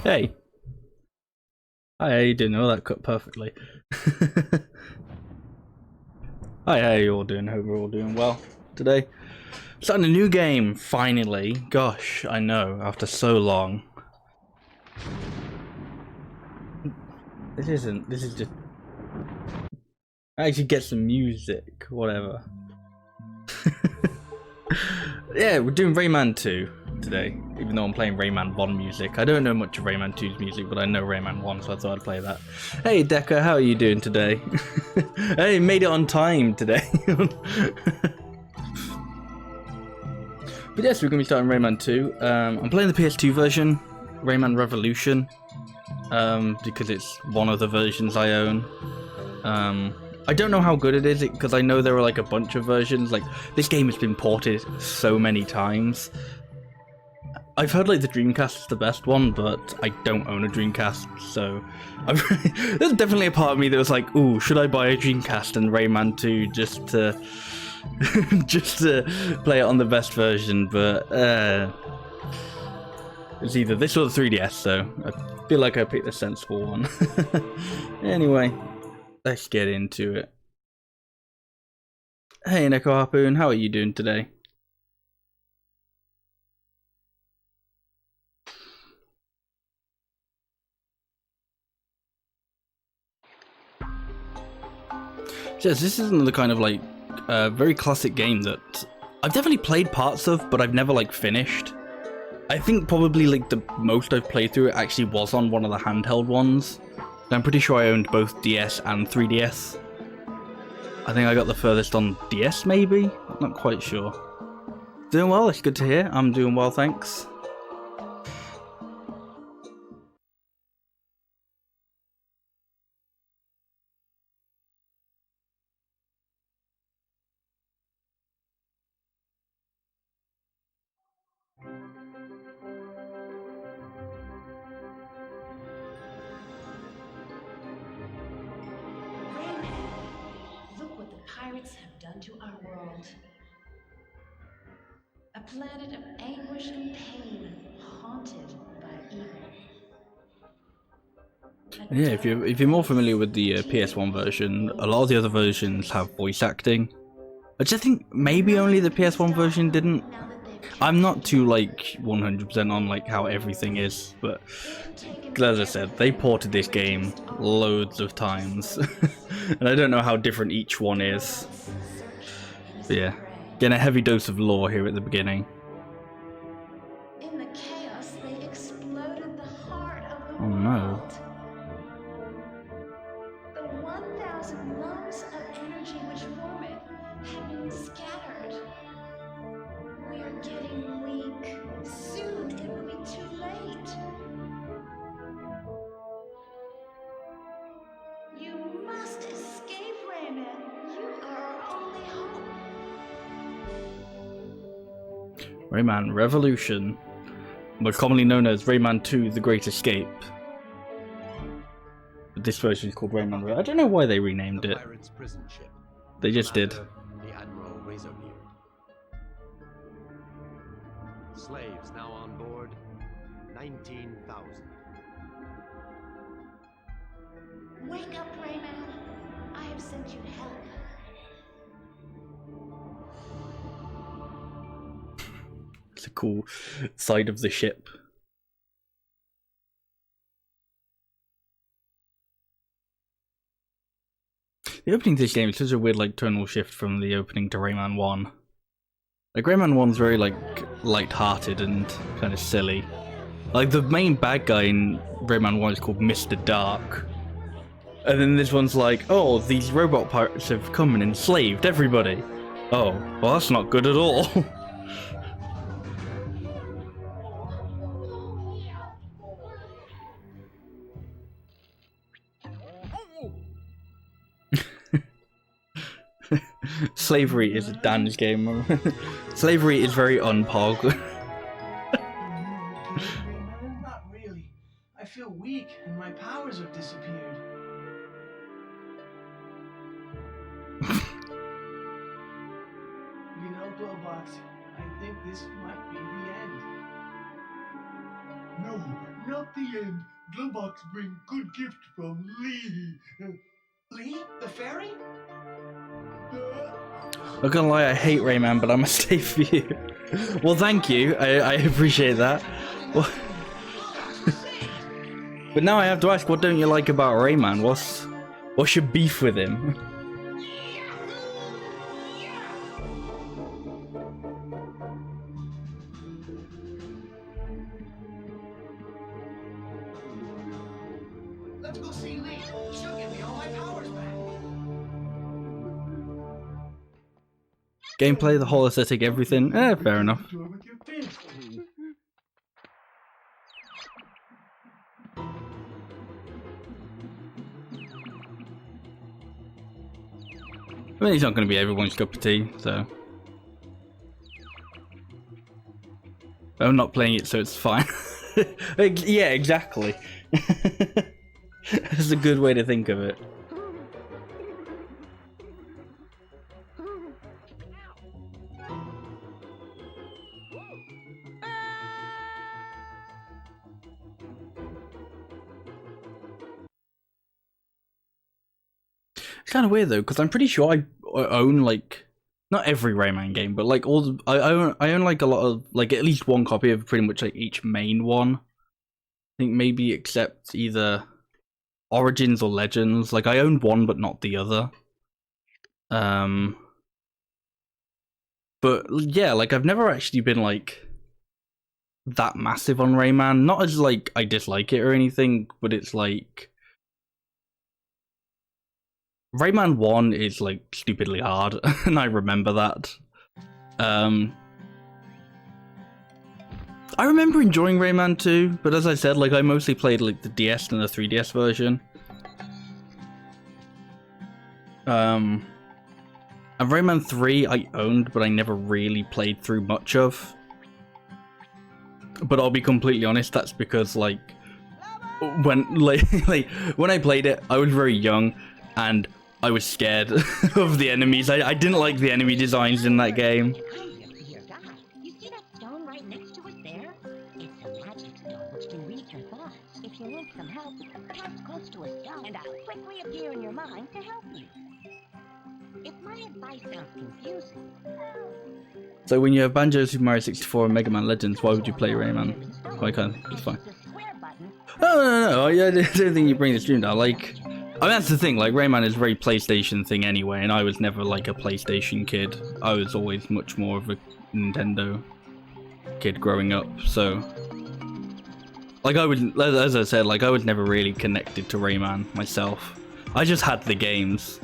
Hey. Hi, how you doing? Oh, that cut perfectly. Hi, how you all doing? Hope we're all doing well today. Starting a new game, finally. Gosh, I know, after so long. This is just... I actually get some music, whatever. Yeah, we're doing Rayman 2 today, even though I'm playing Rayman 1 music. I don't know much of Rayman 2's music, but I know Rayman 1, so I thought I'd play that. Hey, Decker, how are you doing today? Hey, made it on time today. But yes, we're going to be starting Rayman 2. I'm playing the PS2 version, Rayman Revolution, because it's one of the versions I own. I don't know how good it is, because I know there are like a bunch of versions. Like, this game has been ported so many times. I've heard like the Dreamcast is the best one, but I don't own a Dreamcast, so there's definitely a part of me that was like, ooh, should I buy a Dreamcast and Rayman 2 just to just to play it on the best version? But it's either this or the 3DS, so I feel like I picked the sensible one. Anyway, let's get into it. Hey, Neko Harpoon, how are you doing today? Yes, this is another kind of like very classic game that I've definitely played parts of, but I've never like finished. I think probably like the most I've played through it actually was on one of the handheld ones. I'm pretty sure I owned both DS and 3DS. I think I got the furthest on DS maybe? Not quite sure. Doing well, it's good to hear. I'm doing well, thanks. Rayman, look what the pirates have done to our world. A planet of anguish and pain, haunted by evil. A Yeah, dark if you're more familiar place with the PS1 teeming with version, a lot of the other versions monsters. have voice acting. I just think maybe only Nothing the can PS1 stop version them didn't. now that they've I'm not captured too you. like 100% on like how everything is, but They've taken as I said, they everything ported this and game reduced all loads people of to times, slaves. and I don't know how different each one is. Criminals search for But innocent yeah, prey. getting a heavy dose of lore here at the beginning. In the chaos, they exploded the heart of the Oh no. world. The 1,000 lumps of energy which form it have been scattered. We're getting weak. Soon it will be too late. You must escape, Rayman. You are our only hope. Rayman Revolution, most commonly known as Rayman 2 The Great Escape. But this version is called Rayman I don't know why they renamed the it. pirate's prison ship. They just did. Commander, the Admiral Razorbeard. Slaves now on board, 19,000. Wake up, Rayman. I have sent you help. It's a cool side of the ship. The opening to this game is such a weird like tonal shift from the opening to Rayman 1. Like Rayman 1's very like light-hearted and kind of silly. Like the main bad guy in Rayman 1 is called Mr. Dark. And then this one's like, oh, these robot pirates have come and enslaved everybody. Oh, well that's not good at all. Slavery is a Dan's game. Slavery is very unpog. Not really. I feel weak and my powers have disappeared. You know, Glowbox, I think this might be the end. No, not the end. Glowbox bring good gift from Lee. Lee, the fairy? Not gonna lie, I hate Rayman, but I must stay for you. Well, thank you. I appreciate that. Well, but now I have to ask, what don't you like about Rayman? What's your beef with him? Let's go see Lee. She'll give me all my powers back. Gameplay, the whole aesthetic, everything. Fair enough. With your fist. I mean, he's not going to be everyone's cup of tea, so. I'm not playing it, so it's fine. Yeah, exactly. That's a good way to think of it. It's kind of weird though, because I'm pretty sure I own like not every Rayman game, but like all the, I own like a lot of like at least one copy of pretty much like each main one. I think maybe except either Origins or Legends. Like I own one, but not the other. But yeah, like I've never actually been like that massive on Rayman. Not as like I dislike it or anything, but it's like Rayman 1 is like stupidly hard, and I remember that. I remember enjoying Rayman 2, but as I said, like I mostly played like the DS and the 3DS version. And Rayman 3 I owned, but I never really played through much of. But I'll be completely honest, that's because like when when I played it, I was very young and I was scared of the enemies. I didn't like the enemy designs in that game. You see that stone right next to it there? It's a magic stone which can read your thoughts. If you need some help, pass close to a stone and I'll quickly appear in your mind to help you. If my advice sounds confusing... So when you have Banjo, Super Mario 64, and Mega Man Legends, why would you play Rayman? Why can't it's fine. No, I don't think you bring the stream down. Like, I mean, that's the thing, like, Rayman is a very PlayStation thing anyway, and I was never, like, a PlayStation kid. I was always much more of a Nintendo kid growing up, so... Like, I was, as I said, like, I was never really connected to Rayman myself. I just had the games.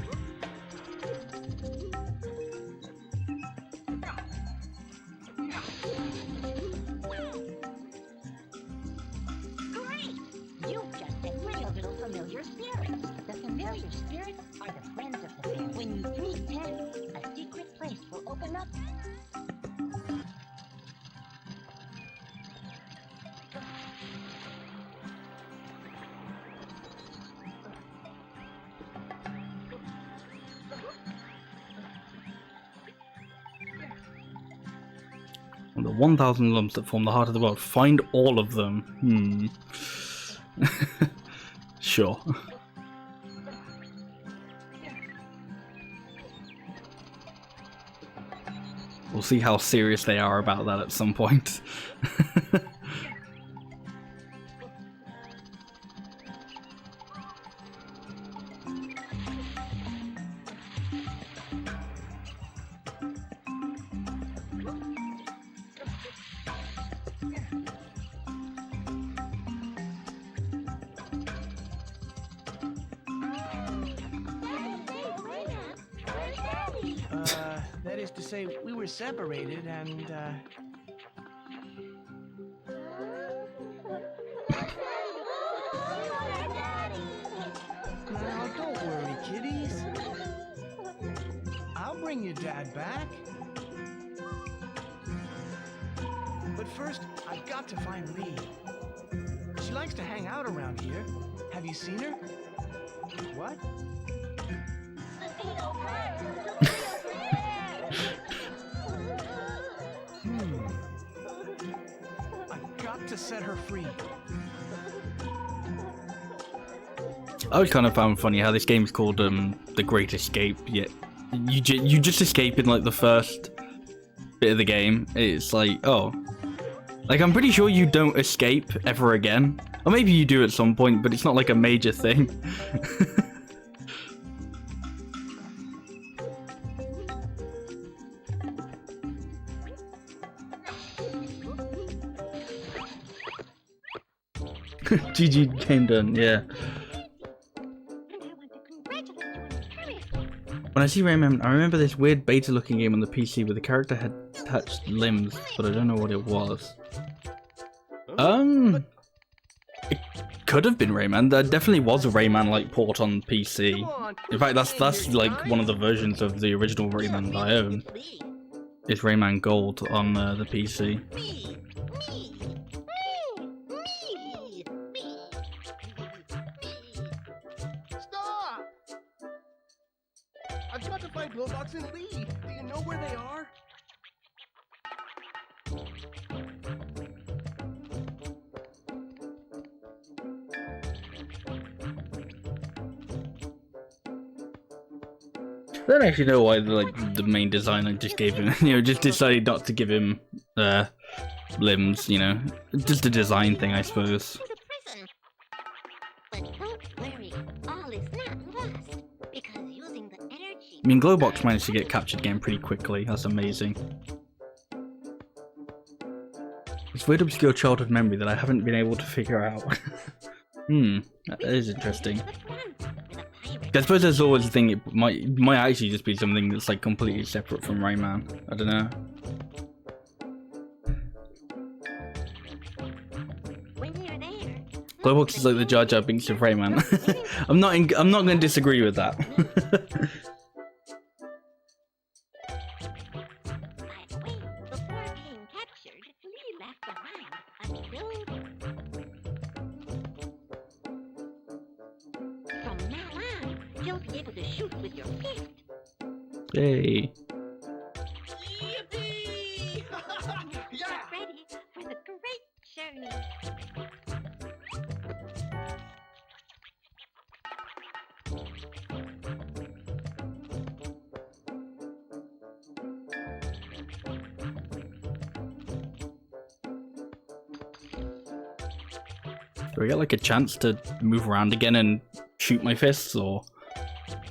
The 1,000 lumps that form the heart of the world. Find all of them. Sure. We'll see how serious they are about that at some point. That is to say, we were separated and, Now, don't worry, kiddies. I'll bring your dad back. But first, I've got to find Lee. She likes to hang out around here. Have you seen her? What? I've got to set her free. I always kind of found funny how this game's called The Great Escape, yet you just escape in like the first bit of the game. It's like, oh, like I'm pretty sure you don't escape ever again, or maybe you do at some point, but it's not like a major thing. GG, game done, yeah. When I see Rayman, I remember this weird beta-looking game on the PC where the character had touched limbs, but I don't know what it was. It could have been Rayman. There definitely was a Rayman-like port on PC. In fact, that's like one of the versions of the original Rayman that I own. Is Rayman Gold on the PC. Stop! I've got to find Glowbox and Lee. Do you know where they are? I don't actually know why the main designer just gave him, just decided not to give him limbs, just a design thing, I suppose. But don't worry, all is not lost, because using the energy... I mean, Glowbox managed to get captured again pretty quickly. That's amazing. It's a weird obscure childhood memory that I haven't been able to figure out. That is interesting. I suppose there's always a thing, it might actually just be something that's like completely separate from Rayman. I don't know. Glowbox is like the Jar Jar Binks of Rayman. I'm not going to disagree with that. Hey. Yippee! Yeah! Ready for the great journey. Do I get like a chance to move around again and shoot my fists, or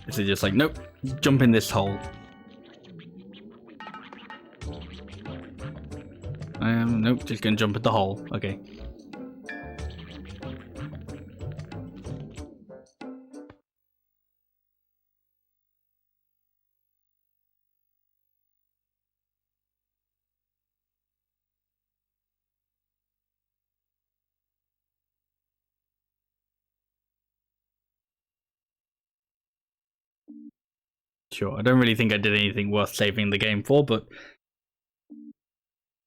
is it just like, nope, jump in this hole? Nope, just gonna jump in the hole. Okay. Sure, I don't really think I did anything worth saving the game for, but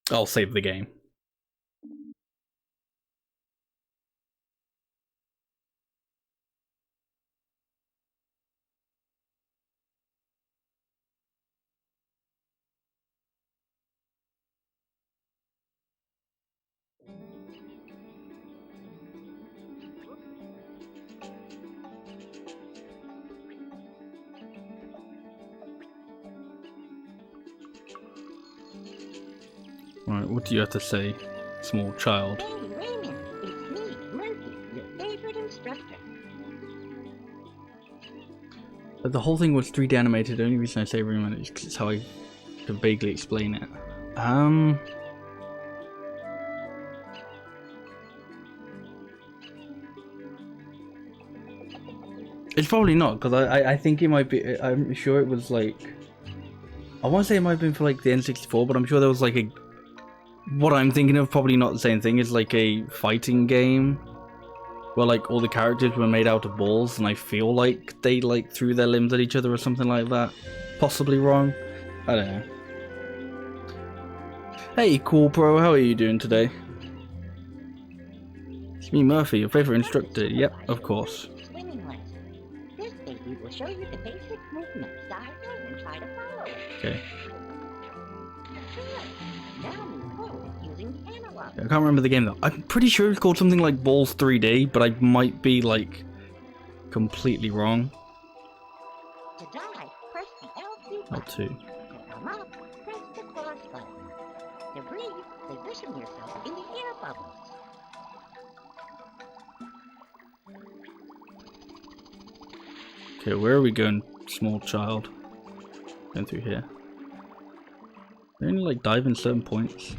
I'll save the game. Alright, what do you have to say, small child? Hey, Rayman, it's me, Murphy, your favorite instructor. The whole thing was 3D animated. The only reason I say Rayman is 'cause it's how I can vaguely explain it. It's probably not, because I think it might be. I'm sure it was like. I want to say it might have been for like the N64, but I'm sure there was like a. What I'm thinking of, probably not the same thing, is like a fighting game where like all the characters were made out of balls, and I feel like they like threw their limbs at each other or something like that. Possibly wrong. I don't know. Hey, cool bro, how are you doing today? It's me, Murphy, your favorite instructor. Yep, of course. Swimming lesson. This baby will show you the basic movements. Dive in and try to follow it. Okay. Good. Now move forward using the analog bubbles. I can't remember the game though. I'm pretty sure it's called something like Balls 3D, but I might be like completely wrong. To dive, press the L2 button. L2. To come up, press the cross button. To breathe, position yourself in the air bubbles. Okay, where are we going, small child? Going through here. They only like dive in certain points.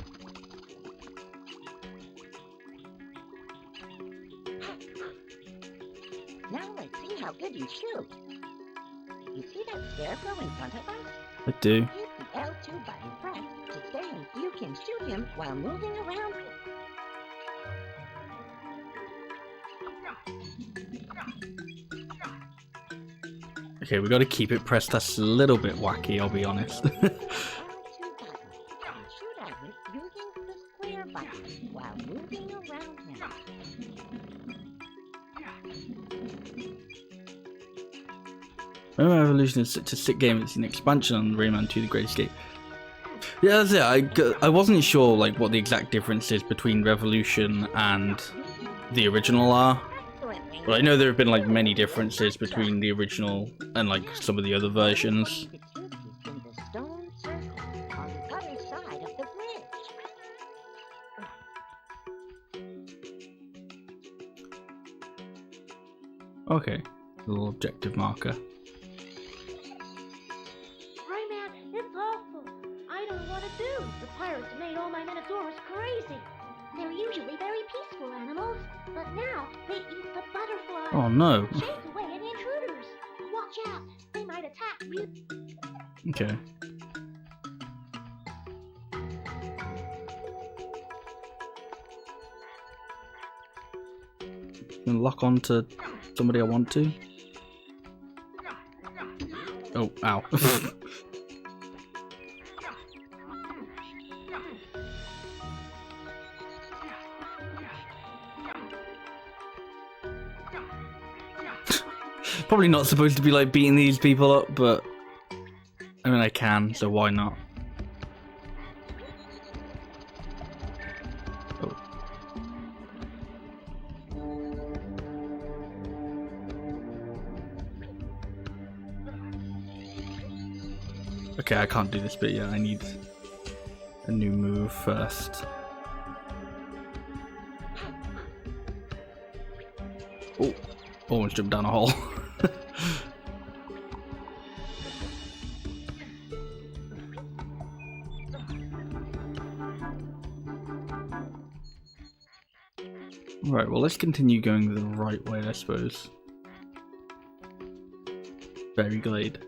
Now let's see how good you shoot. You see that scarecrow in front of us? I do. Hit the L2 button pressed to stay and you can shoot him while moving around him. Okay, we got to keep it pressed. That's a little bit wacky, I'll be honest. L2 button. And shoot at it using the square button while moving around him. Rayman Revolution is such a sick game. It's an expansion on Rayman 2: The Great Escape. Yeah, that's it. I wasn't sure like what the exact difference is between Revolution and the original are. Excellent. But I know there have been like many differences between the original and like some of the other versions. The tube is in the stone circle on the other side of the bridge. Okay, a little objective marker. Rayman, it's awful. I don't want to do. The pirates made all my Minotaurs crazy. They're usually very peaceful animals, but now they eat the butterflies. Oh no. Chase away any intruders. Watch out, they might attack you. Okay. Gonna lock on to somebody I want to. Oh, ow. Probably not supposed to be like beating these people up, but I mean I can, so why not? Oh. Okay, I can't do this bit yet. I need a new move first. Oh, almost jumped down a hole. Right, well, let's continue going the right way, I suppose. Very glade.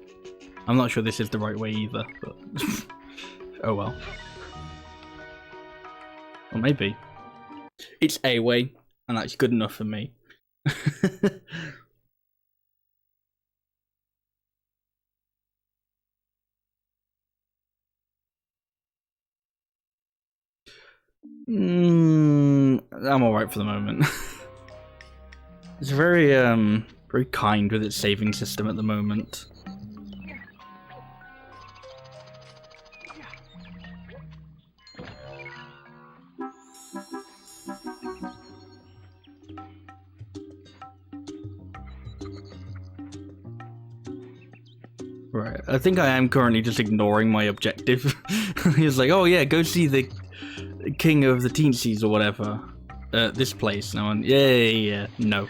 I'm not sure this is the right way either, but oh well. Or maybe. It's a way, and that's good enough for me. I'm alright for the moment. It's very very kind with its saving system at the moment. Right, I think I am currently just ignoring my objective. He's like, oh yeah, go see the king of the teensies or whatever. This place. No one. Yeah, no.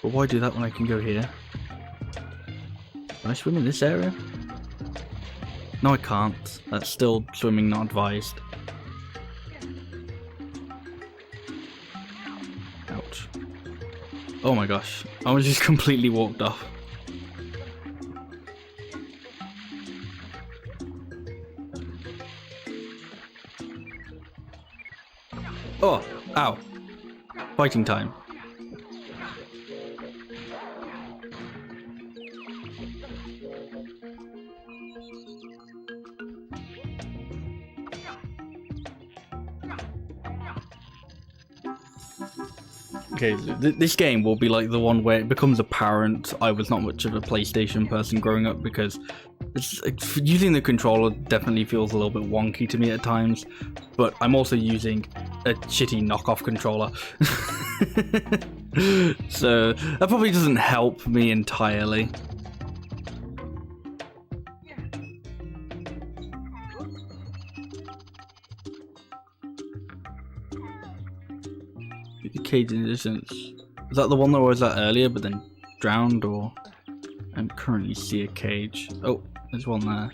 But why do that when I can go here? Can I swim in this area? No, I can't. That's still swimming not advised. Ouch. Oh my gosh. I was just completely walked off. Oh, ow. Fighting time. Okay, okay, this game will be like the one where it becomes apparent I was not much of a PlayStation person growing up, because using the controller definitely feels a little bit wonky to me at times, but I'm also using a shitty knockoff controller. So that probably doesn't help me entirely. The cage in the distance. Is that the one that was at earlier but then drowned, or I currently see a cage? Oh, there's one there.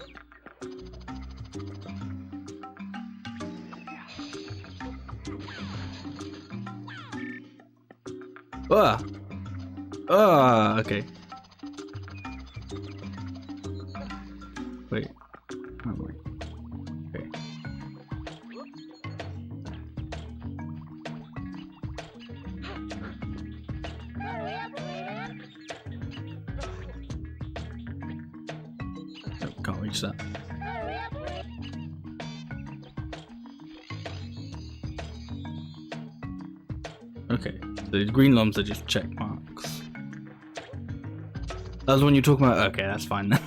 Ah! Ah, okay. Wait. Oh, wait. Okay. Oh, can't reach that. Okay, the green lumps are just check marks. That was when you're talking about. Okay, that's fine then.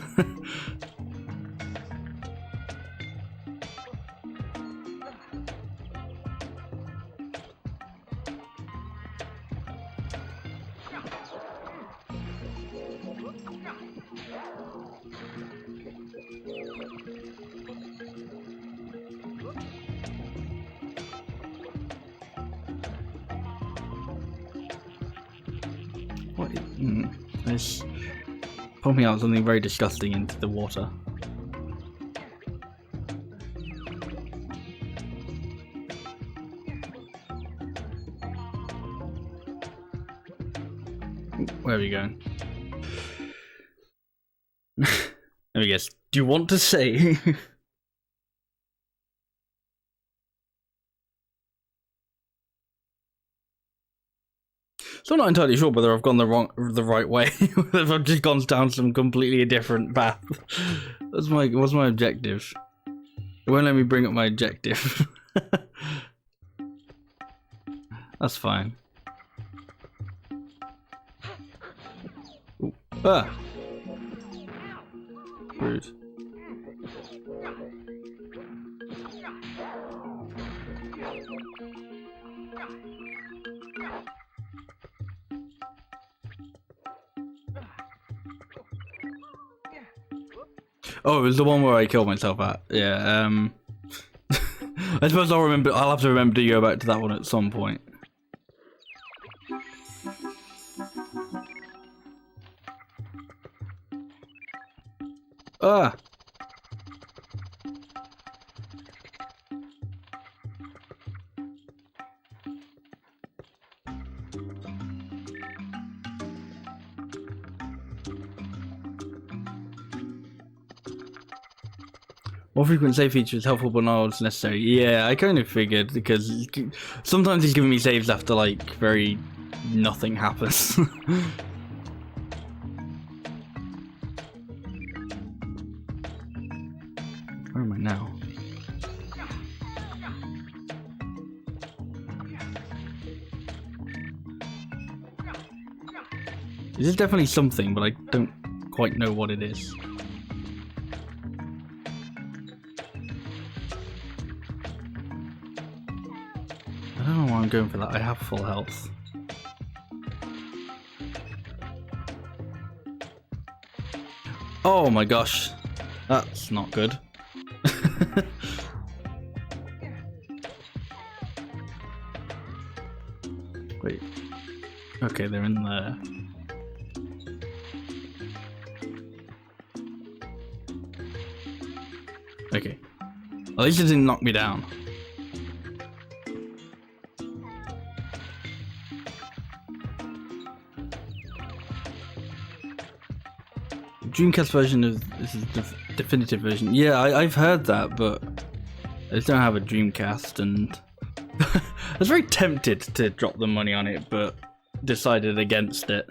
What? It's pumping out something very disgusting into the water. Where are we going? Let me guess. Do you want to say? So I'm not entirely sure whether I've gone the right way, whether I've just gone down some completely different path. What's my objective? It won't let me bring up my objective. That's fine. Ooh. Ah! Rude. Oh, it was the one where I killed myself at. Yeah, I suppose I'll have to remember to go back to that one at some point. Ah! More frequent save feature is helpful but not always necessary. Yeah, I kind of figured, because sometimes he's giving me saves after like nothing happens. Where am I now? This is definitely something, but I don't quite know what it is. I don't know why I'm going for that. I have full health. Oh my gosh. That's not good. Wait. Okay, they're in there. Okay. At least it didn't knock me down. Dreamcast version is the definitive version. Yeah, I've heard that, but I just don't have a Dreamcast, and I was very tempted to drop the money on it, but decided against it.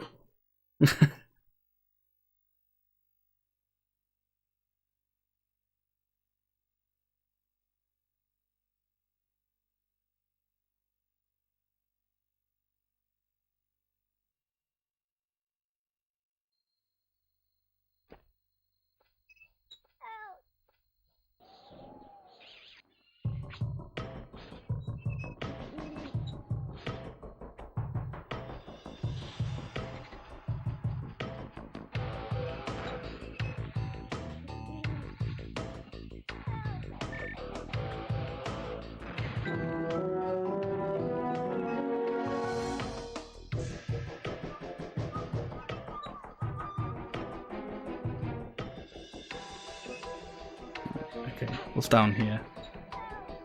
Okay, what's down here?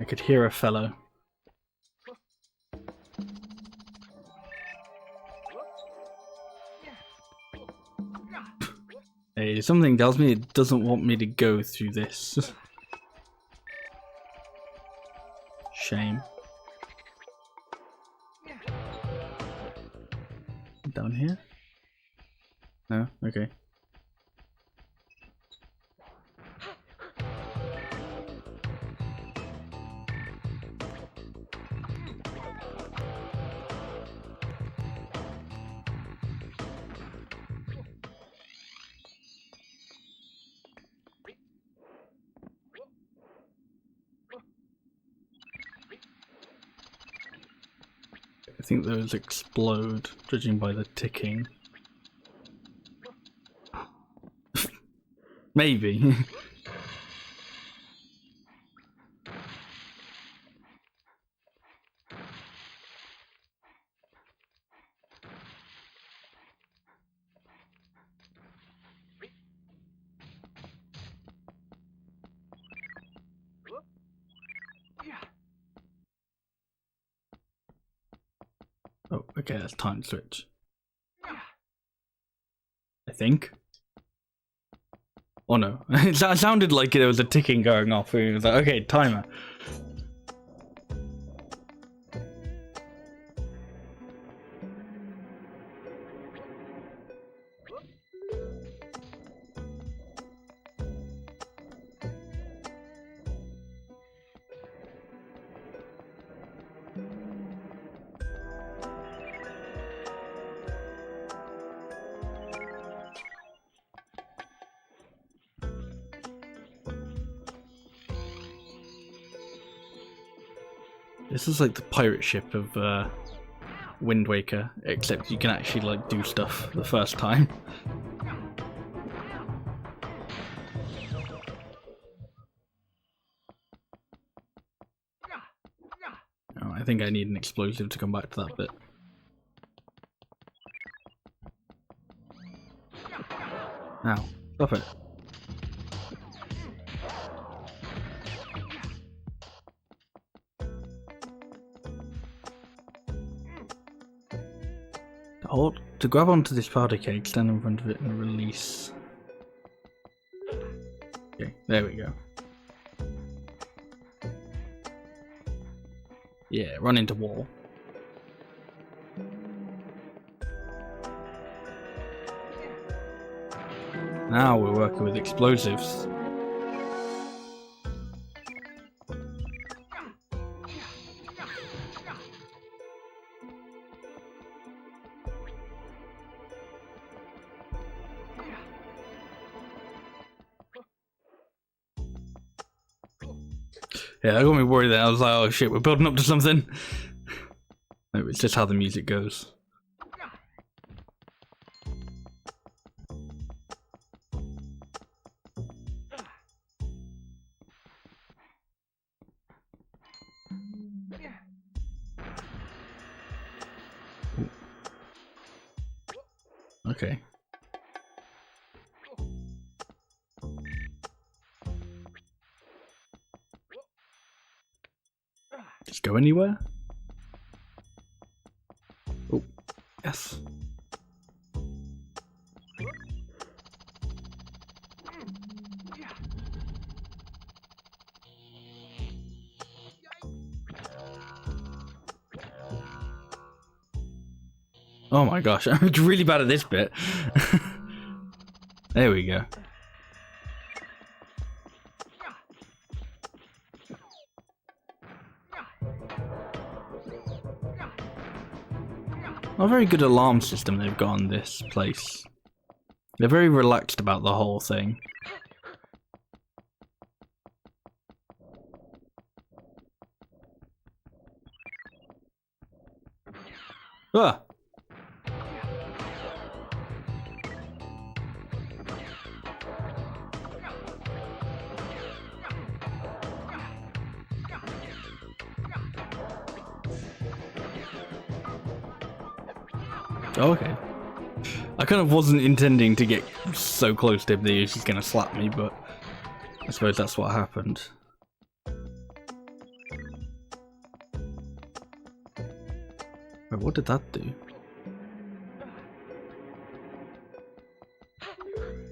I could hear a fellow. Hey, something tells me it doesn't want me to go through this. Shame. Down here? No? Okay. I think those explode, judging by the ticking. Maybe. Oh, okay, that's time switch. I think. Oh no, it sounded like there was a ticking going off. It was like, okay, timer. This is like the pirate ship of Wind Waker, except you can actually like do stuff the first time. Oh, I think I need an explosive to come back to that bit. Ow, stop it. Hold to grab onto this powder keg, stand in front of it and release. Okay, there we go. Yeah, run into wall. Now we're working with explosives. Yeah, that got me worried there. I was like, oh shit, we're building up to something. No, it's just how the music goes. Ooh. Okay. Just go anywhere? Oh, yes. Oh my gosh, I'm really bad at this bit. There we go. Not a very good alarm system they've got on this place. They're very relaxed about the whole thing. Ah! Oh, okay. I kind of wasn't intending to get so close to him that he was just gonna slap me, but I suppose that's what happened. Wait, what did that do?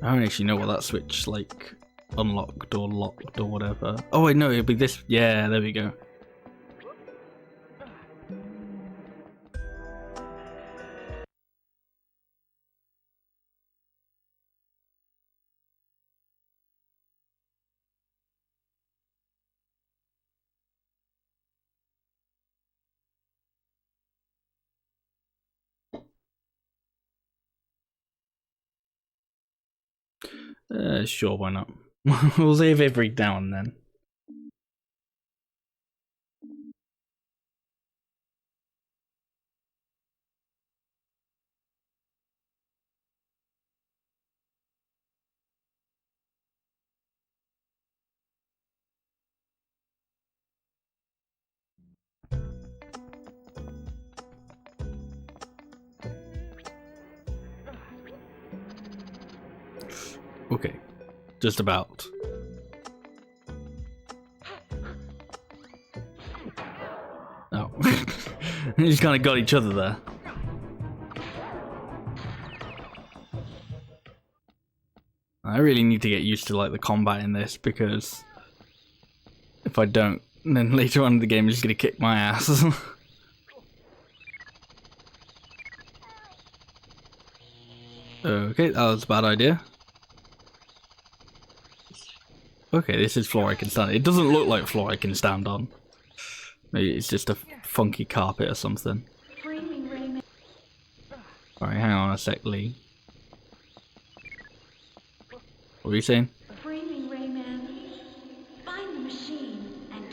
I don't actually know what that switch, like, unlocked or locked or whatever. Oh wait, no, it'd be this. Yeah, there we go. Sure, why not? We'll save every now and then. Okay, just about. Oh, we just kind of got each other there. I really need to get used to like the combat in this, because if I don't, then later on in the game, it's just gonna kick my ass. Okay, that was a bad idea. Okay, this is floor I can stand on. It doesn't look like floor I can stand on. Maybe it's just a funky carpet or something. Alright, hang on a sec, Lee. What were you saying? Framing Rayman. Find the machine and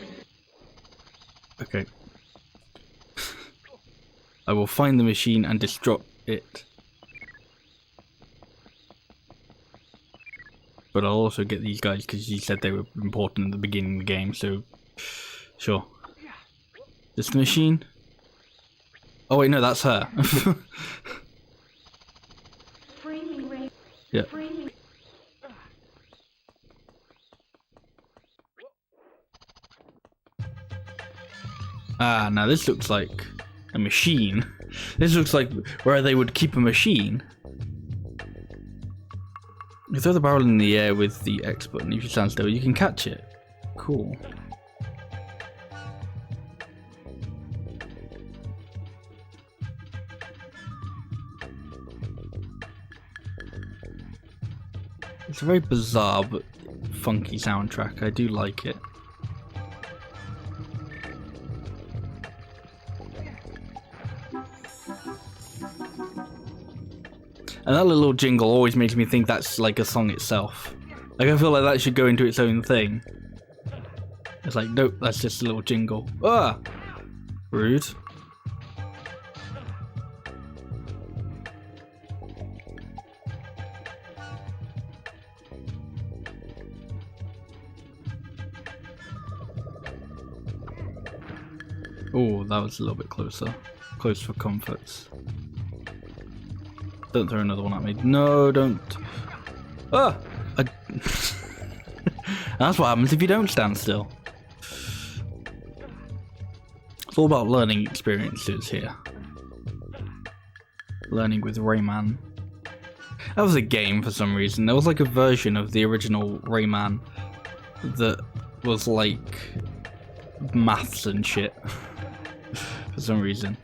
Okay. I will find the machine and disrupt it. But I'll also get these guys because you said they were important at the beginning of the game, so sure. This the machine? Oh wait, no, that's her. Yeah. Ah, now this looks like a machine. This looks like where they would keep a machine. You throw the barrel in the air with the X button. If you stand still, you can catch it. Cool. It's a very bizarre but funky soundtrack. I do like it. And that little jingle always makes me think that's like a song itself. Like, I feel like that should go into its own thing. It's like, nope, that's just a little jingle. Ah! Rude. Oh, that was a little bit closer. Close for comforts. Don't throw another one at me. No, don't. Ah! That's what happens if you don't stand still. It's all about learning experiences here. Learning with Rayman. That was a game for some reason. There was like a version of the original Rayman that was like maths and shit. For some reason.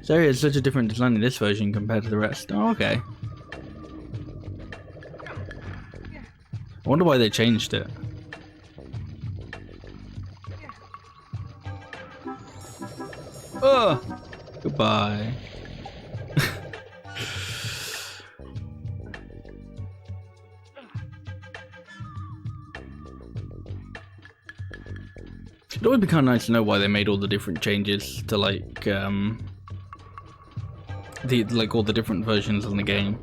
So it's such a different design in this version compared to the rest. Oh, okay. I wonder why they changed it. Oh! Goodbye. It'd always be kind of nice to know why they made all the different changes to like all the different versions of the game.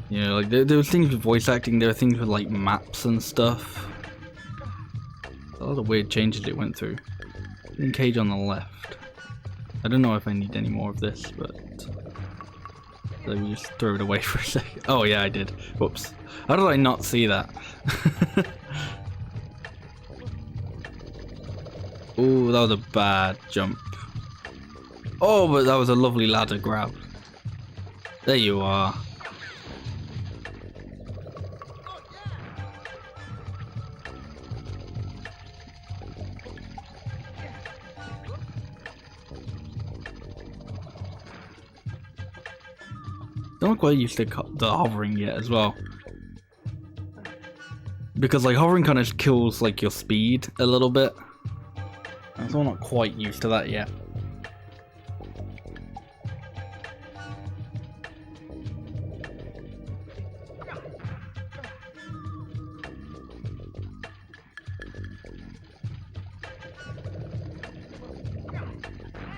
You know, like there were things with voice acting, there were things with like maps and stuff. A lot of weird changes it went through. Cage on the left. I don't know if I need any more of this, but Let me just throw it away for a second. Oh yeah, I did. Whoops. How did I not see that? Ooh, that was a bad jump. Oh, but that was a lovely ladder grab. There you are. Don't quite used to the hovering yet as well. Because like hovering kind of kills like your speed a little bit. I'm still not quite used to that yet.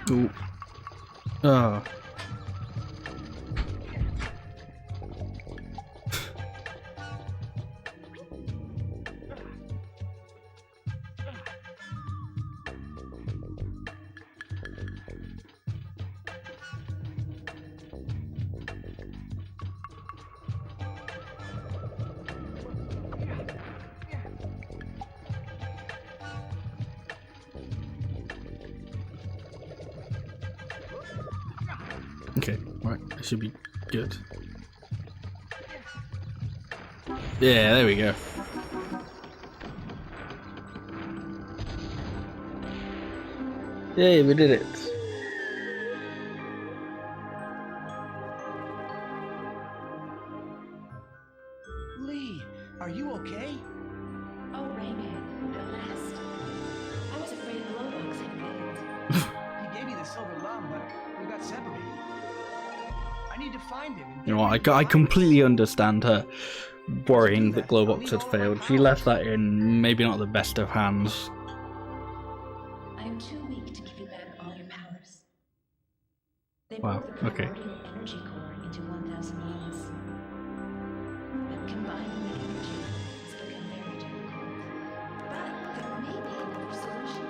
Ooh. Oh. Okay, right, that should be good. Yeah, there we go. Yay, we did it. Lee, are you okay? Oh, Rayman, at last. I was afraid Glowbox had failed. He gave me the silver lung, but we got separated. I need to find him. You know what, I completely understand her worrying that Glowbox had failed. She left that in maybe not the best of hands. I am too weak to give you back all your powers. They Wow, broke the okay. primordial energy core into 1,000 units. But combining the energy has become very difficult. But there may be another solution.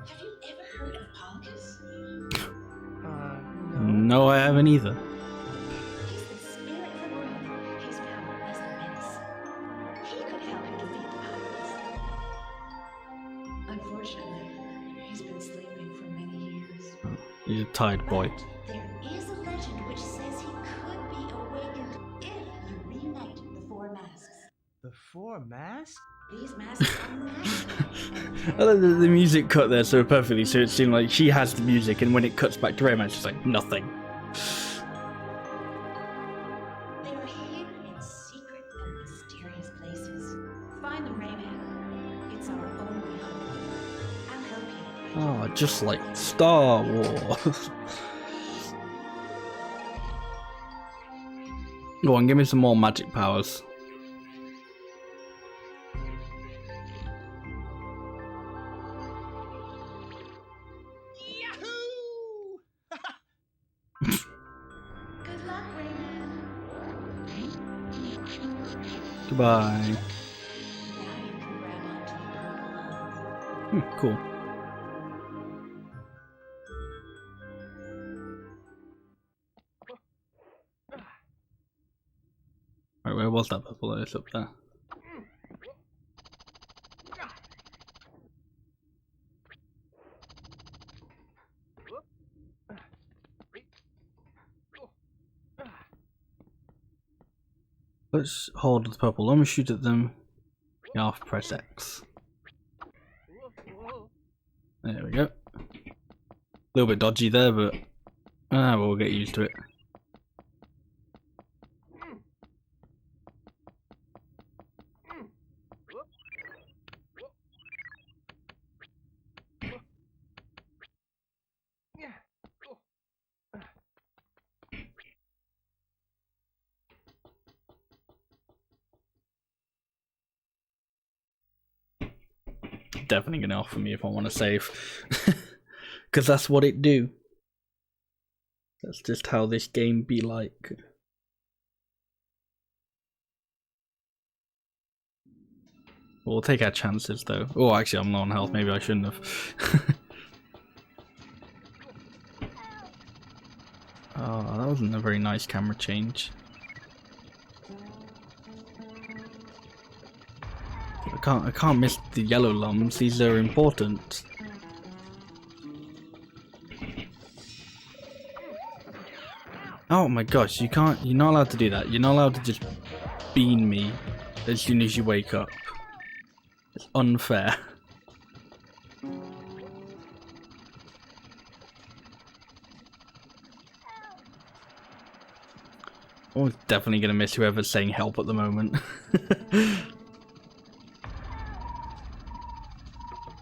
Have you ever heard of Polygus? No, I haven't either. He's the spirit of the world. His power is immense. He could help you defeat the pirates. Unfortunately, he's been sleeping for many years. He's a tired boy. But there is a legend which says he could be awakened if you reunite the four masks. The four masks? These masks are magical. I like that the music cut there so perfectly, so it seemed like she has the music, and when it cuts back to Rayman, it's just like nothing. They are hidden in secret and mysterious places. Find them, Rayman. It's our only hope. I'll help you. Oh, just like Star Wars. Go on, give me some more magic powers. Good luck, Rayman. Goodbye. Now you can grab onto the purple lung. Cool. Right, where was that purple? It's up there. Let's hold the purple. Let me shoot at them. Yeah, press X. There we go. A little bit dodgy there, but we'll get used to it. Definitely gonna offer me if I want to save, because that's what it do. That's just how this game be like. We'll take our chances though. Oh, actually, I'm low on health. Maybe I shouldn't have. Oh, that wasn't a very nice camera change. I can't miss the yellow lumps. These are important. Oh my gosh, you can't. You're not allowed to do that. You're not allowed to just bean me as soon as you wake up. It's unfair. Oh, definitely gonna miss whoever's saying help at the moment.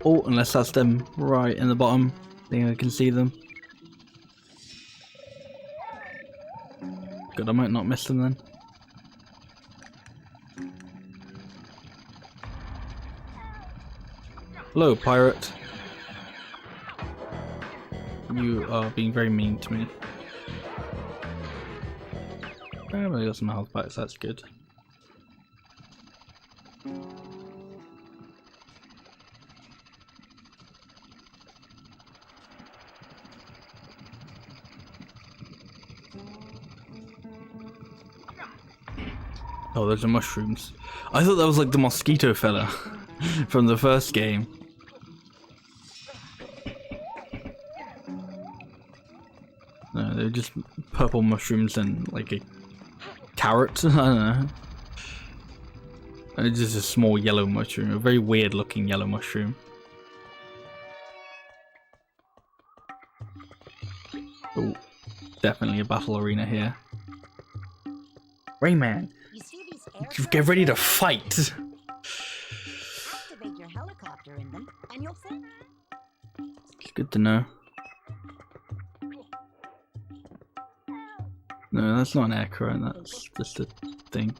Oh, unless that's them right in the bottom. I think I can see them. Good, I might not miss them then. Hello, pirate. You are being very mean to me. Oh, I got some health back, so that's good. Oh, those are mushrooms. I thought that was like the mosquito fella from the first game. No, they're just purple mushrooms and like a carrot. I don't know. It's just a small yellow mushroom, a very weird looking yellow mushroom. Oh, definitely a battle arena here. Rayman, You see these air get ready to fight. Activate your helicopter in them, and you'll see. It's good to know. No, that's not an air current, that's just a thing.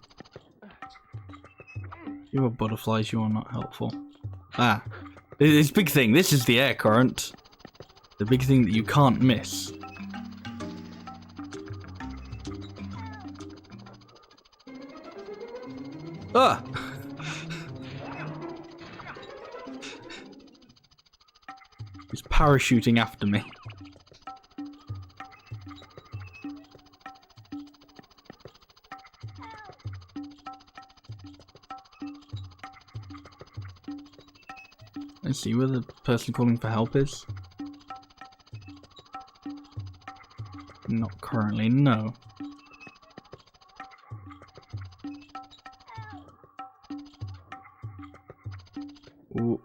You are butterflies, you are not helpful. Ah, this big thing, this is the air current. The big thing that you can't miss. Ah! He's parachuting after me. Let's see where the person calling for help is. Not currently, no. Ooh,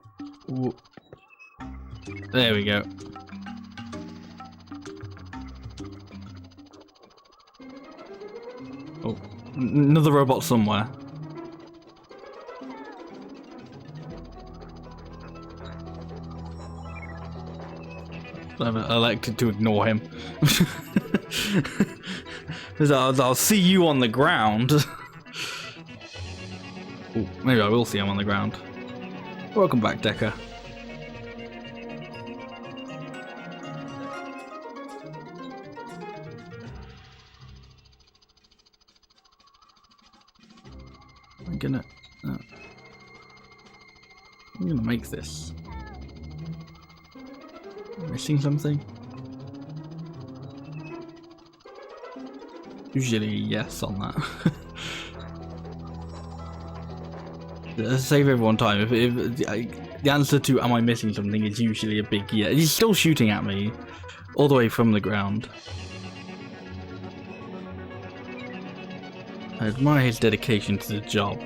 ooh. There we go. Oh, another robot somewhere. I've elected to ignore him. I'll see you on the ground. Ooh, maybe I will see him on the ground. Welcome back, Decker. I'm gonna make this. Missing something? Usually yes on that. Save everyone time. If the answer to am I missing something is usually a big yeah. He's still shooting at me all the way from the ground. I admire his dedication to the job.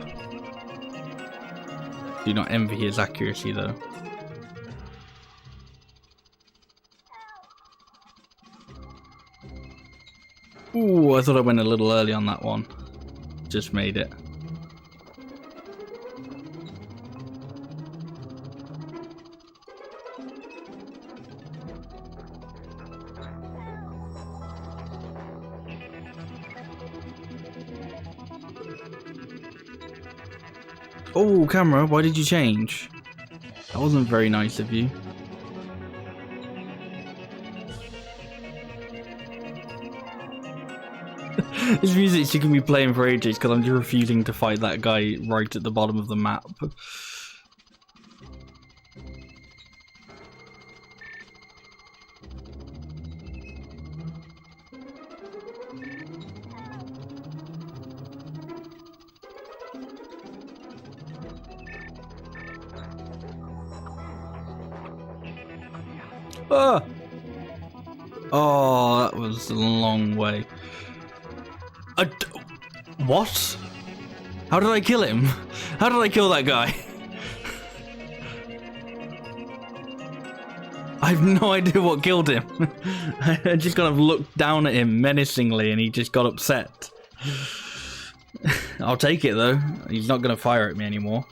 Do not envy his accuracy though. Ooh, I thought I went a little early on that one. Just made it. Oh, camera, why did you change? That wasn't very nice of you. This music she can be playing for ages because I'm just refusing to fight that guy right at the bottom of the map. Ah! Oh, that was a long way. What? How did I kill him? How did I kill that guy? I have no idea what killed him. I just kind of looked down at him menacingly and he just got upset. I'll take it though. He's not going to fire at me anymore.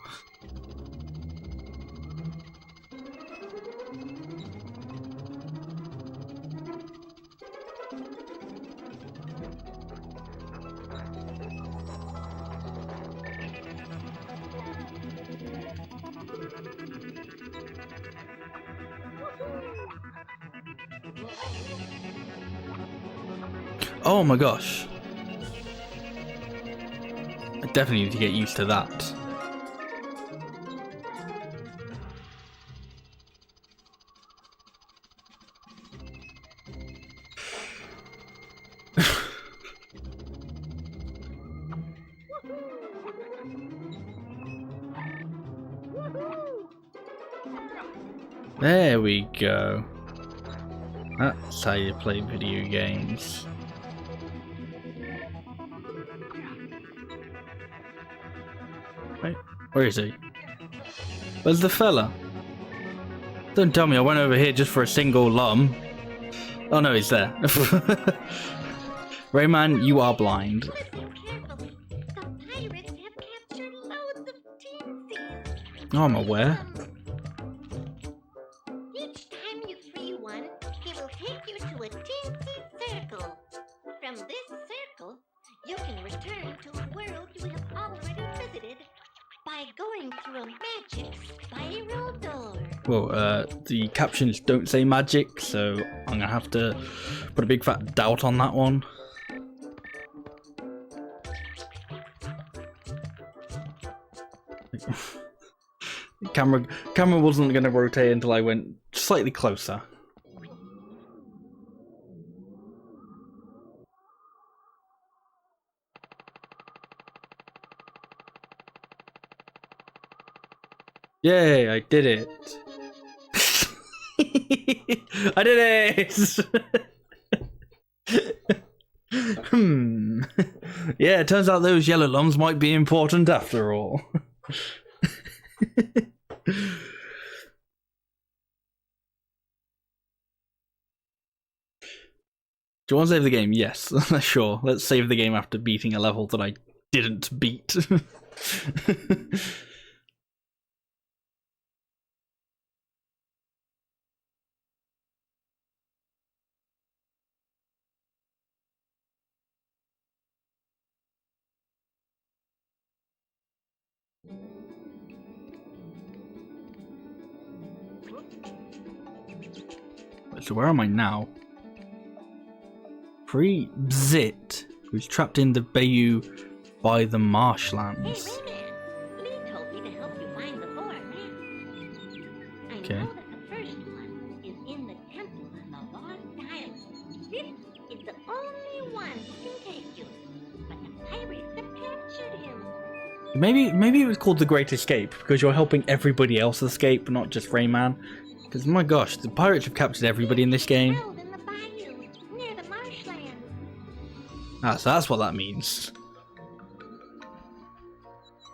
Oh my gosh. I definitely need to get used to that. There we go. That's how you play video games. Wait, where is he? Where's the fella? Don't tell me I went over here just for a single lum. Oh no, he's there. Rayman, you are blind. Careful. The pirates have captured loads of teensies. Oh, I'm aware. Each time you free one, he will take you to a teensy circle. From this circle, you can return to a world you have already visited by going through a magic spiral door. Well, the captions don't say magic, so I'm gonna have to put a big fat doubt on that one. Camera wasn't gonna rotate until I went slightly closer. Yay, I did it. I did it! Yeah, it turns out those yellow lums might be important after all. Do you want to save the game? Yes, sure. Let's save the game after beating a level that I didn't beat. So where am I now? Free Bzit, who's trapped in the bayou by the Hey, marshlands. Rayman. Lee told me to help you find the 4 maps. I Okay. know that the first one is in the temple on the Lost Island. This is the only one who can take you. But the pirates have captured him. Maybe it was called The Great Escape because you're helping everybody else escape, not just Rayman. Because my gosh, the pirates have captured everybody in this game. Held in the bayou, near the marshland. Ah, so that's what that means.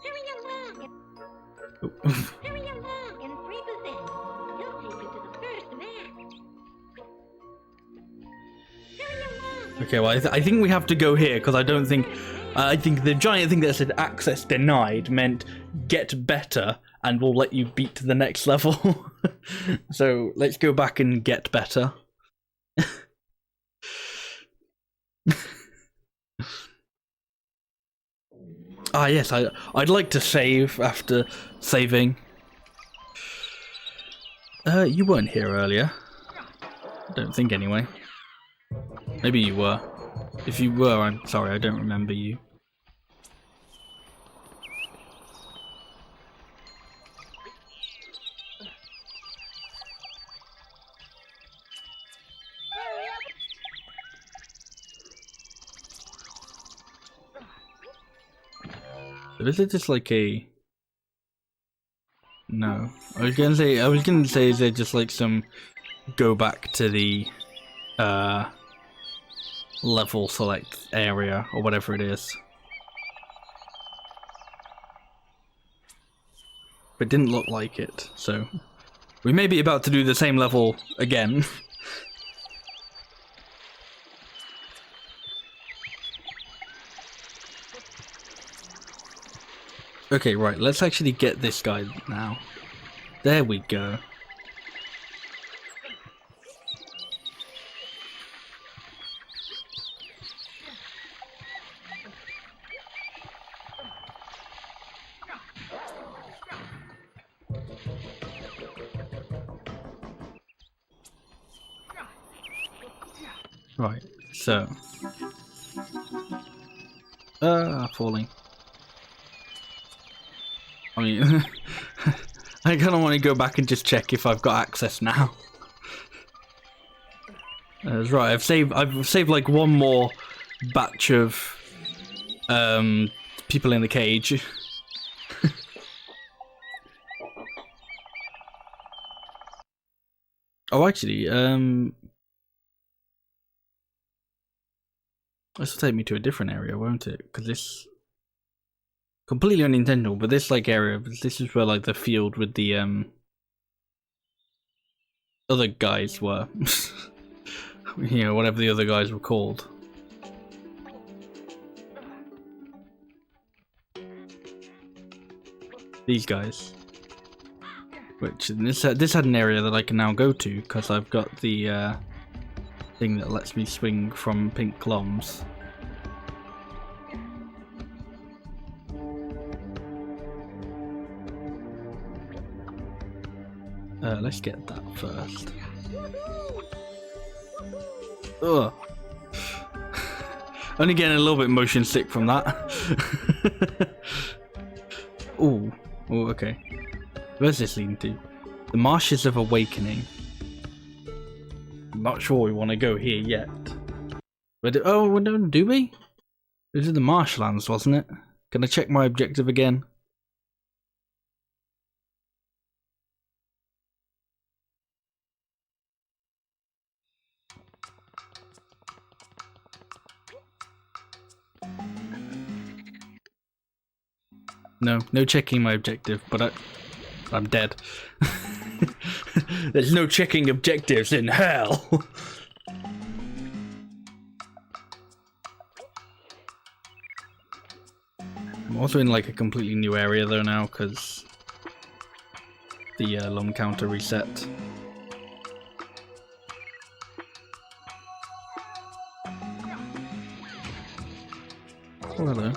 Hurry along, Oh. hurry along, and free Bazette. He'll take you to the first map. Hurry along. Okay, well, I think we have to go here because I don't think. I think the giant thing that said access denied meant get better and we'll let you beat to the next level. So let's go back and get better. Ah, yes, I'd like to save after saving. You weren't here earlier. I don't think anyway. Maybe you were. If you were, I'm sorry, I don't remember you. Is it just like a... No. I was gonna say, is it just like some go back to the level select area or whatever it is. But it didn't look like it, so we may be about to do the same level again. Okay, right, let's actually get this guy now. There we go. Right, so falling. I mean, I kind of want to go back and just check if I've got access now. That's right. I've saved like one more batch of people in the cage. Oh, actually, this will take me to a different area, won't it? Because this completely unintentional, but this like area, this is where like the field with the other guys were. You know, whatever the other guys were called. These guys. Which this had an area that I can now go to because I've got the thing that lets me swing from pink lumps. Let's get that first. Ugh. Only getting a little bit motion sick from that. Ooh. Oh, okay. Where's this leading to? The Marshes of Awakening. I'm not sure we want to go here yet. But oh, do we? This is the marshlands, wasn't it? Can I check my objective again? No checking my objective, but I'm dead. There's no checking objectives in hell. I'm also in like a completely new area though now because the lum counter reset. Oh, hello.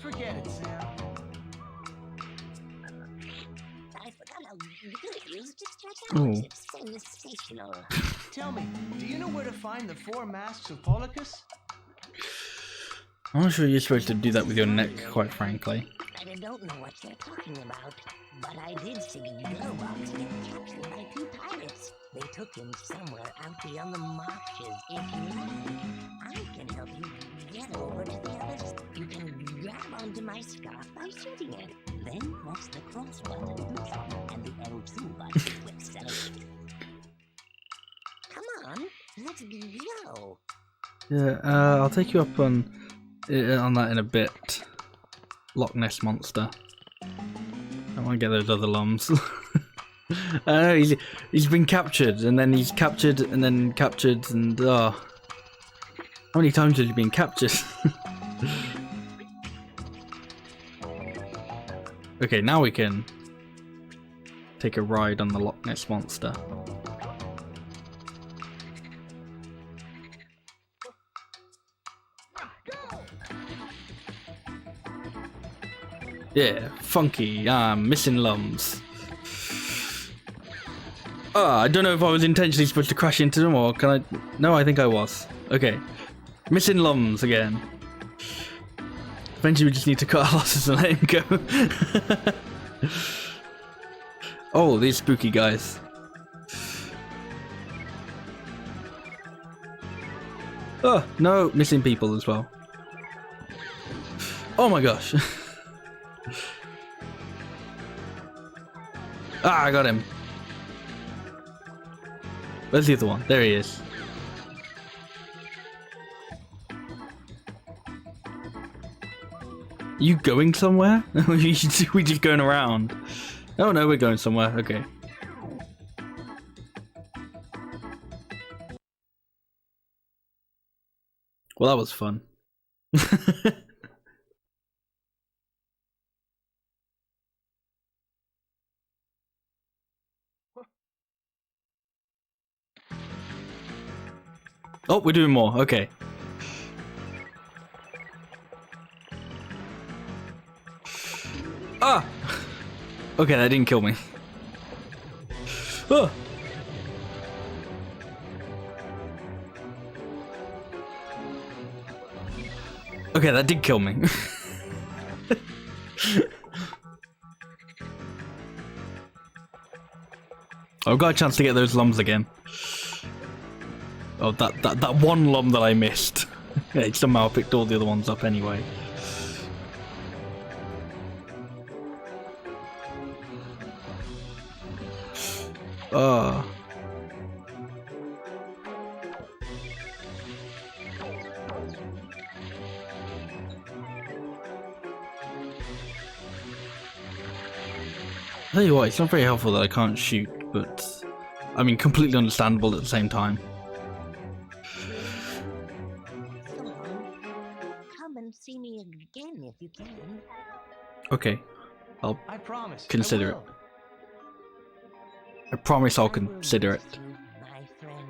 Forget it, Sam. I forgot how good it is to stretch Oh. out. It's sensational. Tell me, do you know where to find the 4 masks of Polycus? I'm not sure you're supposed to do that with your neck, quite frankly. I don't know what they're talking about, but I did see Glowbox get captured by 2 pirates. They took him somewhere out beyond the marshes. If you like, I can help you get over to the other side. You can grab onto my scarf by shooting it. Then press the cross button and the L2 button to accelerate. Come on, let's go. Yeah, I'll take you up on that in a bit. Loch Ness Monster. I want to get those other lums. He's been captured, and then he's captured, and then captured, and how many times has he been captured? Okay, now we can take a ride on the Loch Ness Monster. Yeah, funky, missing lums. I don't know if I was intentionally supposed to crash into them or can I... No, I think I was. Okay. Missing lums again. Eventually we just need to cut our losses and let him go. Oh, these spooky guys. Oh, no, missing people as well. Oh my gosh. Ah, I got him. Where's the other one? There he is. Are you going somewhere? We just going around. Oh no, we're going somewhere. Okay. Well, that was fun. Oh, we're doing more. Okay. Ah! Okay, that didn't kill me. Oh! Okay, that did kill me. I've got a chance to get those lums again. Oh, that one lum that I missed. Yeah, somehow picked all the other ones up anyway. Oh. Tell you what, it's not very helpful that I can't shoot, but I mean, completely understandable at the same time. So, come and see me again if you can. Okay, I'll I promise. consider I it. will. I promise I'll I will consider it. miss you, my friend.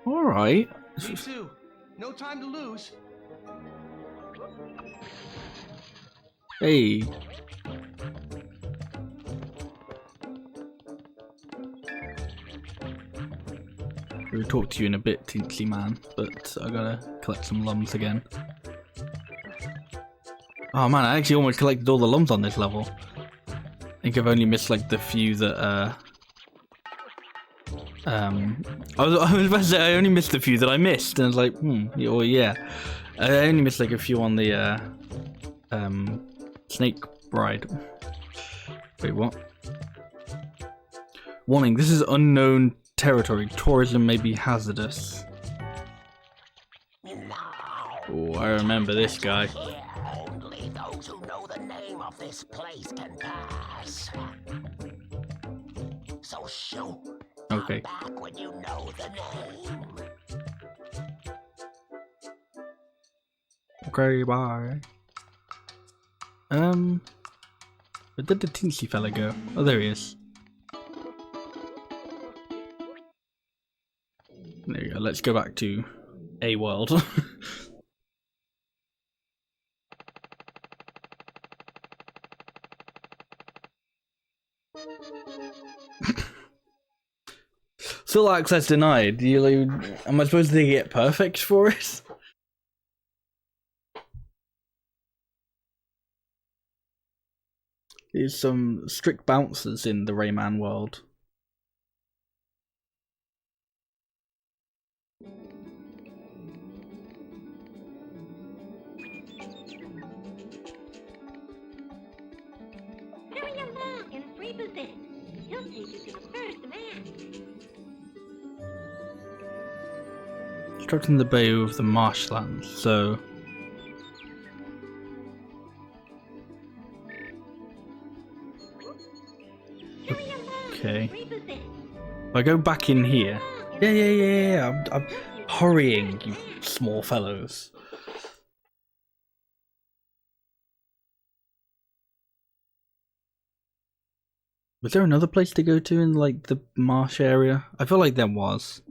Alright. Me too. No time to lose. Hey. We'll talk to you in a bit, Tinsy man, but I gotta collect some lums again. Oh man, I actually almost collected all the lums on this level. I think I've only missed like the few that I was about to say I only missed the few that I missed, and I was like, or yeah. I only missed like a few on the Snake Bride. Wait, what? Warning, this is unknown territory. Tourism may be hazardous. Oh, I remember this guy. Only those who know the name of this place can pass. So shoot. Okay. Come back when you know the name. Okay, bye. Where did the teensy fella go? Oh, there he is. There you go. Let's go back to a world. Still access denied. Am I supposed to get perfect for it? There's some strict bouncers in the Rayman world. Hurry along and revisit. He'll take you to the first man. Constructing the bay of the marshlands, so... Hurry along Okay. and revisit. If I go back in here... Yeah. I'm hurrying, you small fellows. Was there another place to go to in, like, the marsh area? I feel like there was.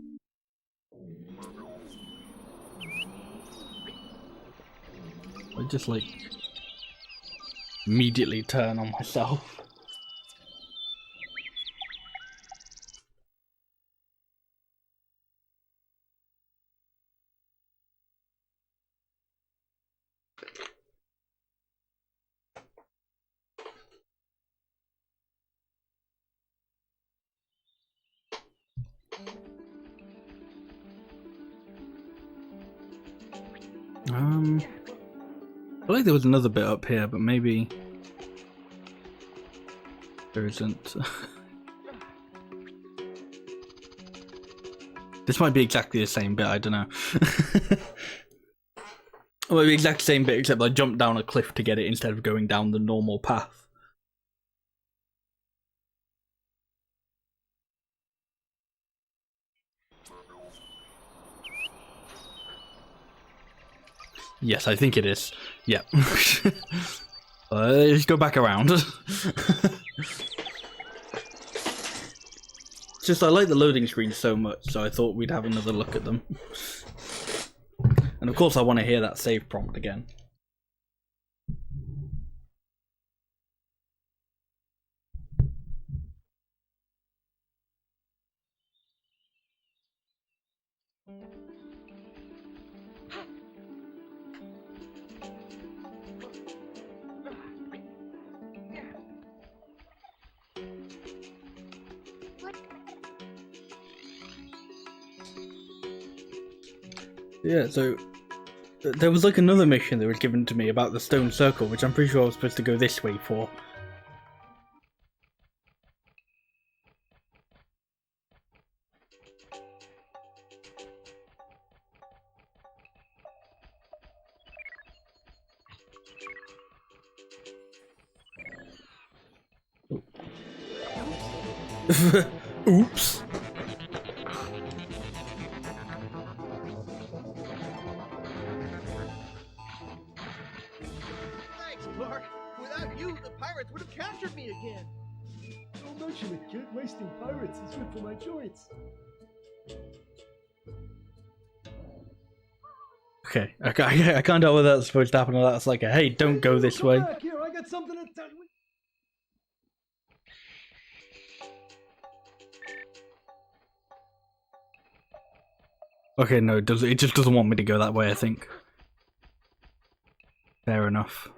I just, like, immediately turn on myself. I feel like there was another bit up here, but maybe there isn't. This might be exactly the same bit, I don't know. It might be the exact same bit, except I jumped down a cliff to get it instead of going down the normal path. Yes, I think it is. Yeah. Let's go back around. Just I like the loading screens so much, so I thought we'd have another look at them. And of course I want to hear that save prompt again. Yeah, so there was like another mission that was given to me about the stone circle, which I'm pretty sure I was supposed to go this way for. Oops. Thanks, Clark. Without you, the pirates would have captured me again. Don't mention it, kid. Wasting pirates is good for my joints. Okay, I can't tell whether that's supposed to happen or that's like a hey, don't go this way. Back here, I got something to tell you. Okay, no, it just doesn't want me to go that way, I think. Fair enough.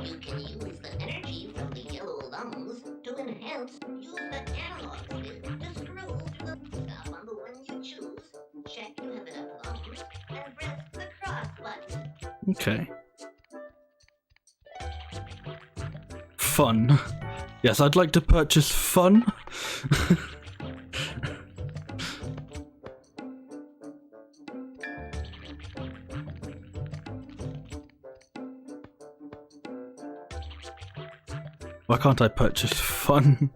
You can use the energy from the yellow lungs to enhance. Use the analog stick to scroll through the stuff on the one you choose. Check you have enough lungs and press the cross button. Okay. Fun. Yes, I'd like to purchase fun. Why can't I purchase fun?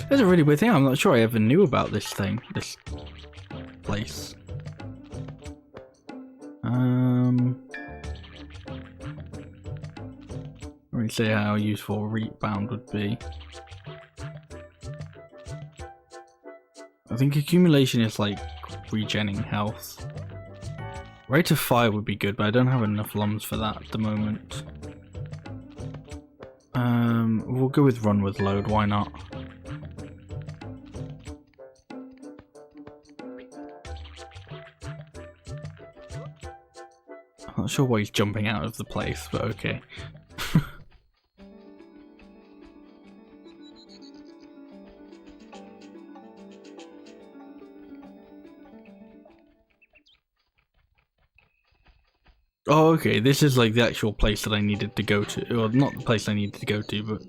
That's a really weird thing. I'm not sure I ever knew about this thing, this place. Let me see how useful rebound would be. I think accumulation is like regenning health. Rate of fire would be good, but I don't have enough lumps for that at the moment. We'll go with run with load, why not? I'm not sure why he's jumping out of the place, but okay. Oh, okay, this is like the actual place that I needed to go to. Well, not the place I needed to go to, but...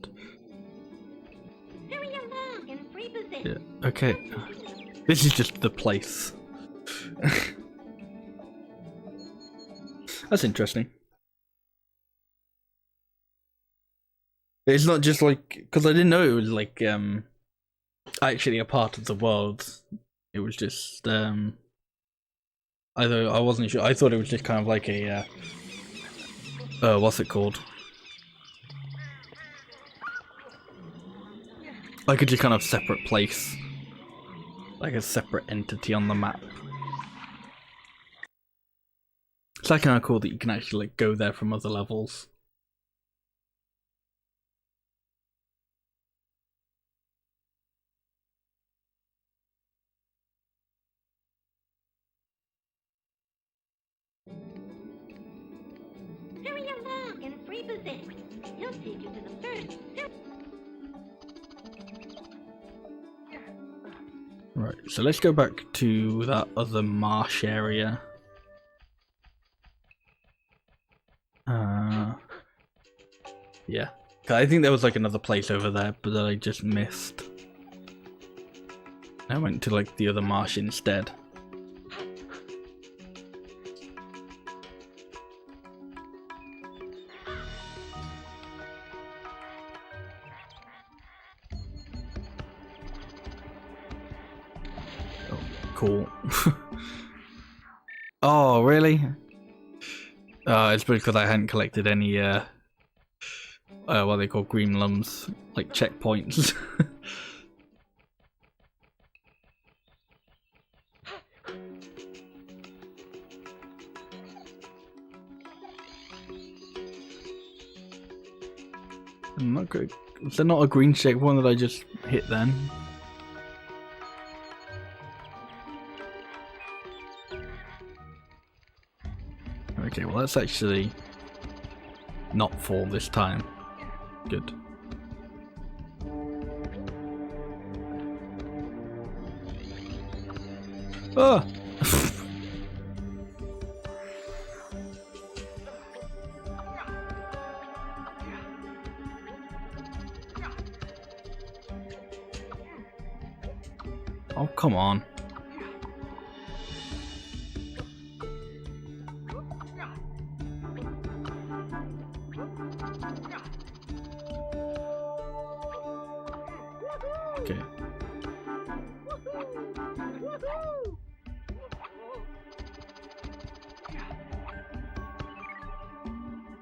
Hurry along and free position. Yeah, okay. This is just the place. That's interesting. It's not just like... Because I didn't know it was like, actually a part of the world. It was just, Either I wasn't sure. I thought it was just kind of like a what's it called? Like a just kind of separate place, like a separate entity on the map. It's like kind of cool that you can actually like go there from other levels. and repossessed. He'll take you to the first Right, so let's go back to that other marsh area. Yeah. I think there was like another place over there, but that I just missed. I went to like the other marsh instead. Oh, cool. Oh, really? It's because I hadn't collected any what they call green lums, like checkpoints. I'm not good. Was there not a green checkpoint that I just hit then? Okay, well that's actually not full this time. Good. Ah! Oh, come on. Okay.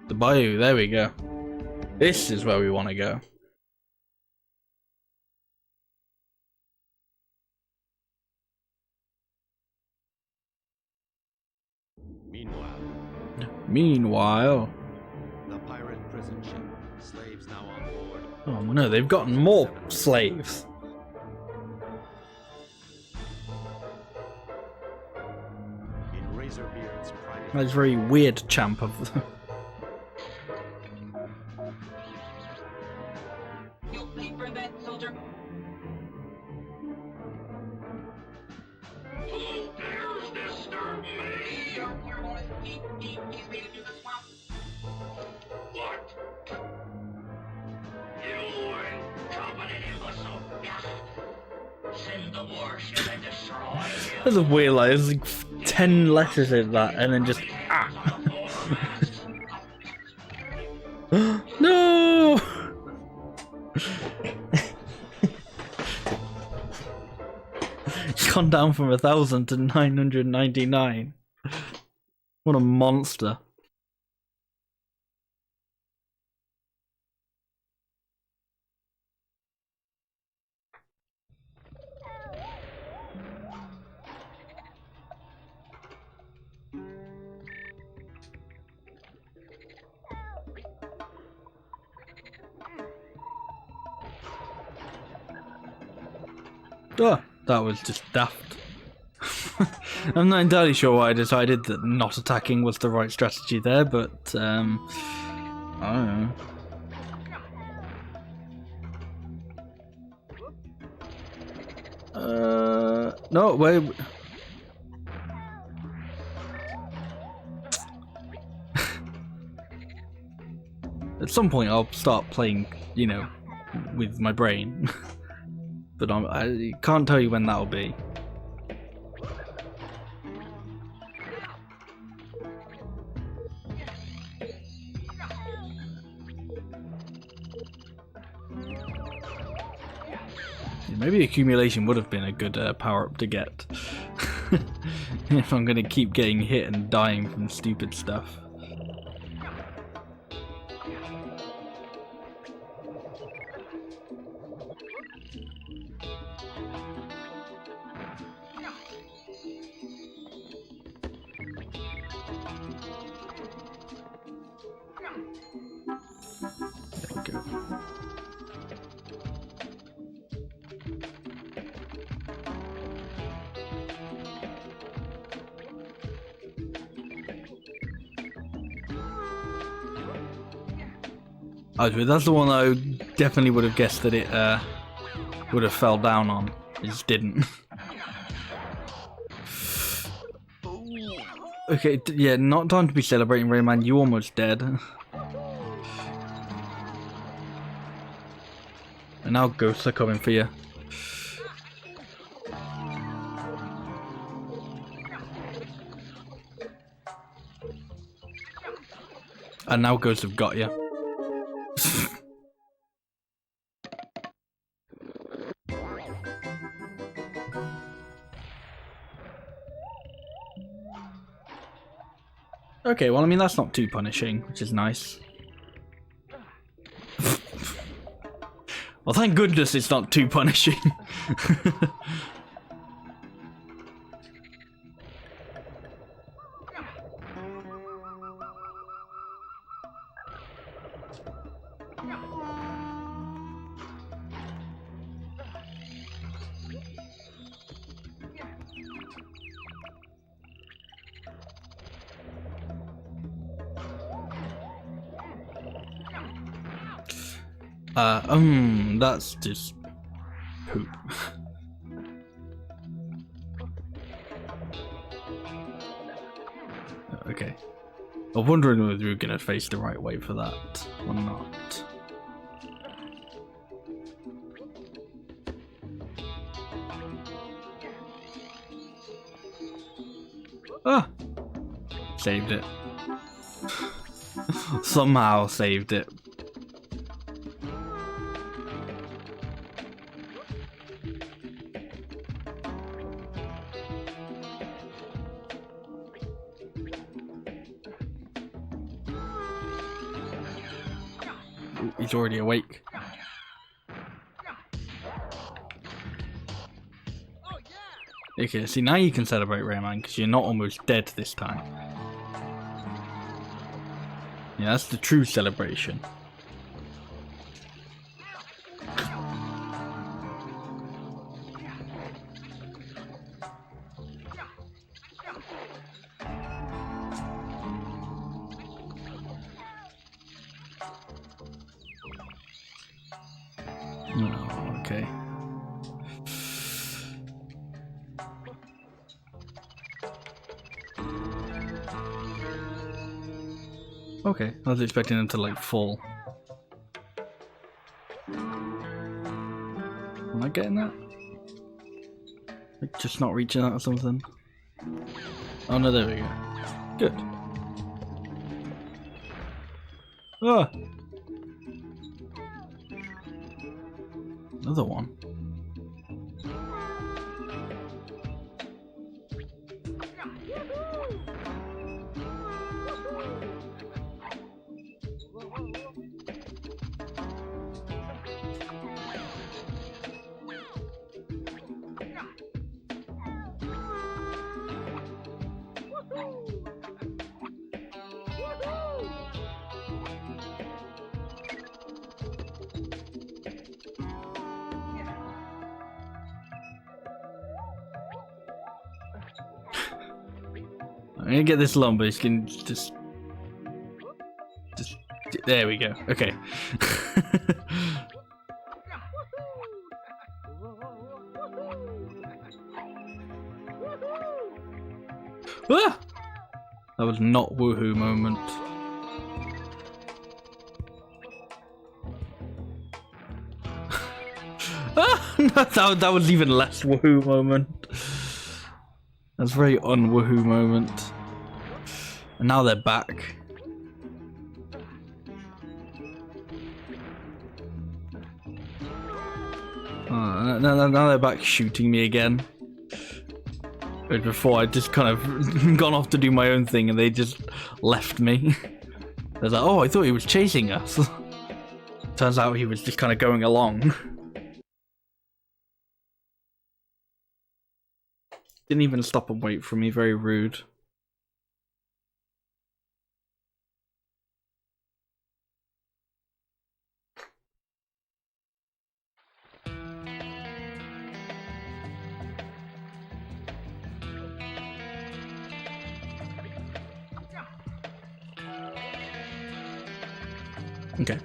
The bayou, there we go. This is where we want to go. Meanwhile, The pirate prison ship. Slaves now on board. oh no, they've gotten more slaves. In Razorbeard's private. That's very weird, champ of the. You'll pay for that, soldier. Who dares disturb me? He's made it to the swamp. What? You incompetent imbecile. Send the warship and destroy him. That's a weird line. There's like 10 letters in that, and then just no. It's gone down from 1,000 to 999. What a monster. Oh, that was just daft. I'm not entirely sure why I decided that not attacking was the right strategy there, but I don't know. No, wait. At some point I'll start playing, you know, with my brain. But I can't tell you when that'll be. Maybe accumulation would have been a good power-up to get. If I'm gonna keep getting hit and dying from stupid stuff. That's the one that I definitely would have guessed that it would have fell down on. It just didn't. Okay, yeah, not time to be celebrating, Rayman. You almost dead. And now ghosts are coming for you. And now ghosts have got you. Okay, well, I mean, that's not too punishing, which is nice. Well, thank goodness it's not too punishing. That's just poop. Okay. I'm wondering whether we're gonna face the right way for that or not. Ah! Saved it. Somehow saved it. He's already awake. Okay, see, now you can celebrate, Rayman, because you're not almost dead this time. Yeah, that's the true celebration. Oh, okay. Okay, I was expecting them to like fall. Am I getting that? Like just not reaching that or something? Oh no, there we go. Good. Ah! Another one. I'm gonna get this lumber, you can just there we go, okay. Ah! That was not woohoo moment. Ah! that was even less woohoo moment. That's a very un-woohoo moment. And now they're back. Oh, now they're back shooting me again. Whereas before I just kind of gone off to do my own thing and they just left me. I was like, oh, I thought he was chasing us. Turns out he was just kind of going along. Didn't even stop and wait for me, very rude. Okay.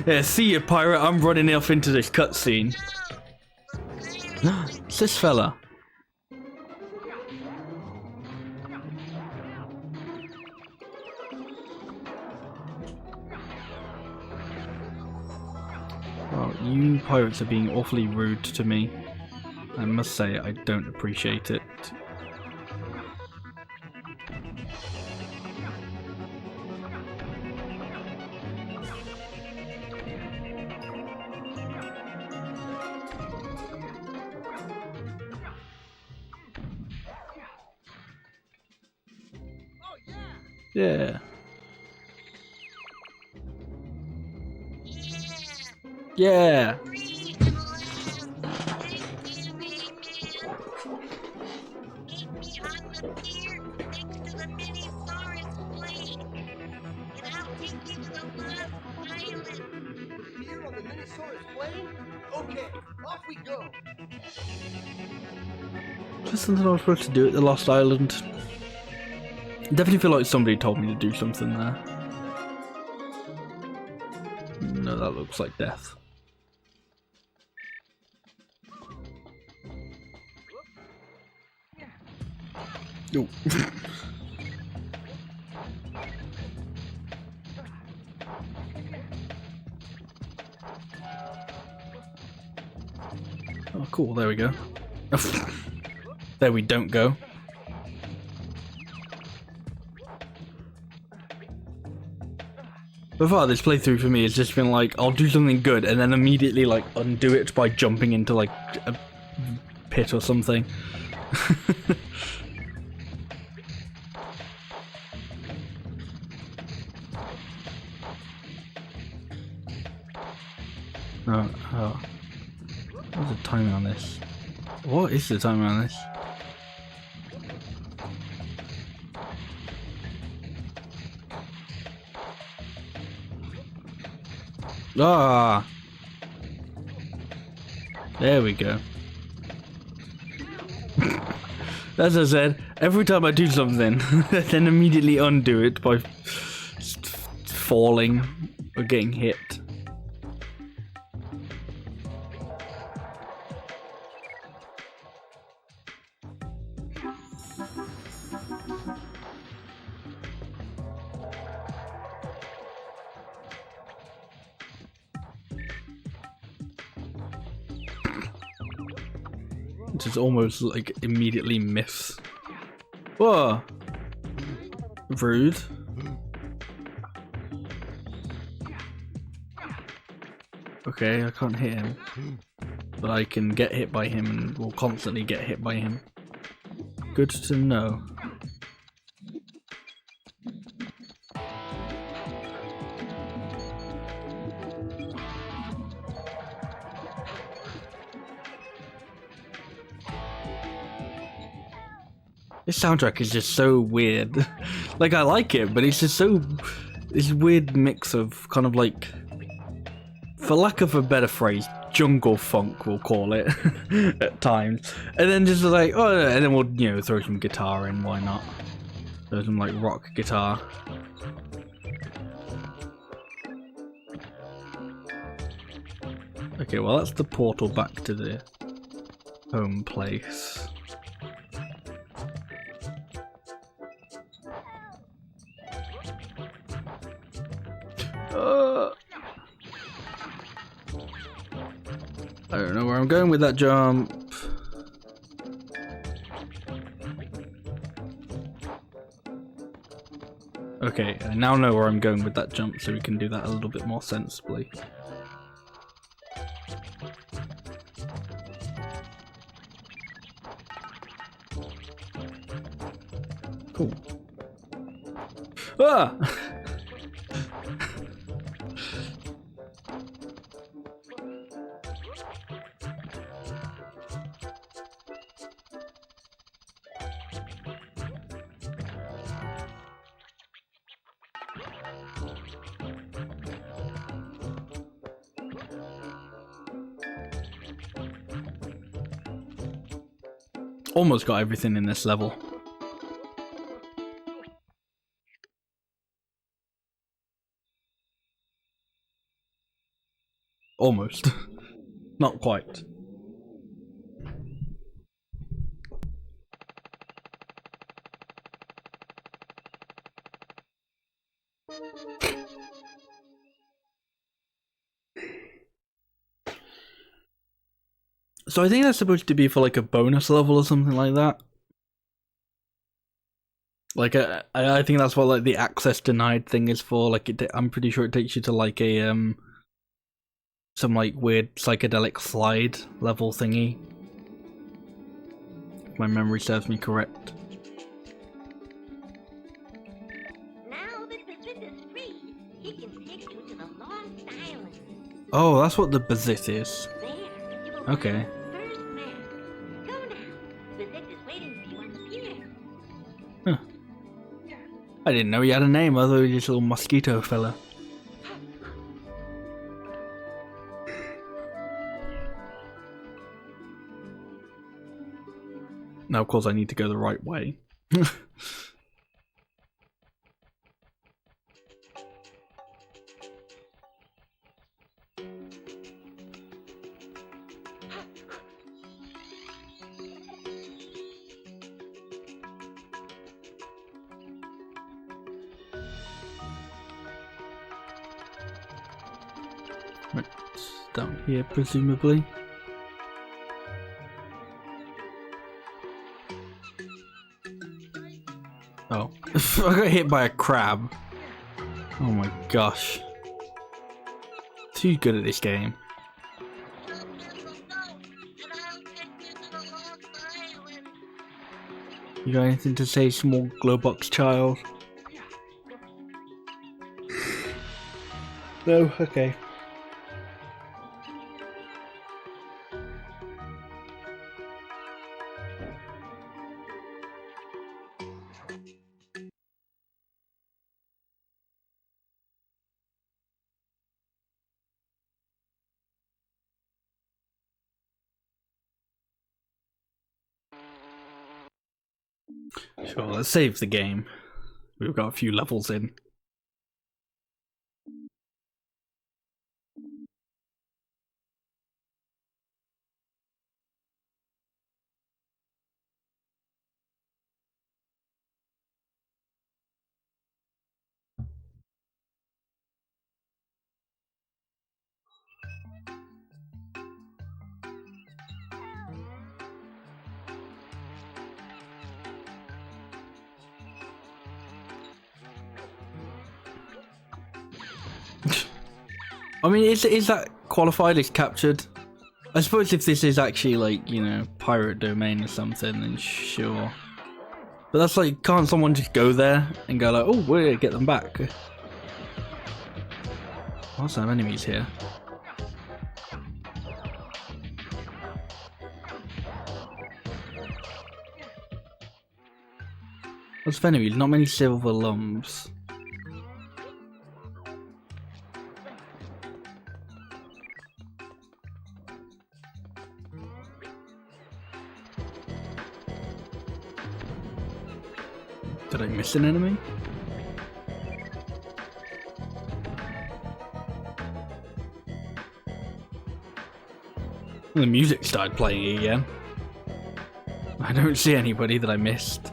Yeah, see you, pirate. I'm running off into this cutscene. It's this fella. Well, you pirates are being awfully rude to me. I must say, I don't appreciate it. Yeah. Yeah. Here on the Minisaurus plane? Okay, off we go. Just something I was supposed to do at the Lost Island. Definitely feel like somebody told me to do something there. No, that looks like death. Ooh. Oh, cool. There we go. There we don't go. So far, this playthrough for me has just been like, I'll do something good and then immediately like undo it by jumping into like a pit or something. Oh. What's the timing on this? What is the timing on this? Ah! There we go. As I said, every time I do something, then immediately undo it by falling or getting hit. Just almost like immediately miss. Whoa! Rude. Okay, I can't hit him. But I can get hit by him and will constantly get hit by him. Good to know. This soundtrack is just so weird. Like, I like it, but it's just so... this weird mix of kind of like... for lack of a better phrase, jungle funk, we'll call it, at times. And then just like, oh, and then we'll, you know, throw some guitar in, why not? Throw some, like, rock guitar. Okay, well, that's the portal back to the home place. I don't know where I'm going with that jump. Okay, I now know where I'm going with that jump, so we can do that a little bit more sensibly. Cool. Ah! Almost got everything in this level. Almost. Not quite. So I think that's supposed to be for like a bonus level or something like that. Like I think that's what like the access denied thing is for. Like I'm pretty sure it takes you to like a some like weird psychedelic slide level thingy. If my memory serves me correct. Now that the Bazit is free, he can take you to the Lost Island. Oh, that's what the Bazit is. There, you will Okay. find the first man. Go now. Bazit is waiting for you on the pier. I didn't know he had a name, other than this little mosquito fella. Now, of course, I need to go the right way. Right, down here, presumably. Oh, I got hit by a crab. Oh my gosh. Too good at this game. You got anything to say, small glowbox child? No? Okay. Sure, let's save the game. We've got a few levels in. I mean, is that qualified as captured? I suppose if this is actually like, you know, pirate domain or something, then sure. But that's like, can't someone just go there and go like, oh, we're gonna get them back? Lots of enemies here. Lots of enemies, not many silver lumps. Did I miss an enemy? The music started playing again. I don't see anybody that I missed.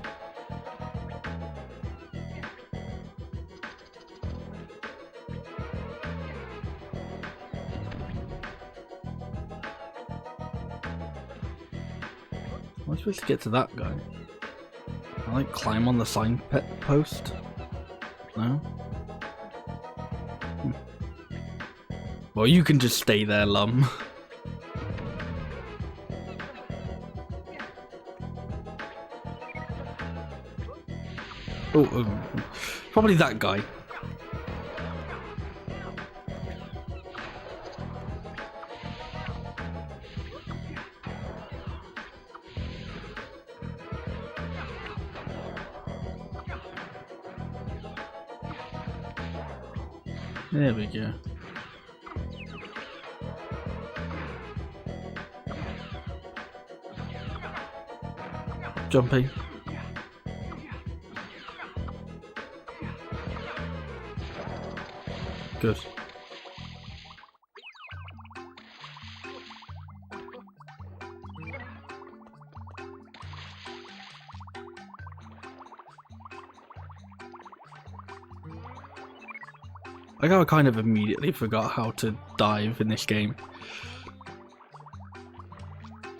Am I supposed to get to that guy? Can I like climb on the sign post? No? Well, you can just stay there, Lum. Oh, probably that guy. There we go. jumping. Good. Like I kind of immediately forgot how to dive in this game.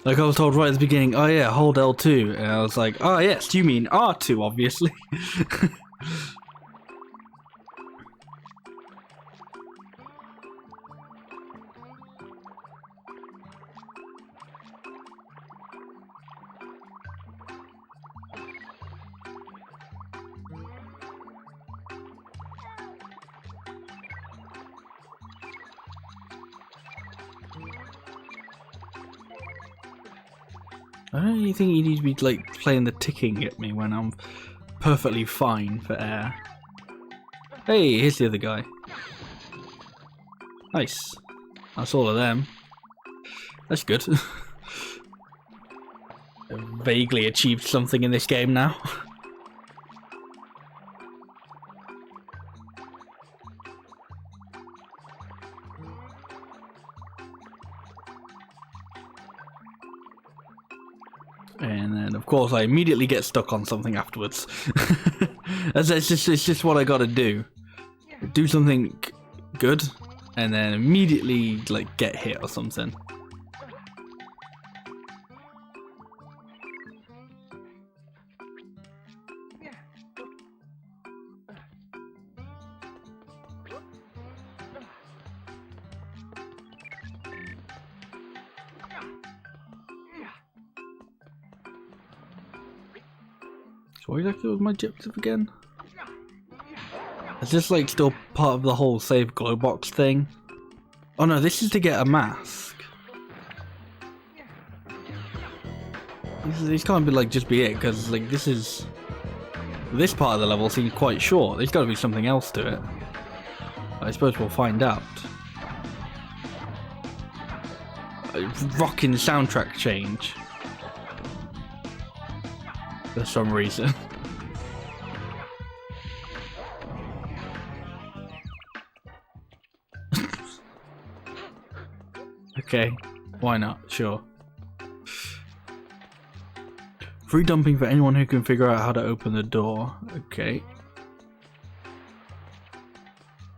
Like I was told right at the beginning, oh yeah, hold L2, and I was like, oh yes, you mean R2 obviously. I don't really think you need to be like playing the ticking at me when I'm perfectly fine for air. Hey, here's the other guy. Nice. That's all of them. That's good. I've vaguely achieved something in this game now. And then, of course, I immediately get stuck on something afterwards. it's just what I gotta do. Do something good, and then immediately, like, get hit or something. So what exactly was my objective again? Is this like still part of the whole save glow box thing? Oh no, this is to get a mask. This can't be like just be it, because like this part of the level seems quite short. There's got to be something else to it. I suppose we'll find out. A rocking soundtrack change. For some reason. Okay, why not? Sure. Free dumping for anyone who can figure out how to open the door. Okay.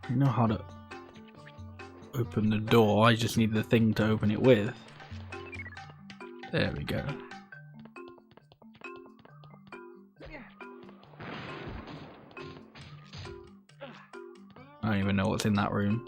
I know how to open the door, I just need the thing to open it with. There we go. I don't even know what's in that room.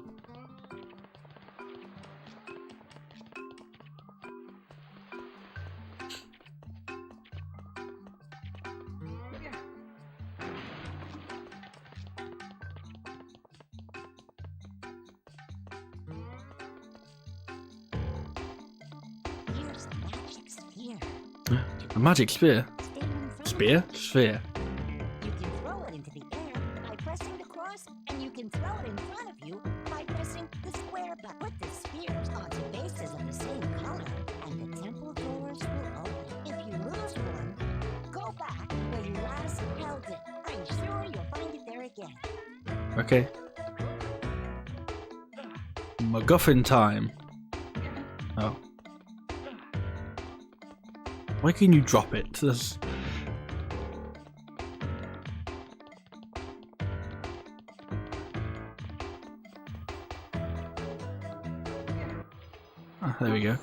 Here's a magic sphere. A magic spear? Stay in front. Spear? Sphere. You can throw it into the air by pressing the cross, and you can throw it in front of you by pressing the square button. Put the spheres onto bases of the same color, and the temple doors will open. If you lose one, go back where you last held it. I'm sure you'll find it there again. Okay. MacGuffin time. Oh. Why can you drop it? There's... Ah, there we go.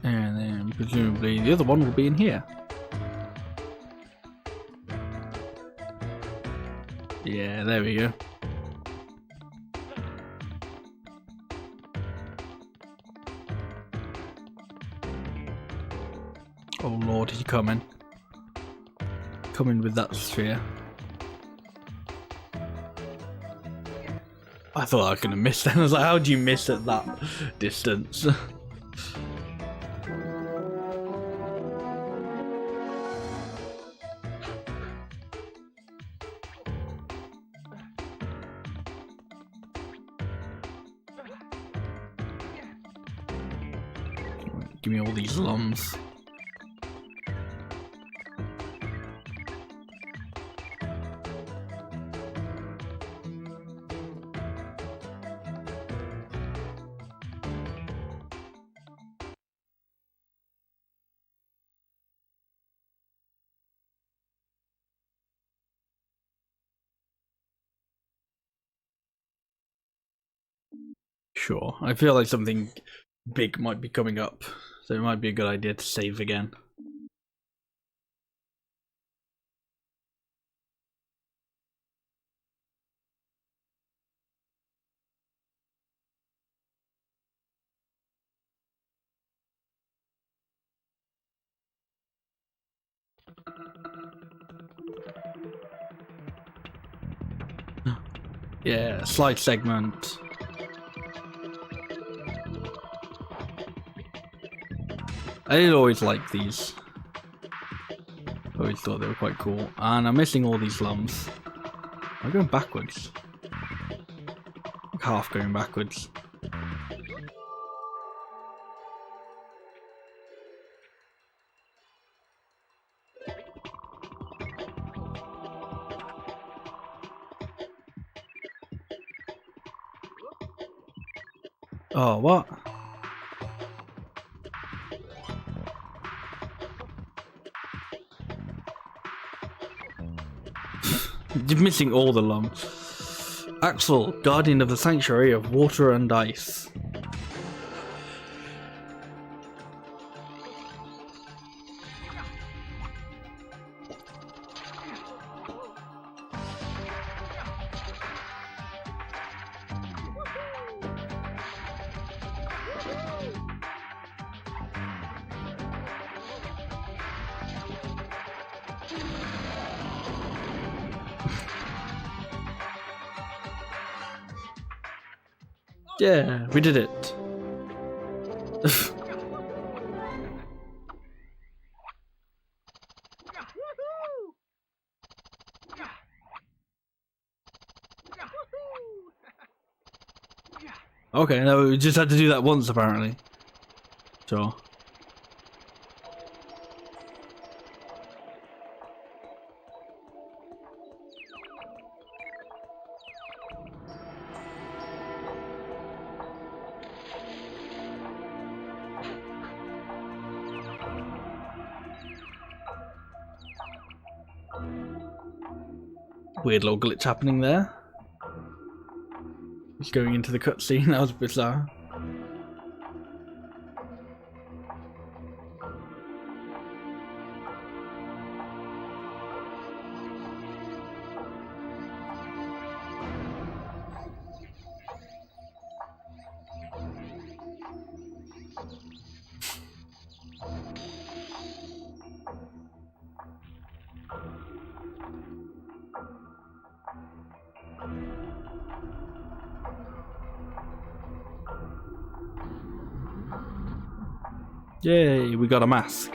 And then presumably the other one will be in here. Yeah, there we go. Oh lord, is he coming? Coming with that sphere. I thought I was gonna miss that. I was like, how do you miss at that distance? Give me all these lumps. Sure. I feel like something big might be coming up, so it might be a good idea to save again. Yeah, slide segment. I did always like these. Always thought they were quite cool. And I'm missing all these lumps. I'm going backwards. Like half going backwards. Oh, what? You're missing all the lumps. Axel, guardian of the sanctuary of water and ice. Yeah, we did it. Okay, no, we just had to do that once apparently. Sure. Weird little glitch happening there. Just going into the cutscene, that was bizarre. Yay, we got a mask.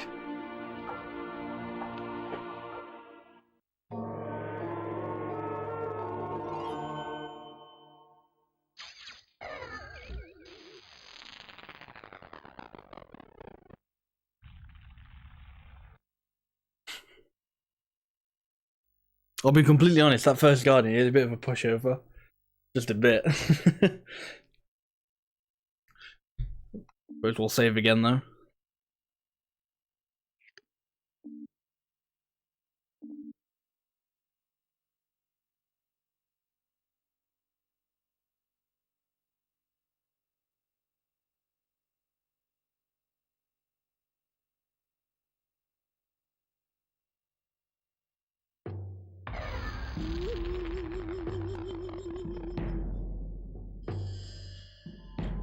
I'll be completely honest, that first guardian is a bit of a pushover. Just a bit. But we'll save again though.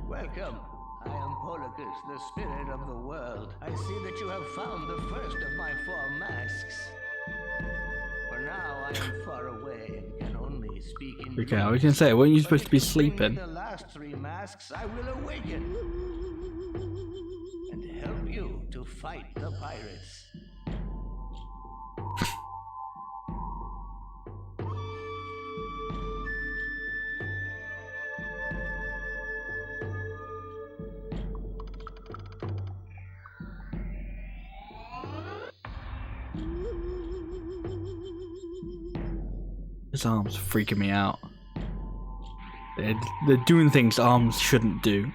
Welcome. I am Polycus, the spirit of the world. I see that you have found the first of my 4 masks. For now, I am far away and can only speak in Okay, I was gonna say, weren't you supposed to be sleeping? The last 3 masks, I will awaken and help you to fight the pirates. His arms are freaking me out. They're doing things arms shouldn't do. Be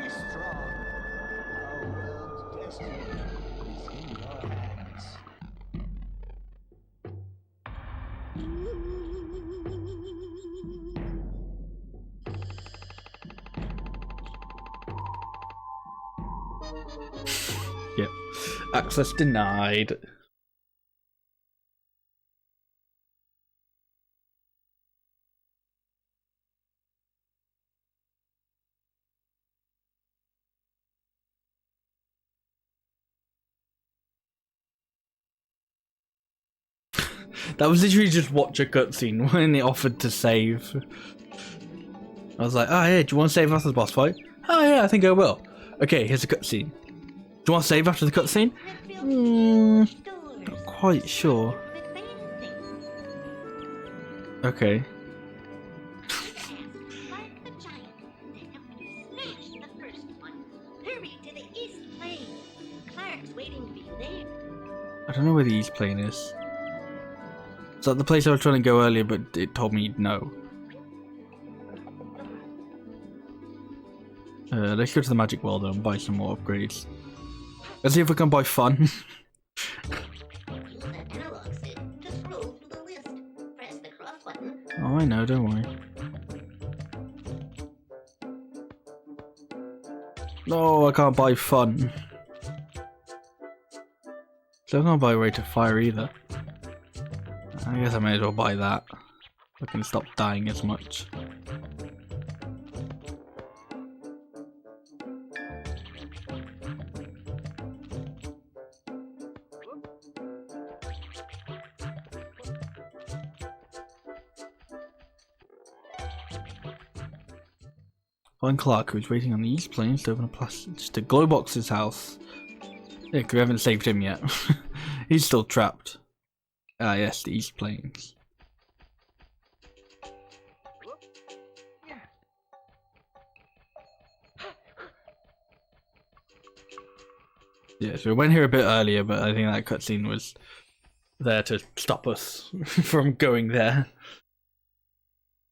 strong. Our world's destiny is in your hands. Access denied. That was literally just watch a cutscene when it offered to save. I was like, oh yeah, do you want to save after the boss fight? Oh yeah, I think I will. Okay, here's a cutscene. Do you want to save after the cutscene? Not quite sure. Okay. Like the giant that helped you smash the first one. Hurry to the East Plane. Clark's waiting for you there. I don't know where the East Plane is. Is that the place I was trying to go earlier, but it told me no? Let's go to the Magic World and buy some more upgrades. Let's see if we can buy fun. Use that analog stick to scroll through the list. Press the cross button. Oh, I know, don't worry. No, I can't buy fun. So I can't buy Rate of Fire either. I guess I may as well buy that. I can stop dying as much. Find Clark, who's waiting on the East Plains to open a passage to Glowbox's house. Yeah, 'cause we haven't saved him yet. He's still trapped. Ah, yes, the East Plains. Yeah, so we went here a bit earlier, but I think that cutscene was there to stop us from going there.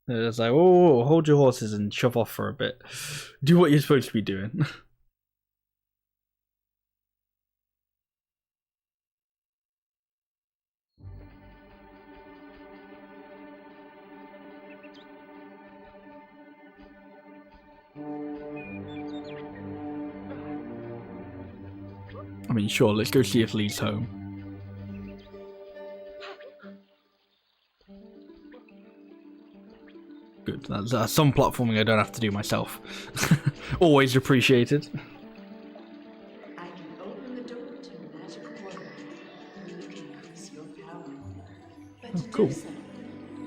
It's like, oh, hold your horses and shove off for a bit. Do what you're supposed to be doing. I mean, sure, let's go see if Lee's home. Good, that's some platforming I don't have to do myself. Always appreciated. I can open the door to a magic portal. You can increase your power. But to cool. do so,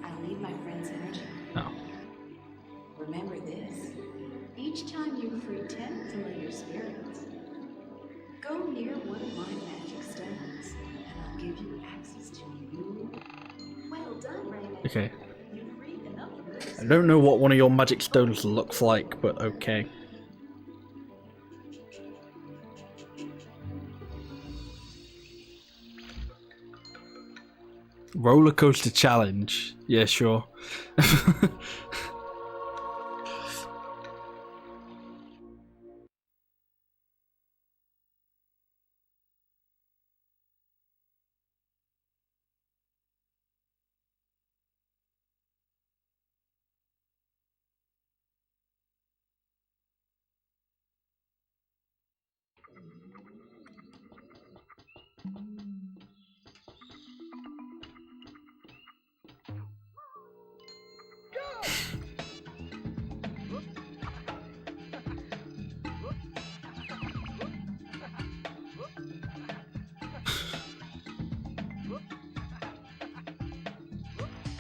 I need my friend's energy. Oh. Remember this. Each time you free 10 familiar spirits, go near one of my magic stones, and I'll give you access to you. Well done, Rayman. Okay. You freed enough of this. I don't know what one of your magic stones looks like, but okay. Roller coaster challenge. Yeah, sure.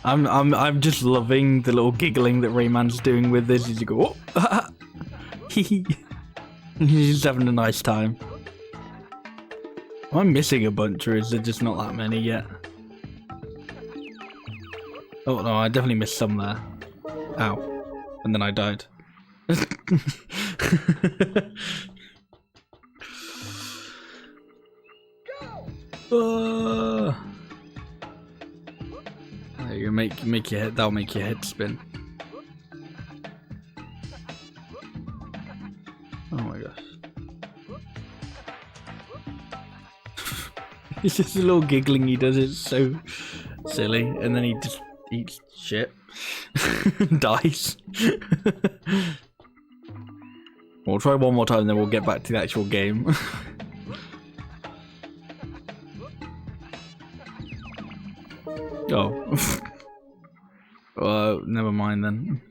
I'm just loving the little giggling that Rayman's doing with this. He's go, oh, he's just having a nice time. Am I missing a bunch, or is there just not that many yet? Oh no, I definitely missed some there. Ow. And then I died. You make your head. That'll make your head spin. Oh my gosh! It's just a little giggling he does. It's so silly, and then he just eats shit, dies. We'll try one more time, and then we'll get back to the actual game. Oh. Never mind then.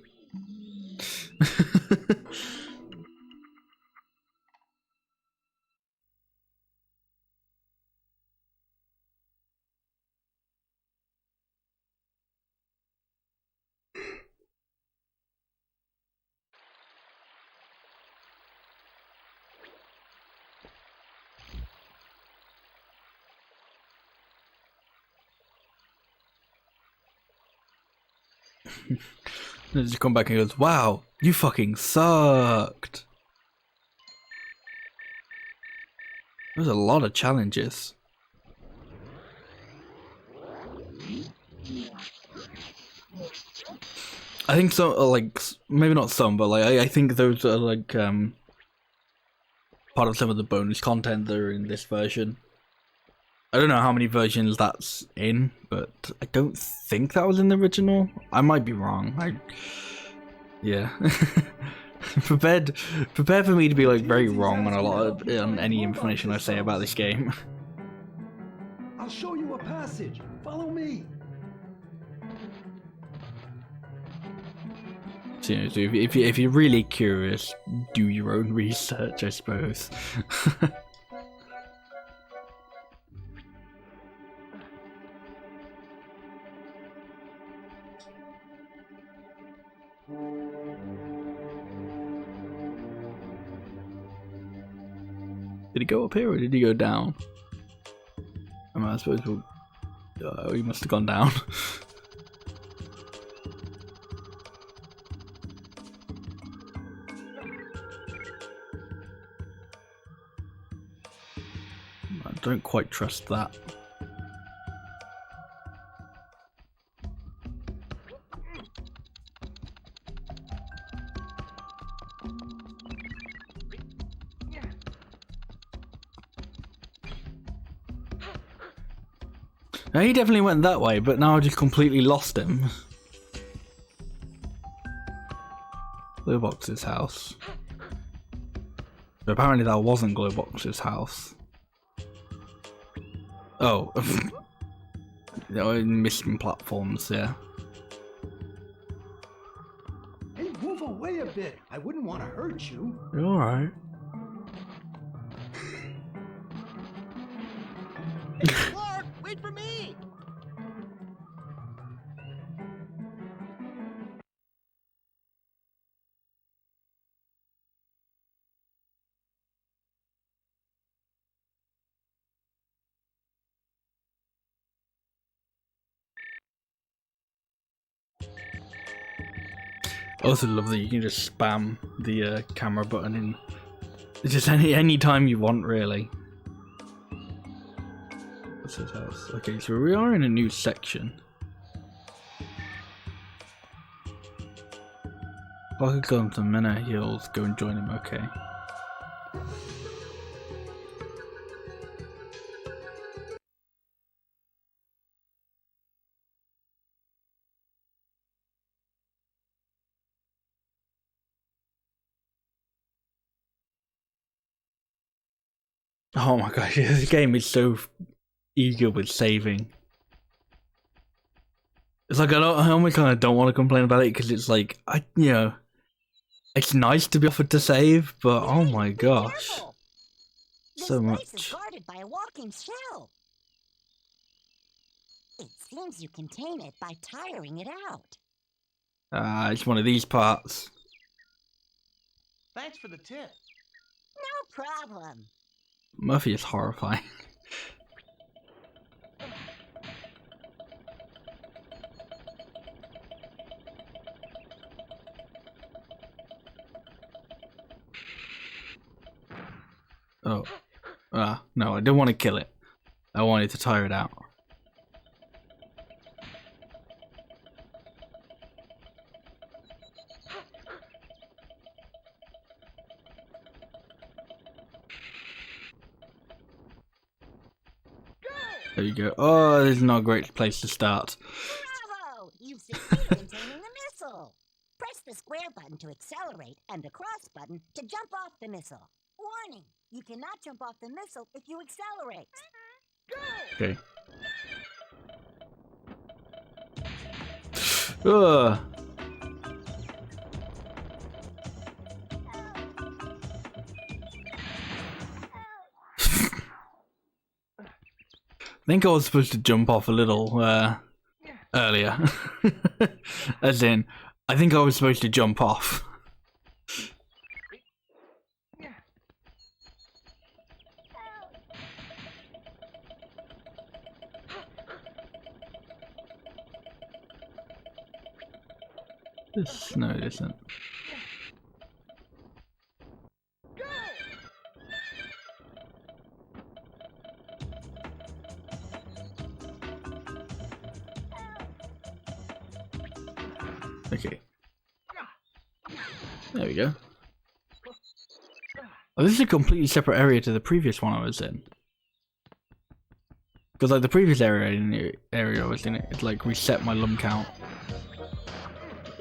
Then just come back and goes, wow, you fucking sucked. There's a lot of challenges. I think so, like, maybe not some, but like, I think those are like, part of some of the bonus content that are in this version. I don't know how many versions that's in, but I don't think that was in the original. I might be wrong. Yeah. Prepared for me to be like very wrong on a lot of on any information I say about this game. I'll show you a passage. Follow me. So, you know, so if you're really curious, do your own research, I suppose. Did he go up here or did he go down? I mean, I suppose he must have gone down. I don't quite trust that. Now he definitely went that way, but now I just completely lost him. Glowbox's house. But apparently that wasn't Glowbox's house. Oh. Missing platforms, yeah. Hey, move away a bit. I wouldn't want to hurt you. You're alright. Hey, Clark, wait for me. I also love that you can just spam the camera button in just any time you want, really. What's his house? Okay, so we are in a new section. If I could go to Mena Hills, go and join him, okay. Oh my gosh, this game is so eager with saving. It's like I almost kind of don't want to complain about it because it's like it's nice to be offered to save, but oh my gosh, so This place is much. guarded by a walking shell. It seems you can tame it by tiring it out. It's one of these parts. Thanks for the tip. No problem. Murphy is horrifying. Oh. No, I don't want to kill it. I wanted to tire it out. There you go. Oh, this is not a great place to start. Bravo! You've succeeded in taming the missile. Press the square button to accelerate and the cross button to jump off the missile. Warning! You cannot jump off the missile if you accelerate. Okay. Ugh. I think I was supposed to jump off a little earlier. As in, I think I was supposed to jump off. This, no, it isn't. Okay. There we go. Oh, this is a completely separate area to the previous one I was in. Because like the previous area I was in, it like reset my lum count.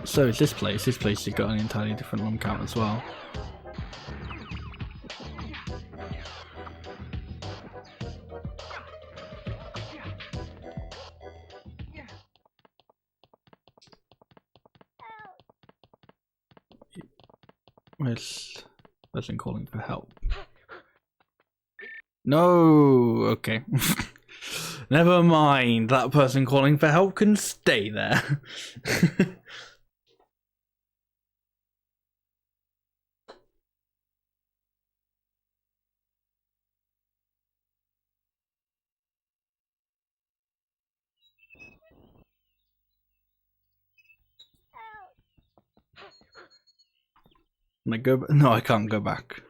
So it's this place. This place has got an entirely different lum count as well. Where's person calling for help? No, okay. Never mind. That person calling for help can stay there. Can I go back? No, I can't go back.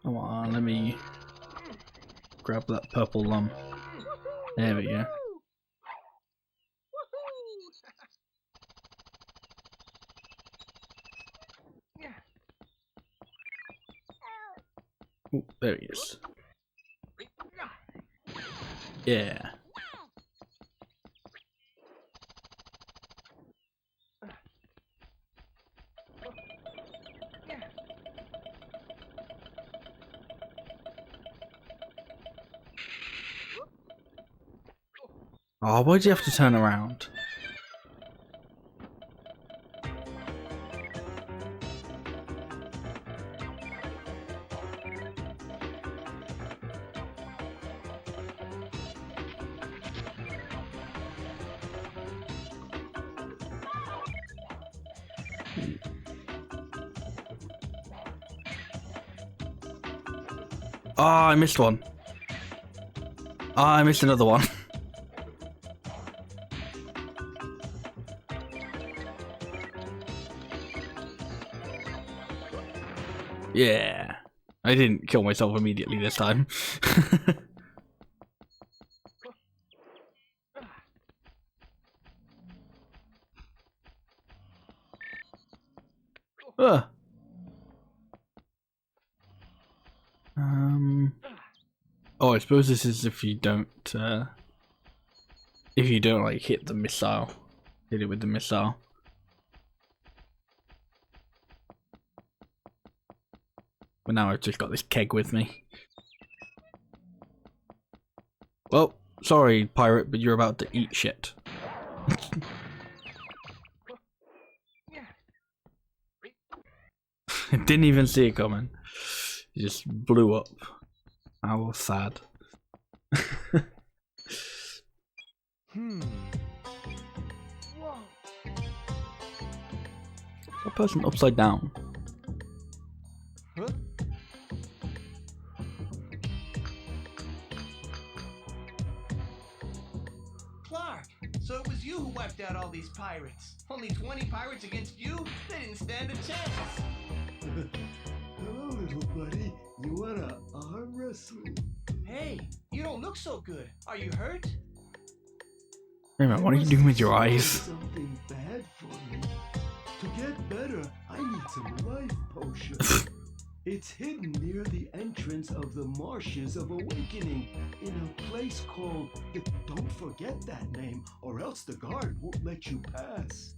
Come on, let me grab that purple lum. There we go. Ooh, there he is. Yeah. Oh, why'd you have to turn around? Ah, I missed one. Ah, I missed another one. Yeah. I didn't kill myself immediately this time. Oh, I suppose this is if you don't like hit the missile. Hit it with the missile. But now I've just got this keg with me. Well, sorry, pirate, but you're about to eat shit. Didn't even see it coming. It just blew up. How sad. Whoa. That person upside down. Huh? Clark, so it was you who wiped out all these pirates. Only 20 pirates against you? They didn't stand a chance. Hello, little buddy. You wanna arm wrestle? Hey, you don't look so good. Are you hurt? Rayman, what are you doing with your eyes? Something bad for me. To get better, I need some life potion. It's hidden near the entrance of the Marshes of Awakening in a place called... Don't forget that name, or else the guard won't let you pass.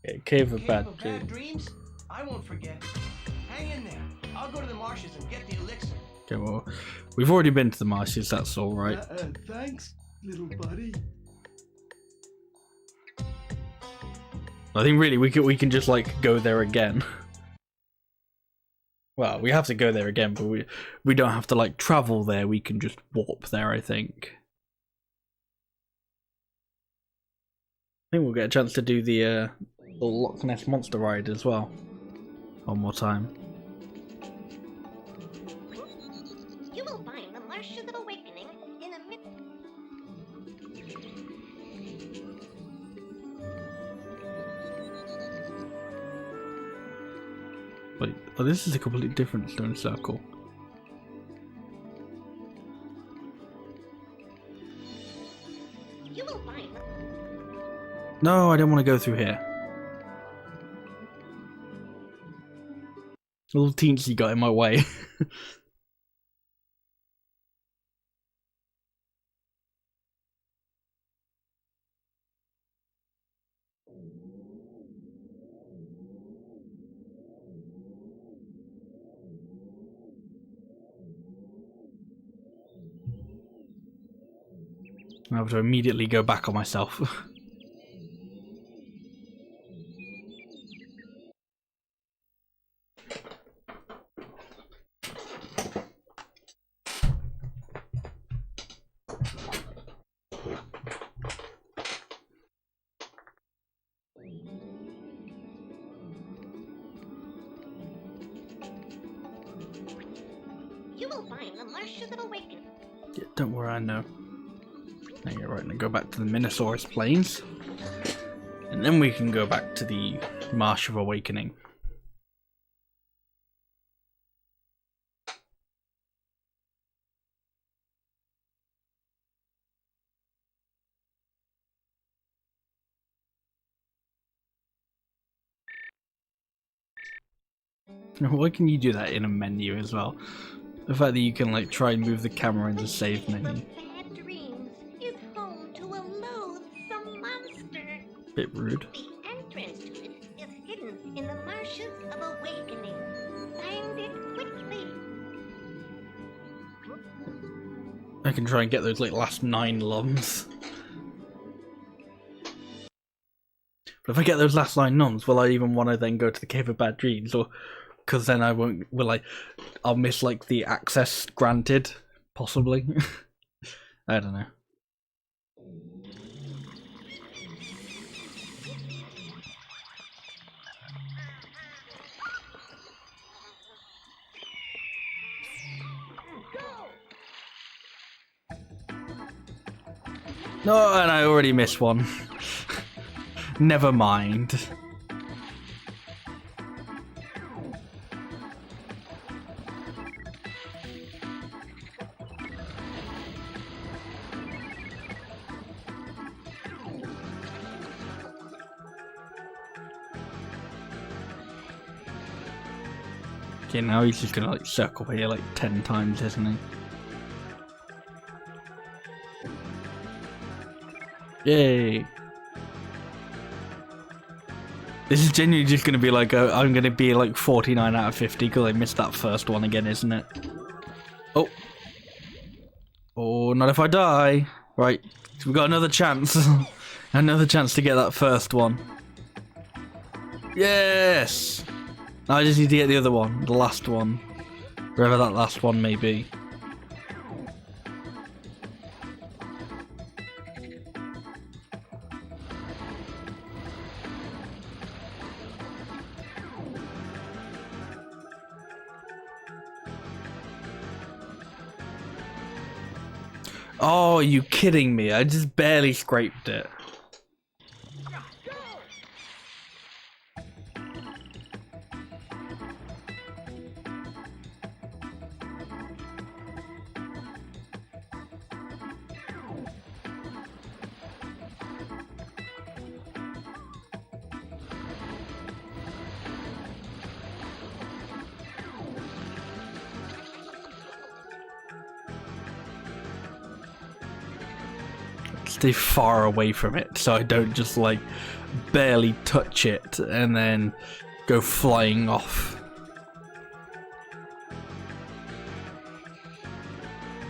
Yeah, Cave of Cave Bad of Bad Dreams. Dreams? I won't forget. Hang in there. I'll go to the marshes and get the elixir. Okay, well, we've already been to the marshes, that's alright. Thanks, little buddy. I think really we can just like go there again. Well, we have to go there again, but we don't have to like travel there, we can just warp there, I think. I think we'll get a chance to do the Loch Ness Monster ride as well. One more time. You will find the Marshes of Awakening in a mid... Wait, oh, this is a completely different stone circle. You will find... No, I don't want to go through here. Little teensy got in my way. I have to immediately go back on myself. You will find the Marshes of Awakening. Yeah, don't worry, I know. Now you're right, now go back to the Minosaurus Plains. And then we can go back to the Marsh of Awakening. Why can you do that in a menu as well? The fact that you can like try and move the camera in the save menu. Bad Dreams is home to a loathsome monster. Bit rude. The entrance to it is hidden in the Marshes of Awakening. Find it quickly. I can try and get those like last 9 lumps. But if I get those last 9 nuns, will I even want to then go to the Cave of Bad Dreams? Or because then I won't, I'll miss like the access granted, possibly. I don't know. No, and I already missed one. Never mind. Okay, now he's just gonna like circle here like 10 times, isn't he? Yay! This is genuinely just gonna be like I'm gonna be like 49 out of 50 because I missed that first one again, isn't it? Oh! Oh, not if I die! Right, we got another chance. Another chance to get that first one. Yes! Now I just need to get the other one, the last one. Wherever that last one may be. Oh, are you kidding me? I just barely scraped it. stay far away from it so I don't just like barely touch it and then go flying off.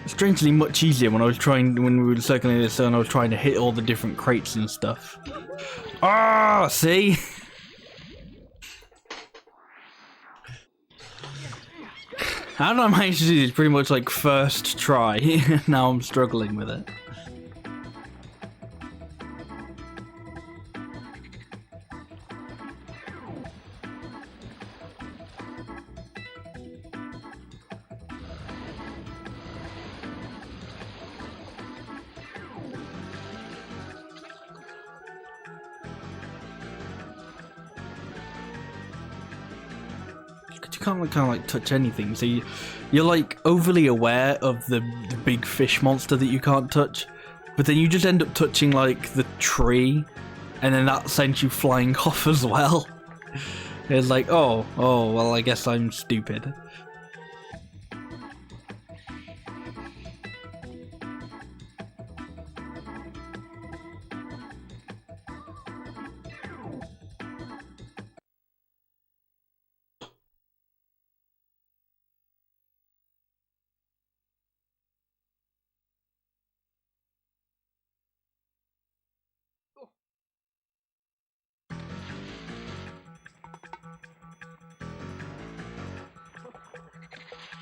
Strangely much easier when we were circling this and I was trying to hit all the different crates and stuff. Ah, see? How did I manage to do this pretty much like first try? Now I'm struggling with it. You can't kind of like touch anything, so you're like overly aware of the big fish monster that you can't touch, but then you just end up touching like the tree, and then that sends you flying off as well. It's like, oh well, I guess I'm stupid.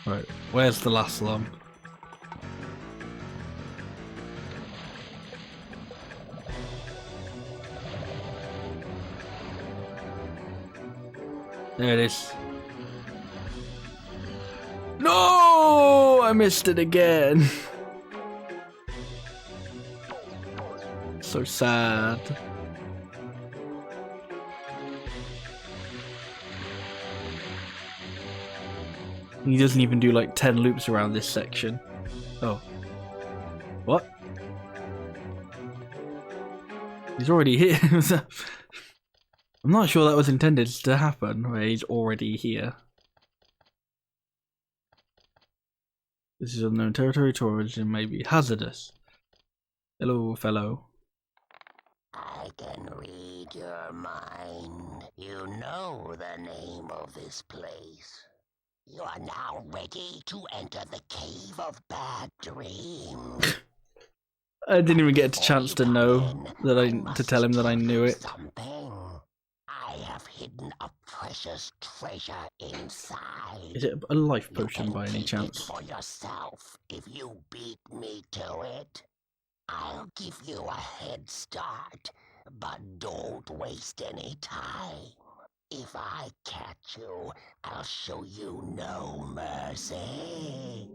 Right, where's the last lump? There it is. No! I missed it again. So sad. He doesn't even do like 10 loops around this section. Oh. What? He's already here. I'm not sure that was intended to happen, where he's already here. This is unknown territory to origin may be hazardous. Hello, fellow. I can read your mind. You know the name of this place. You are now ready to enter the Cave of Bad Dreams. I didn't even get a chance to know that to tell him that I knew it. Something. I have hidden a precious treasure inside. Is it a life potion by any chance? For yourself, if you beat me to it, I'll give you a head start, but don't waste any time. If I catch you, I'll show you no mercy.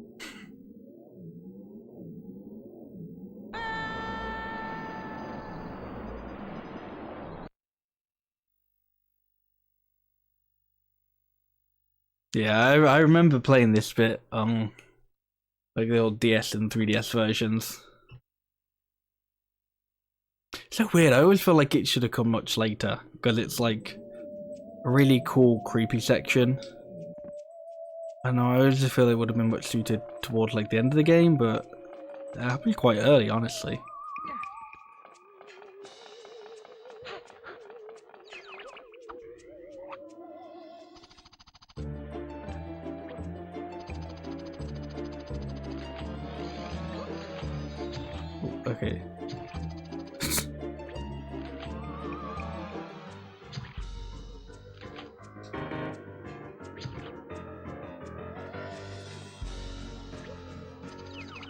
Yeah, I remember playing this bit on like the old DS and 3DS versions. So weird, I always feel like it should have come much later, because it's like a really cool, creepy section. I know, I always just feel it would have been much suited towards like the end of the game, but it happened quite early, honestly. Okay.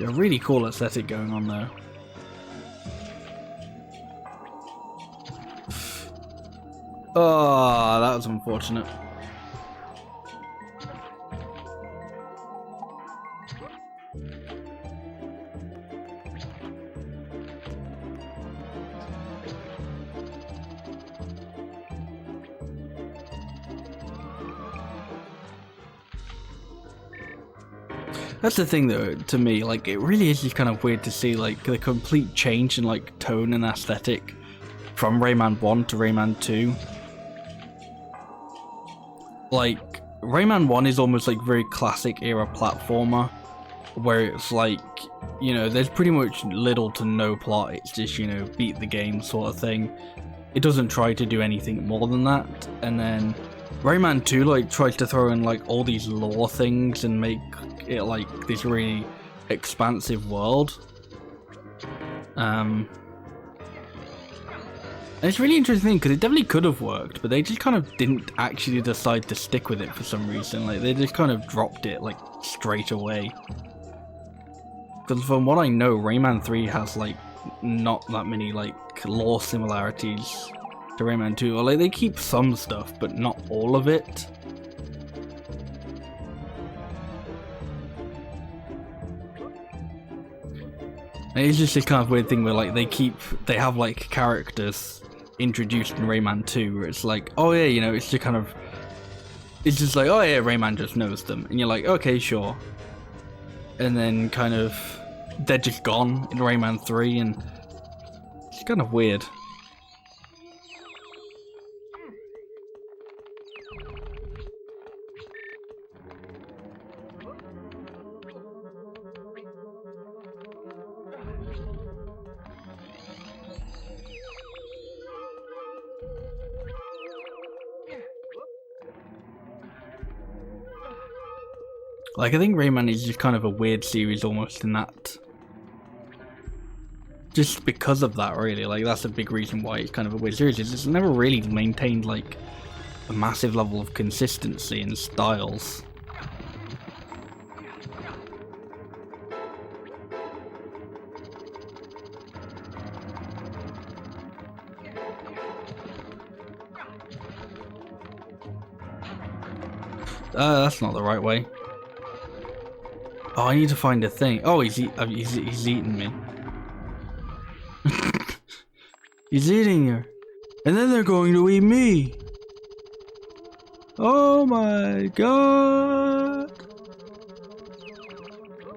Yeah, really cool aesthetic going on there. Oh, that was unfortunate. That's the thing though, to me, like, it really is just kind of weird to see, like, the complete change in, like, tone and aesthetic from Rayman 1 to Rayman 2. Like, Rayman 1 is almost, like, very classic era platformer, where it's like, you know, there's pretty much little to no plot. It's just, you know, beat the game sort of thing. It doesn't try to do anything more than that. And then Rayman 2 like tries to throw in like all these lore things and make it like this really expansive world. And it's a really interesting thing because it definitely could have worked, but they just kind of didn't actually decide to stick with it for some reason. Like they just kind of dropped it like straight away. Because from what I know, Rayman 3 has like not that many like lore similarities to Rayman 2. Or like they keep some stuff, but not all of it. And it's just this kind of weird thing where like they have like characters introduced in Rayman 2 where it's like, oh yeah, you know, it's just like, oh yeah, Rayman just knows them, and you're like, okay, sure. And then kind of they're just gone in Rayman 3, and it's kind of weird. Like, I think Rayman is just kind of a weird series almost in that. Just because of that, really. Like, that's a big reason why it's kind of a weird series. It's never really maintained, like, a massive level of consistency in styles. That's not the right way. Oh, I need to find a thing. Oh, he's eating me. He's eating her. And then they're going to eat me. Oh my god.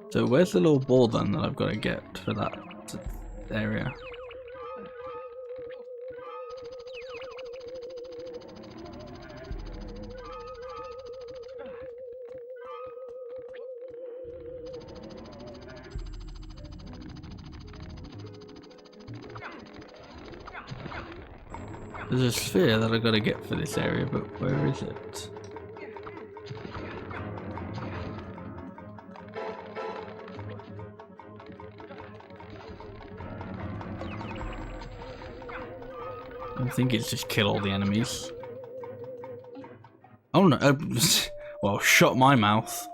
So where's the little ball then that I've got to get for that area? There's a sphere that I've got to get for this area, but where is it? I think it's just kill all the enemies. Oh no, well, shut my mouth.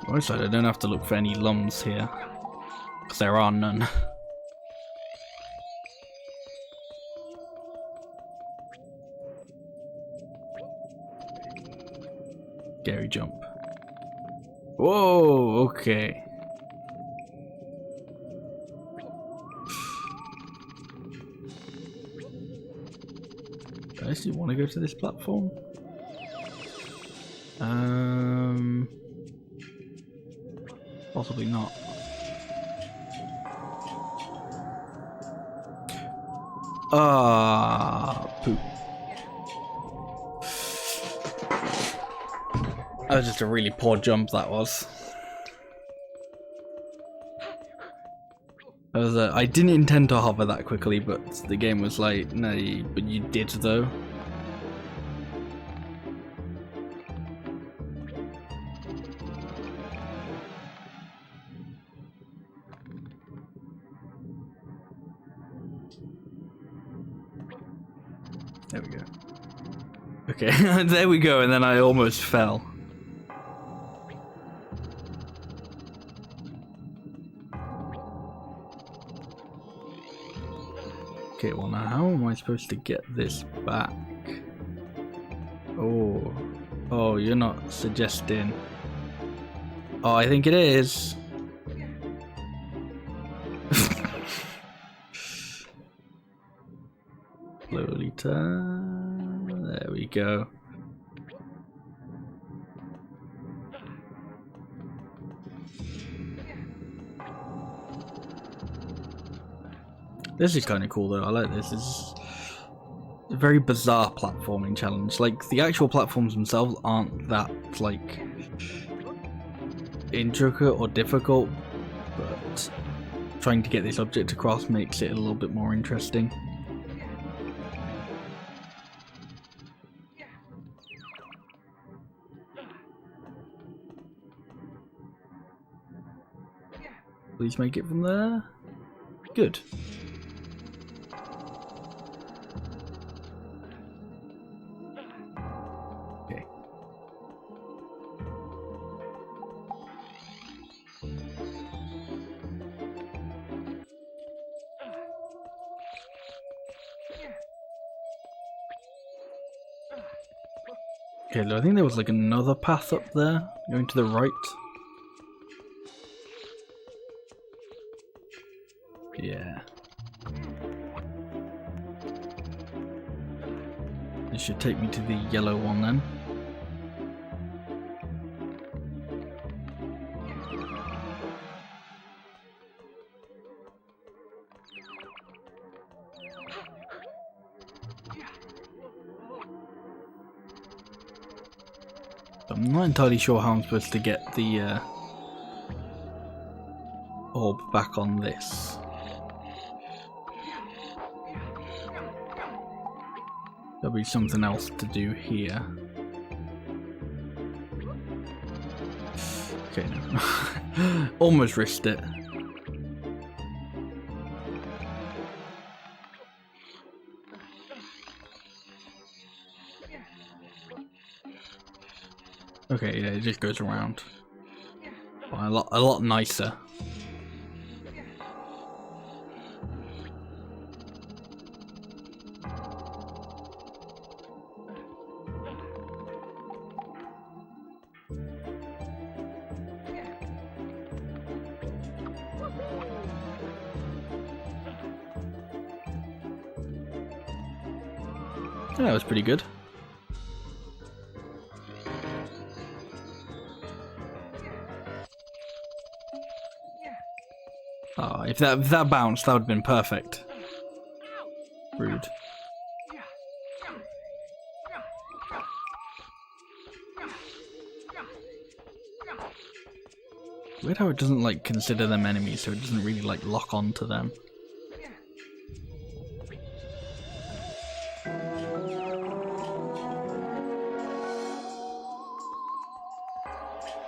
Right side, I don't have to look for any lums here, because there are none. Scary jump. Whoa, okay. Do I actually want to go to this platform? Possibly not. Poop. That was just a really poor jump, that was. I didn't intend to hover that quickly, but the game was like, no, but you did though. There we go. Okay, there we go, and then I almost fell. Okay, well now how am I supposed to get this back? Oh, you're not suggesting. Oh, I think it is. Slowly turn. There we go. This is kind of cool though. I like this. It's a very bizarre platforming challenge. Like the actual platforms themselves aren't that like intricate or difficult, but trying to get this object across makes it a little bit more interesting. Please make it from there. Good. Okay. Okay, I think there was like another path up there, going to the right. Yeah. This should take me to the yellow one then. I'm not entirely sure how I'm supposed to get the orb back on this. There'll be something else to do here. Okay, no. Almost risked it. Okay, yeah, it just goes around. Well, a lot nicer. Yeah, that was pretty good. Oh, if that bounced, that would have been perfect. Rude. Weird how it doesn't like consider them enemies, so it doesn't really like lock on to them.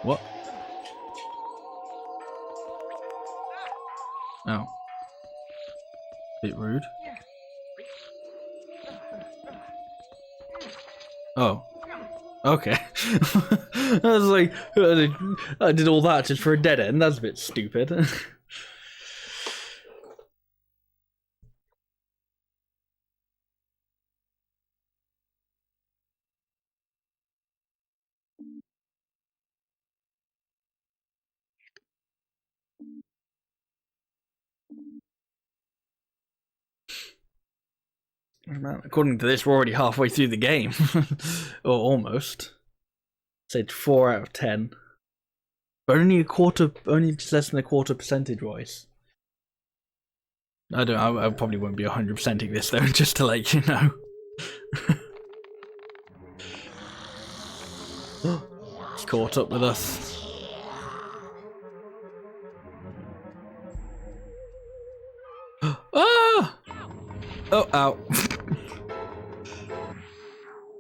What? Oh. Bit rude. Oh. Okay. I was like, I did all that just for a dead end. That's a bit stupid. According to this, we're already halfway through the game. Or almost. Said 4 out of 10. But only just less than a quarter percentage wise. I probably won't be 100%ing this though, just to let you know. He's caught up with us. Ah! Oh, ow.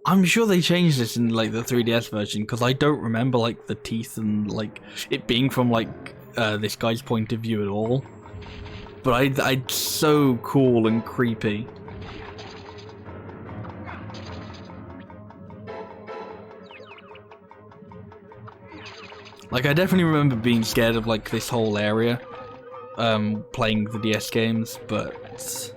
I'm sure they changed this in like the 3DS version because I don't remember like the teeth and like it being from like this guy's point of view at all. But I'd so cool and creepy. Like I definitely remember being scared of like this whole area, playing the DS games, but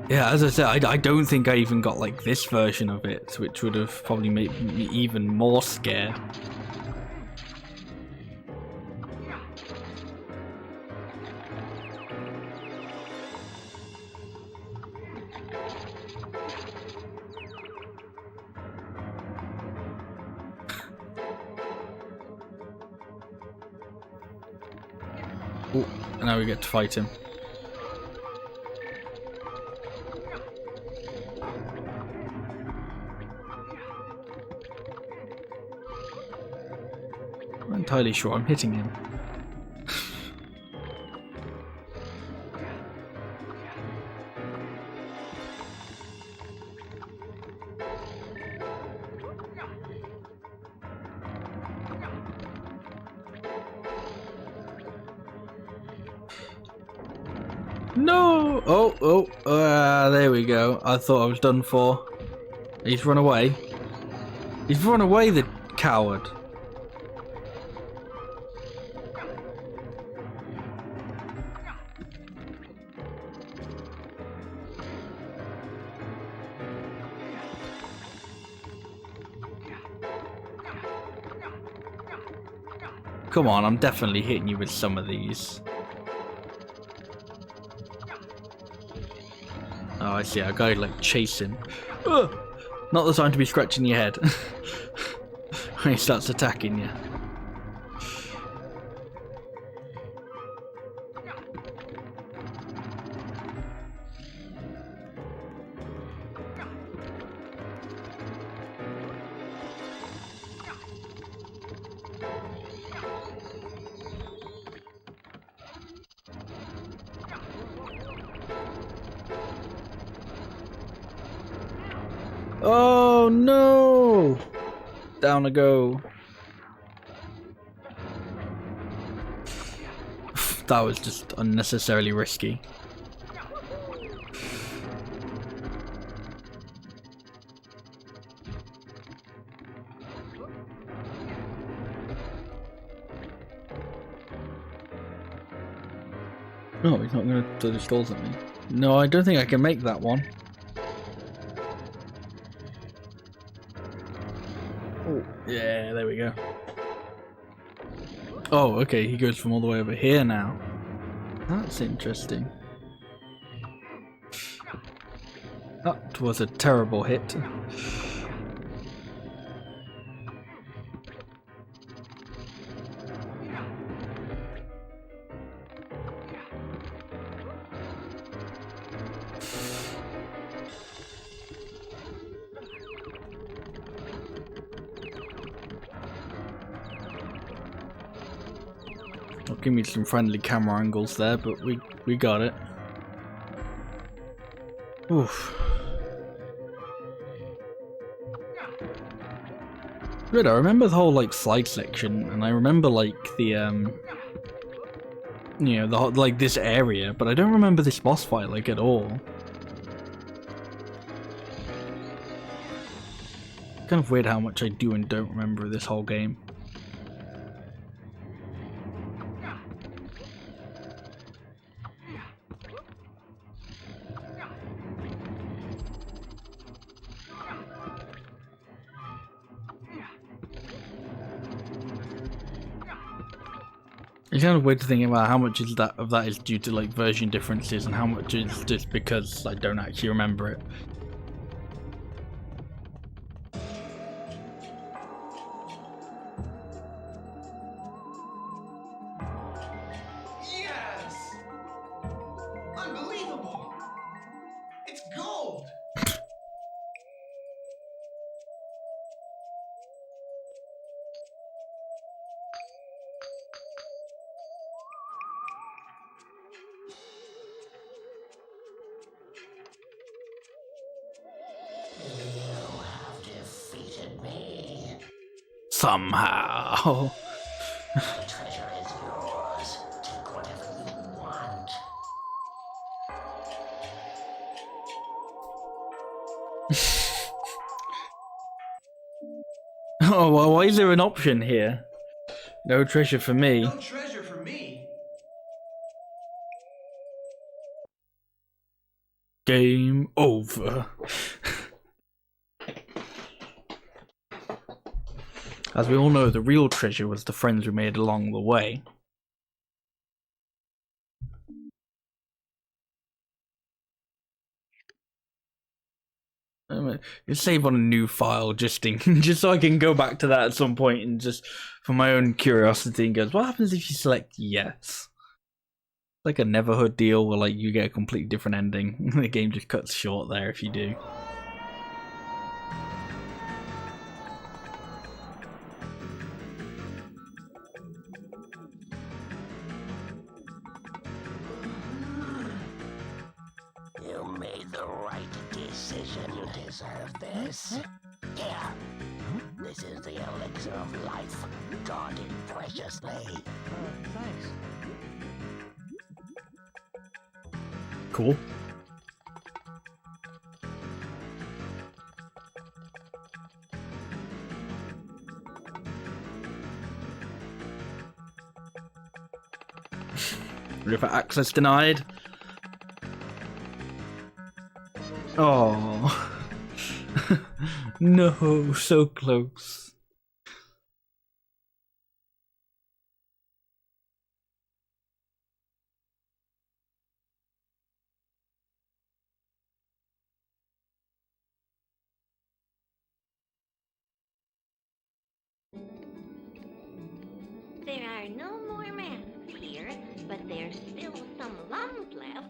yeah, as I said, I don't think I even got like this version of it, which would have probably made me even more scared. Oh, now we get to fight him. entirely sure I'm hitting him. No! There we go. I thought I was done for. He's run away. He's run away, the coward. Come on, I'm definitely hitting you with some of these. Oh, I see. I gotta like chase him. Ugh! Not the time to be scratching your head when he starts attacking you. Oh no! Down I go. That was just unnecessarily risky. No, he's not going to throw the skulls at me. No, I don't think I can make that one. Oh, yeah, there we go. Oh, okay, he goes from all the way over here now. That's interesting. That was a terrible hit. I'll give me some friendly camera angles there, but we got it. Oof. Good, I remember the whole like slide section, and I remember like the you know, the whole, like this area, but I don't remember this boss fight like at all. Kind of weird how much I do and don't remember this whole game. It's kind of weird to think about how much is that of that is due to like version differences and how much is just because I don't actually remember it. Yes! Unbelievable! It's gold! You have defeated me. Somehow. The treasure is yours. Take whatever you want. Oh well, why is there an option here? No treasure for me. No treasure for me. Game over. As we all know, the real treasure was the friends we made along the way. You save on a new file just just so I can go back to that at some point and just for my own curiosity and goes, what happens if you select yes? Like a Neverhood deal where like you get a completely different ending. The game just cuts short there if you do. right decision. You deserve this. Here. This is the elixir of life, guarded preciously. Thanks. Cool. River access denied. Oh. No, so close. There are no more masks here, but there's still some lungs left.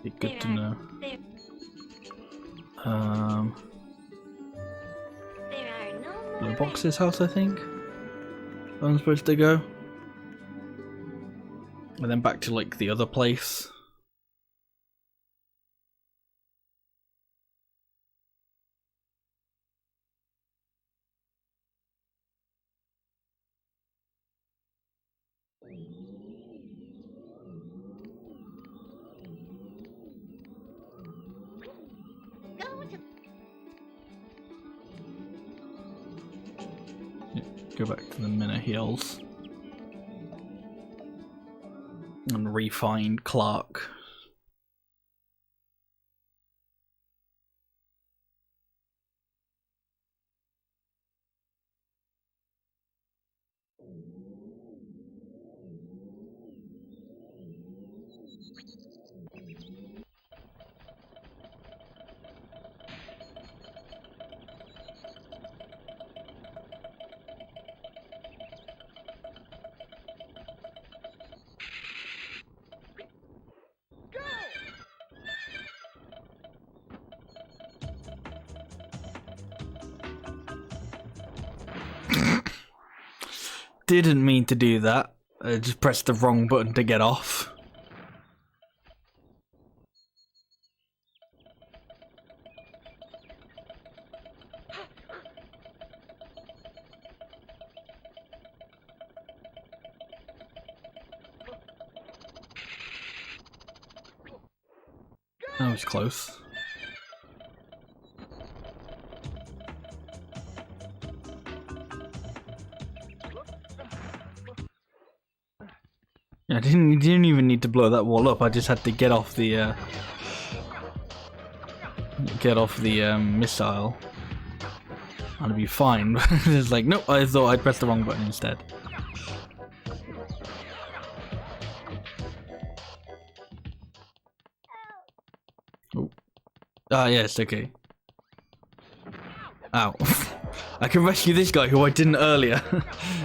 Be good to know. There are no more Blue Box's house, I think. Where I'm supposed to go. And then back to like the other place. Go to Go back to the Minna Hills. And re-find Clark. Didn't mean to do that. I just pressed the wrong button to get off. That was close. I didn't even need to blow that wall up. I just had to get off the missile. I'd be fine. It's like, nope, I thought I'd pressed the wrong button instead. Oh. Ah, yes, okay. Ow. I can rescue this guy who I didn't earlier.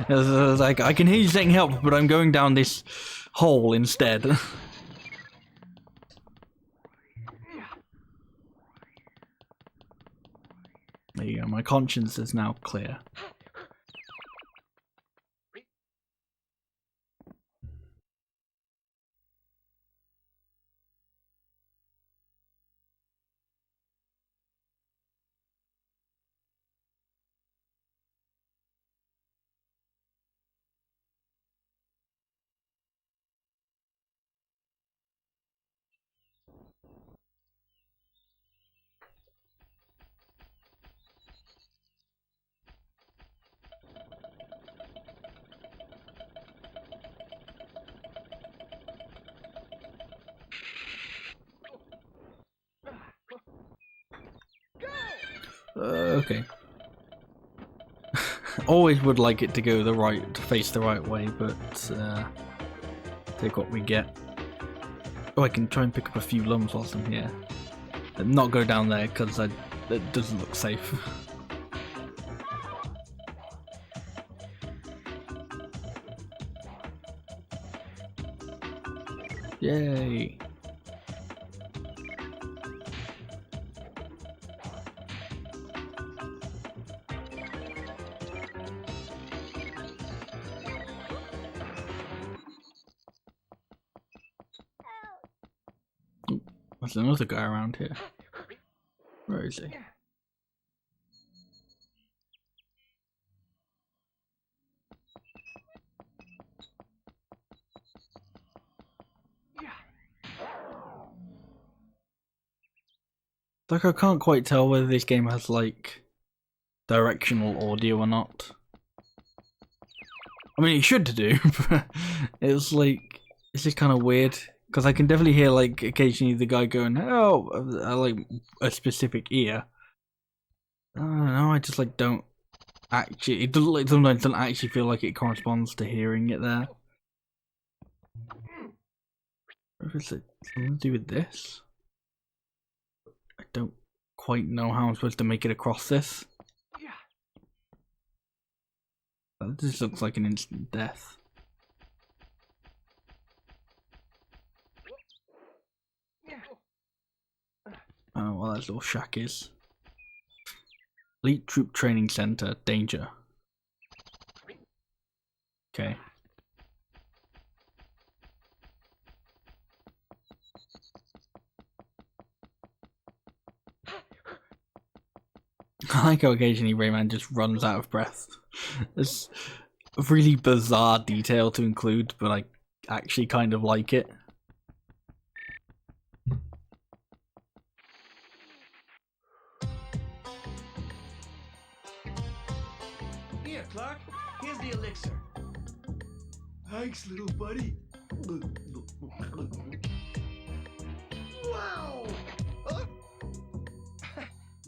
I was like, I can hear you saying help, but I'm going down this hole instead. There you go, my conscience is now clear. Okay. Always would like it to go to face the right way, but take what we get. Oh, I can try and pick up a few lumps whilst I'm here. And not go down there because it doesn't look safe. Yay! There's another guy around here. Where is he? Like, I can't quite tell whether this game has like directional audio or not. I mean, it should do, but it's like, it's just kind of weird because I can definitely hear like occasionally the guy going, "Oh," like a specific ear. I don't know. I just like don't actually. It doesn't like sometimes doesn't actually feel like it corresponds to hearing it there. Or is it something to do with this? I don't quite know how I'm supposed to make it across this. This looks like an instant death. Oh, well, that little shack is. Elite Troop Training Center, danger. Okay. I like how occasionally Rayman just runs out of breath. It's a really bizarre detail to include, but I actually kind of like it. Here, Clark. Here's the elixir. Thanks, little buddy. Wow! Huh?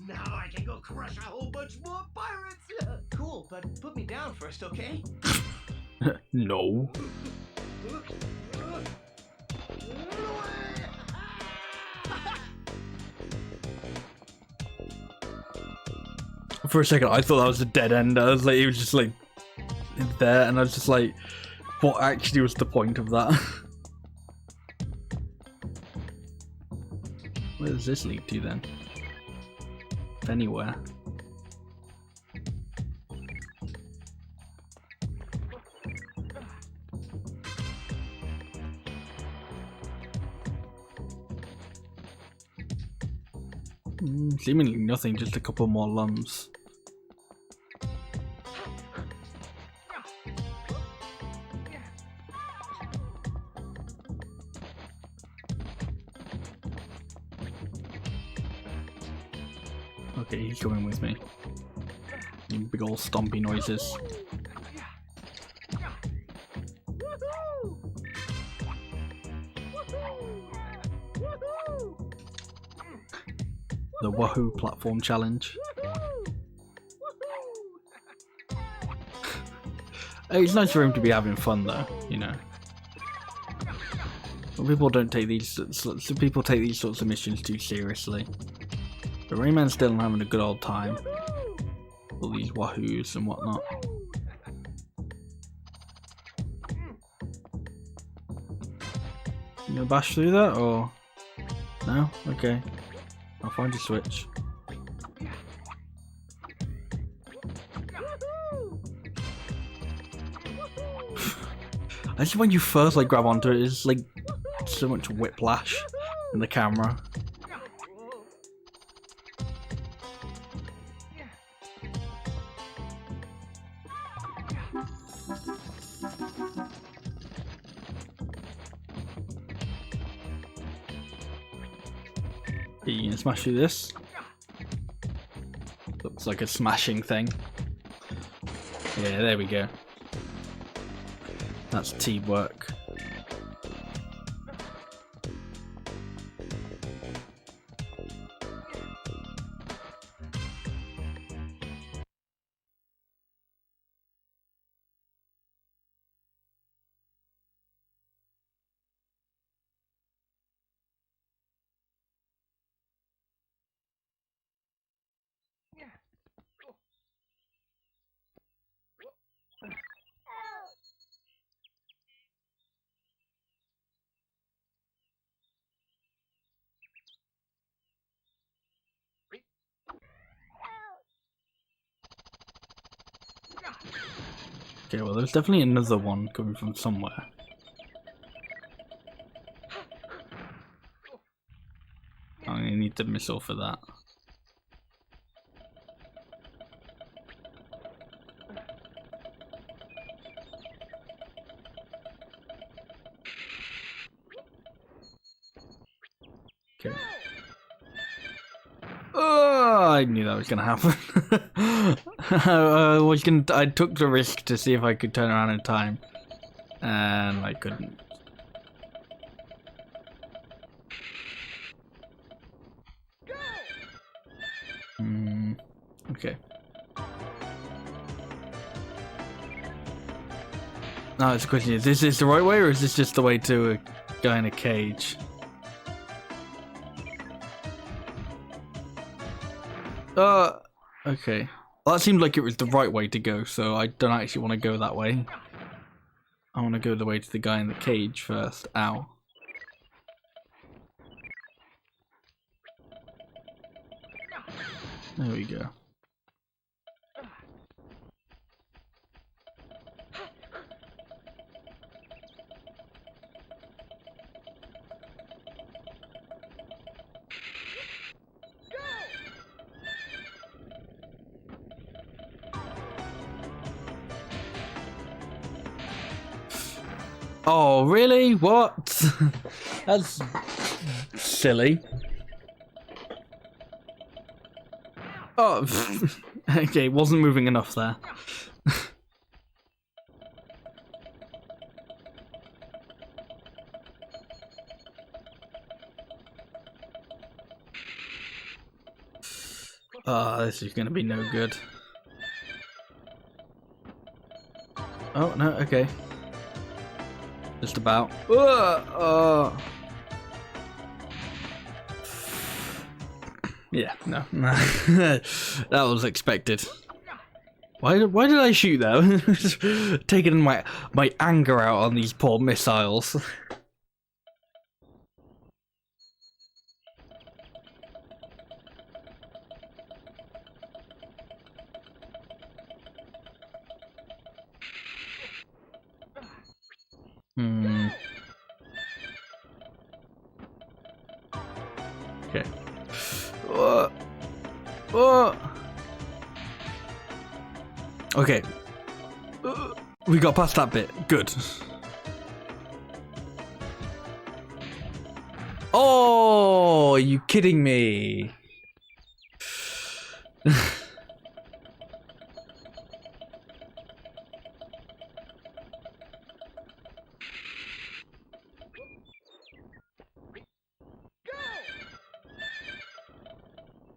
Now I can go crush a whole bunch more pirates! Cool, but put me down first, okay? No. For a second, I thought that was a dead end. I was like, it was just like there, and I was just like, what actually was the point of that? Where does this lead to then? If anywhere. Seemingly nothing, just a couple more lumps. Okay, he's coming with me. Big old stompy noises. The Wahoo platform challenge. It's nice for him to be having fun though, you know. But people don't take these people take these sorts of missions too seriously. But Rayman's still having a good old time. All these wahoos and whatnot. You gonna bash through that or no? Okay. I'll find a switch. I just when you first like grab onto it, it's like so much whiplash in the camera. You can smash through this. Looks like a smashing thing. Yeah, there we go. That's teamwork. Okay, well there's definitely another one coming from somewhere. I need the missile for that. Okay. Oh, I knew that was gonna happen. I took the risk to see if I could turn around in time, and I couldn't. Okay. Now it's a question: is this the right way, or is this just the way to a guy in a cage? Okay. Well, that seemed like it was the right way to go, so I don't actually want to go that way. I want to go the way to the guy in the cage first. Ow. There we go. Oh, really? What? That's silly. Oh, okay, wasn't moving enough there. Oh, this is gonna be no good. Oh, no, okay. Just about. Yeah, no. That was expected. Why did I shoot that? Taking my anger out on these poor missiles. Okay. Okay. We got past that bit. Good. Oh, are you kidding me?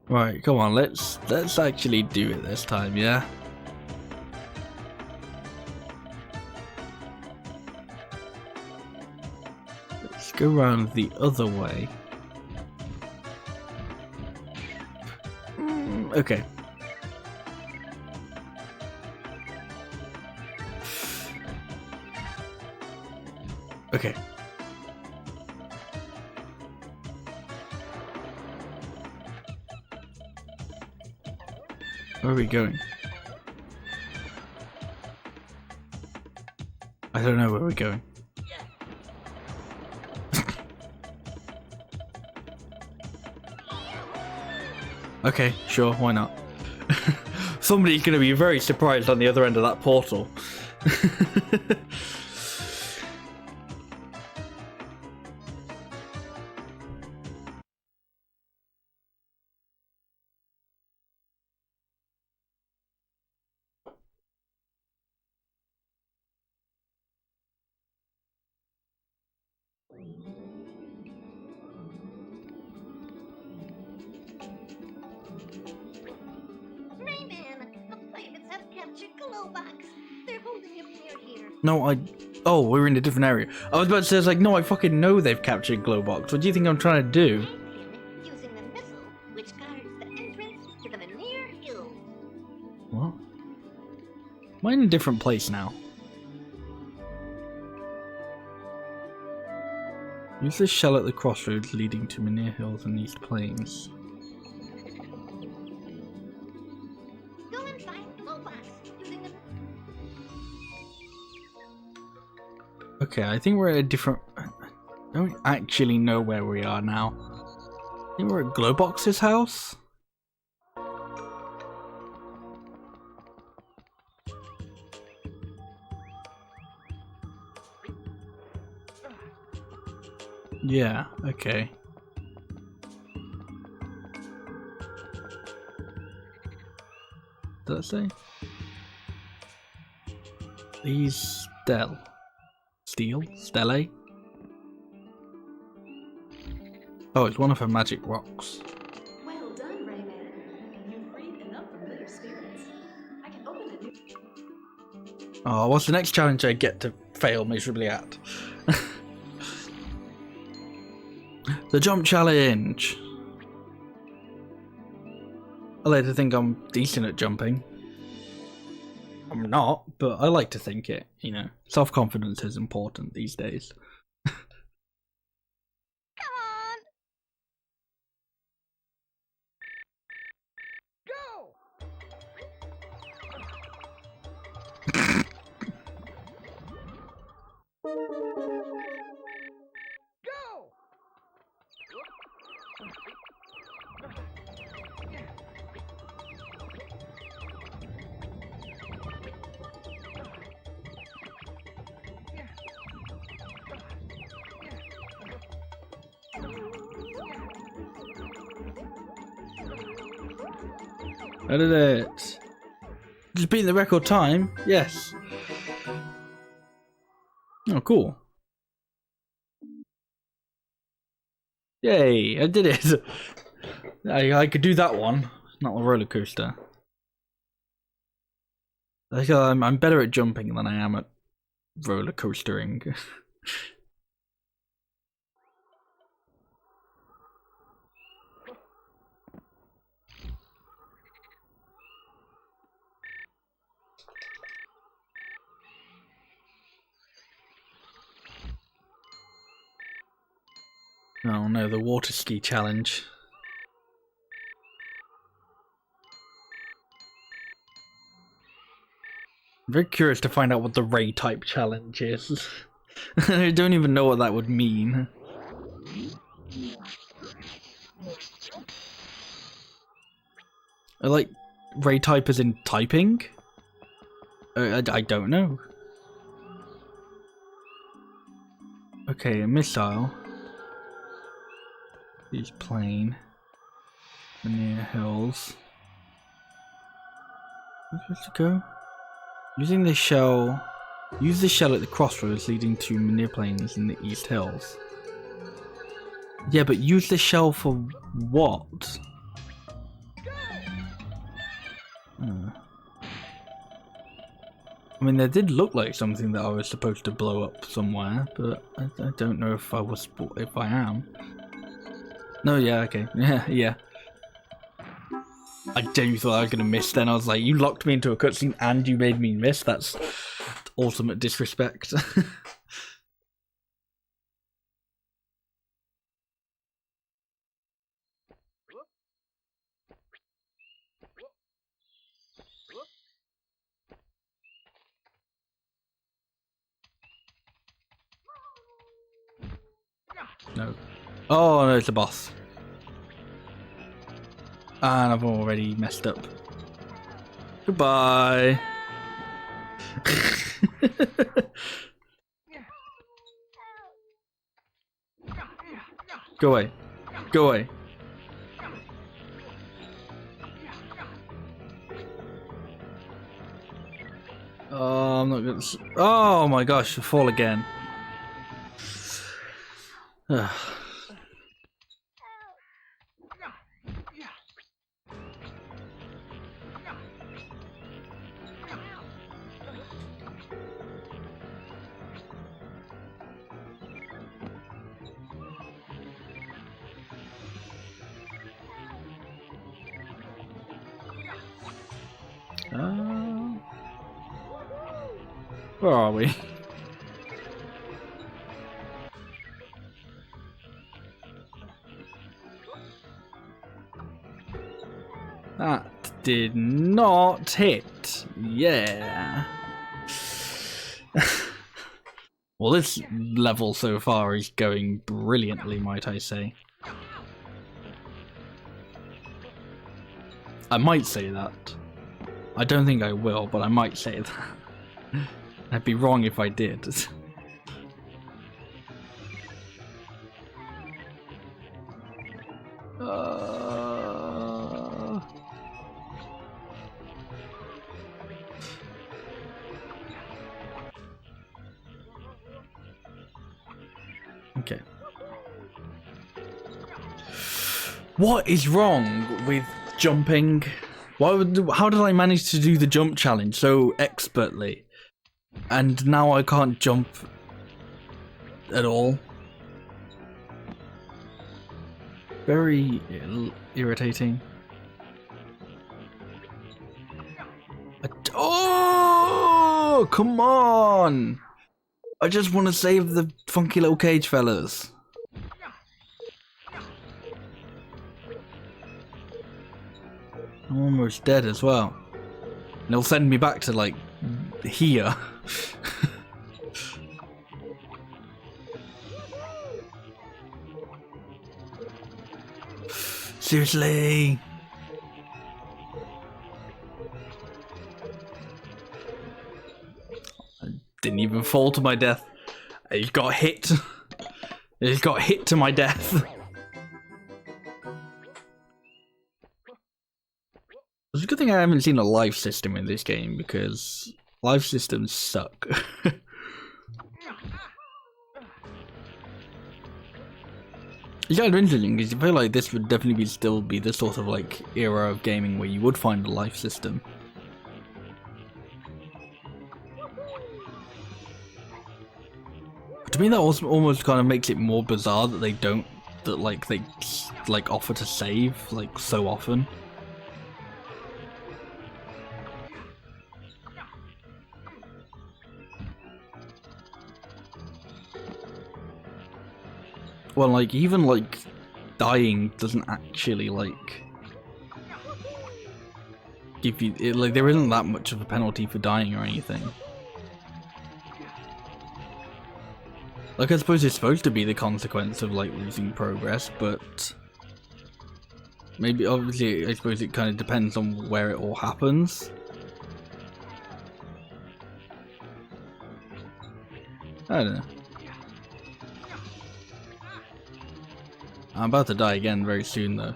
Right, come on, let's actually do it this time, yeah? Let's go around the other way. Okay. Okay. Where are we going? I don't know where we're going. Okay, sure, why not? Somebody's gonna be very surprised on the other end of that portal. Rayman, the pirates have captured Glowbox. They're holding him near here. No, oh, we're in a different area. I was about to say, it's like, no, I fucking know they've captured Glowbox. What do you think I'm trying to do? Him using the missile which guards the entrance to the Veneer Hills. What? Am I in a different place now? Use the shell at the crossroads leading to Menir Hills and East Plains. Go and find Glowbox using the... Okay, I think we're at a different... I don't actually know where we are now. I think we're at Glowbox's house. Yeah, okay. Does that say? These Stele? Oh, it's one of her magic rocks. Well done, Rayman. You freed enough familiar spirits. I can open a new. Oh, what's the next challenge I get to fail miserably at? The jump challenge. I like to think I'm decent at jumping. I'm not, but I like to think it, you know. Self-confidence is important these days. Come on! Go! Go! I did it! Just beating the record time? Yes. Oh, cool. Yay, I did it! I could do that one, not a roller coaster. Like, I'm better at jumping than I am at roller coastering. Oh no, the water ski challenge. I'm very curious to find out what the Ray type challenge is. I don't even know what that would mean. I like Ray type as in typing? I don't know. Okay, a missile. He's plane. Near hills. Where's it supposed to go? Using the shell. Use the shell at the crossroads leading to Manir Plains in the East Hills. Yeah, but use the shell for what? I mean, there did look like something that I was supposed to blow up somewhere, but I don't know if I am. No, yeah, okay, yeah. I genuinely thought I was gonna miss. Then I was like, you locked me into a cutscene and you made me miss. That's ultimate disrespect. No. Oh no, it's a boss. And I've already messed up. Goodbye. Go away. Go away. Oh, I'm not gonna. Oh my gosh, I fall again. Where are we? That did not hit. Yeah. Well, this level so far is going brilliantly, might I say. I might say that. I don't think I will, but I might say that. I'd be wrong if I did. Okay. What is wrong with jumping? How did I manage to do the jump challenge so expertly? And now I can't jump at all? Very irritating. Oh, come on! I just want to save the funky little cage fellas. I'm almost dead as well. And it'll send me back to, like, here. Seriously? I didn't even fall to my death. I just got hit. I just got hit to my death. It's a good thing I haven't seen a life system in this game, because life systems suck. It's kind of interesting, because I feel like this would definitely still be the sort of like era of gaming where you would find a life system. To me, that also almost kind of makes it more bizarre that they offer to save like so often. Well, like, even, like, dying doesn't actually, like, give you, like, there isn't that much of a penalty for dying or anything. Like, I suppose it's supposed to be the consequence of, like, losing progress, but maybe, obviously, I suppose it kind of depends on where it all happens. I don't know. I'm about to die again very soon, though.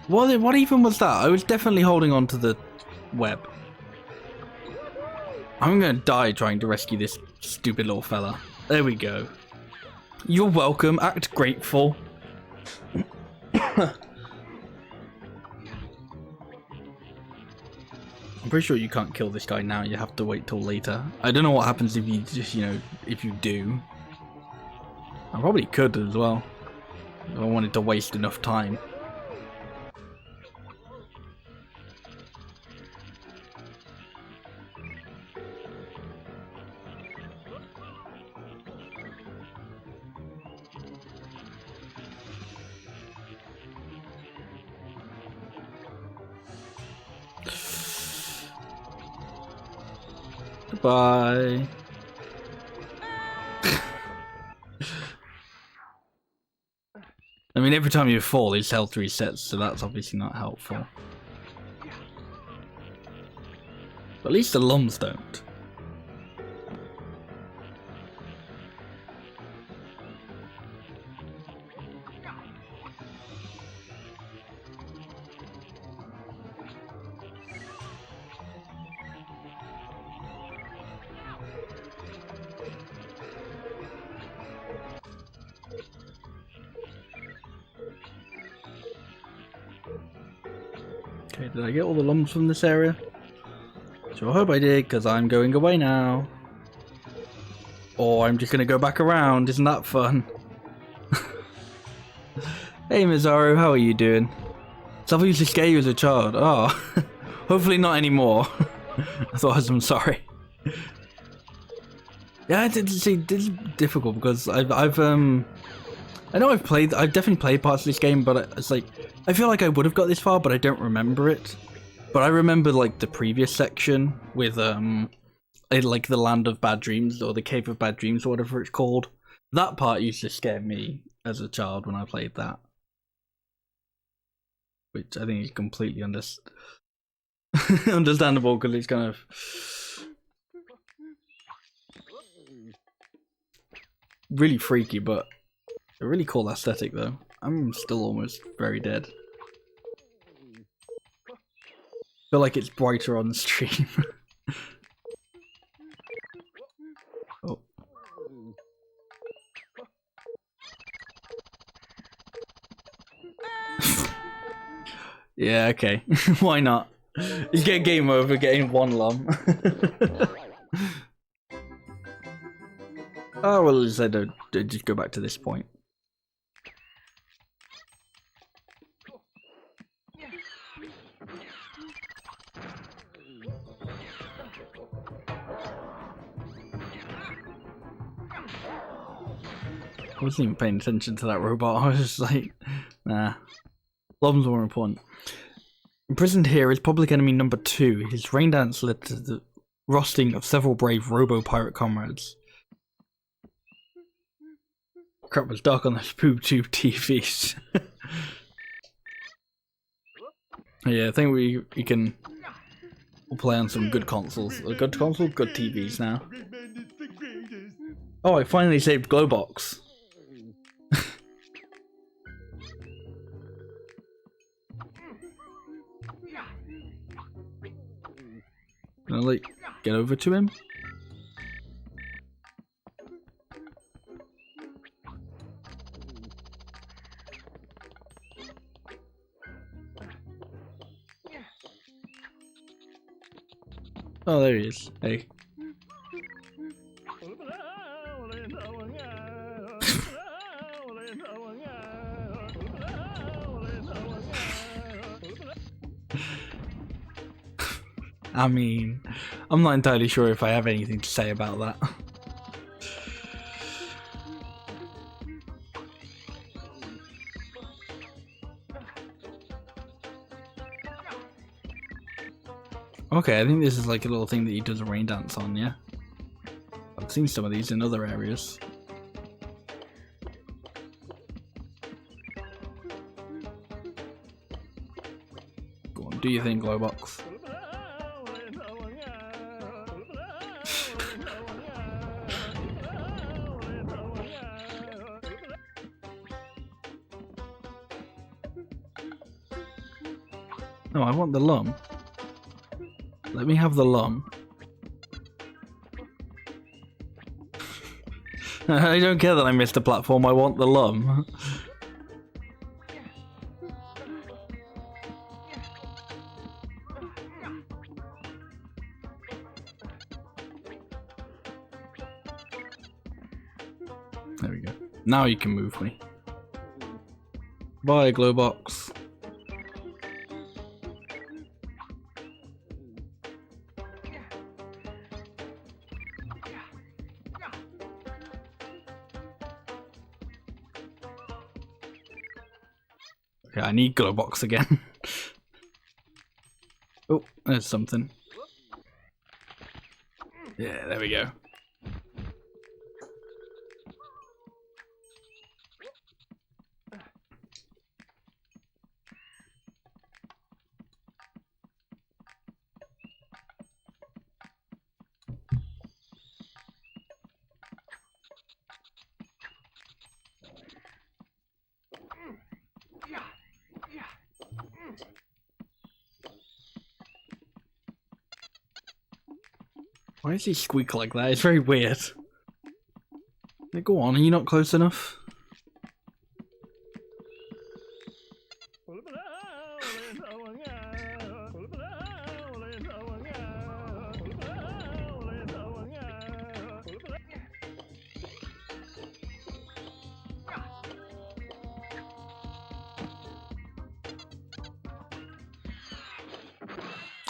What even was that? I was definitely holding on to the web. I'm gonna die trying to rescue this stupid little fella. There we go. You're welcome. Act grateful. I'm pretty sure you can't kill this guy now. You have to wait till later. I don't know what happens if you just, you know, if you do. I probably could as well. I wanted to waste enough time. Goodbye. I mean, every time you fall, his health resets, so that's obviously not helpful. But at least the lumps don't. Okay, did I get all the lumps from this area? Sure hope I did, because I'm going away now. Or I'm just going to go back around, isn't that fun? Hey Mizaru, how are you doing? Something used to scare you as a child. Oh, hopefully not anymore. I thought I was sorry. Yeah, this is difficult because I know I've definitely played parts of this game, but it's like, I feel like I would have got this far, but I don't remember it. But I remember like the previous section with like the Land of Bad Dreams or the Cave of Bad Dreams or whatever it's called. That part used to scare me as a child when I played that. which I think is completely understandable because it's kind of really freaky, but a really cool aesthetic though. I'm still almost very dead. Feel like it's brighter on the stream. Oh. Yeah, okay. Why not? You get game over getting one lum. Oh, well, as I don't just go back to this point. I wasn't even paying attention to that robot. I was just like, nah. Lums more important. Imprisoned here is public enemy number 2. His rain dance led to the roasting of several brave robo-pirate comrades. Crap was dark on those tube TVs. Yeah, I think we'll play on some good consoles. A good console, good TVs now. Oh, I finally saved Glowbox. Can I like get over to him? Oh, there he is. Hey. I mean, I'm not entirely sure if I have anything to say about that. Okay, I think this is like a little thing that he does a rain dance on, yeah? I've seen some of these in other areas. Go on, do your thing, Glowbox. No, I want the lum. Let me have the lum. I don't care that I missed a platform, I want the lum. There we go. Now you can move me. Bye, Glowbox. Okay, I need Glowbox again. Oh, there's something. Yeah, there we go. Why does he squeak like that? It's very weird. Hey, go on, are you not close enough?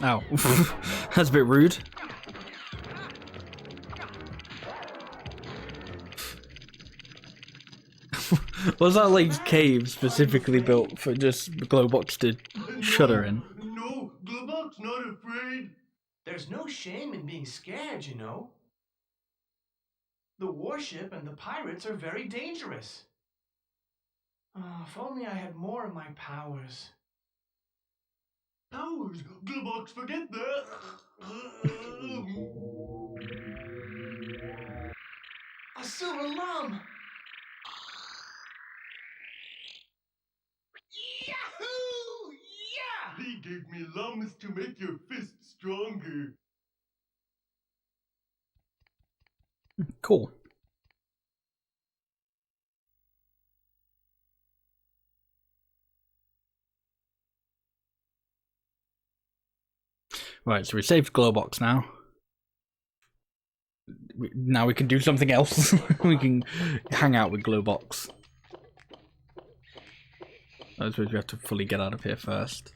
Ow. That's a bit rude. Was that like cave specifically built for just Glowbox to shudder in? No, Glowbox not afraid. There's no shame in being scared, you know. The warship and the pirates are very dangerous. Oh, if only I had more of my powers. Powers! Globox, forget that! A silver lum! Yahoo! Yeah! He gave me lums to make your fist stronger. Cool. Right, so we saved Glowbox now. Now we can do something else. We can hang out with Glowbox. I suppose we have to fully get out of here first.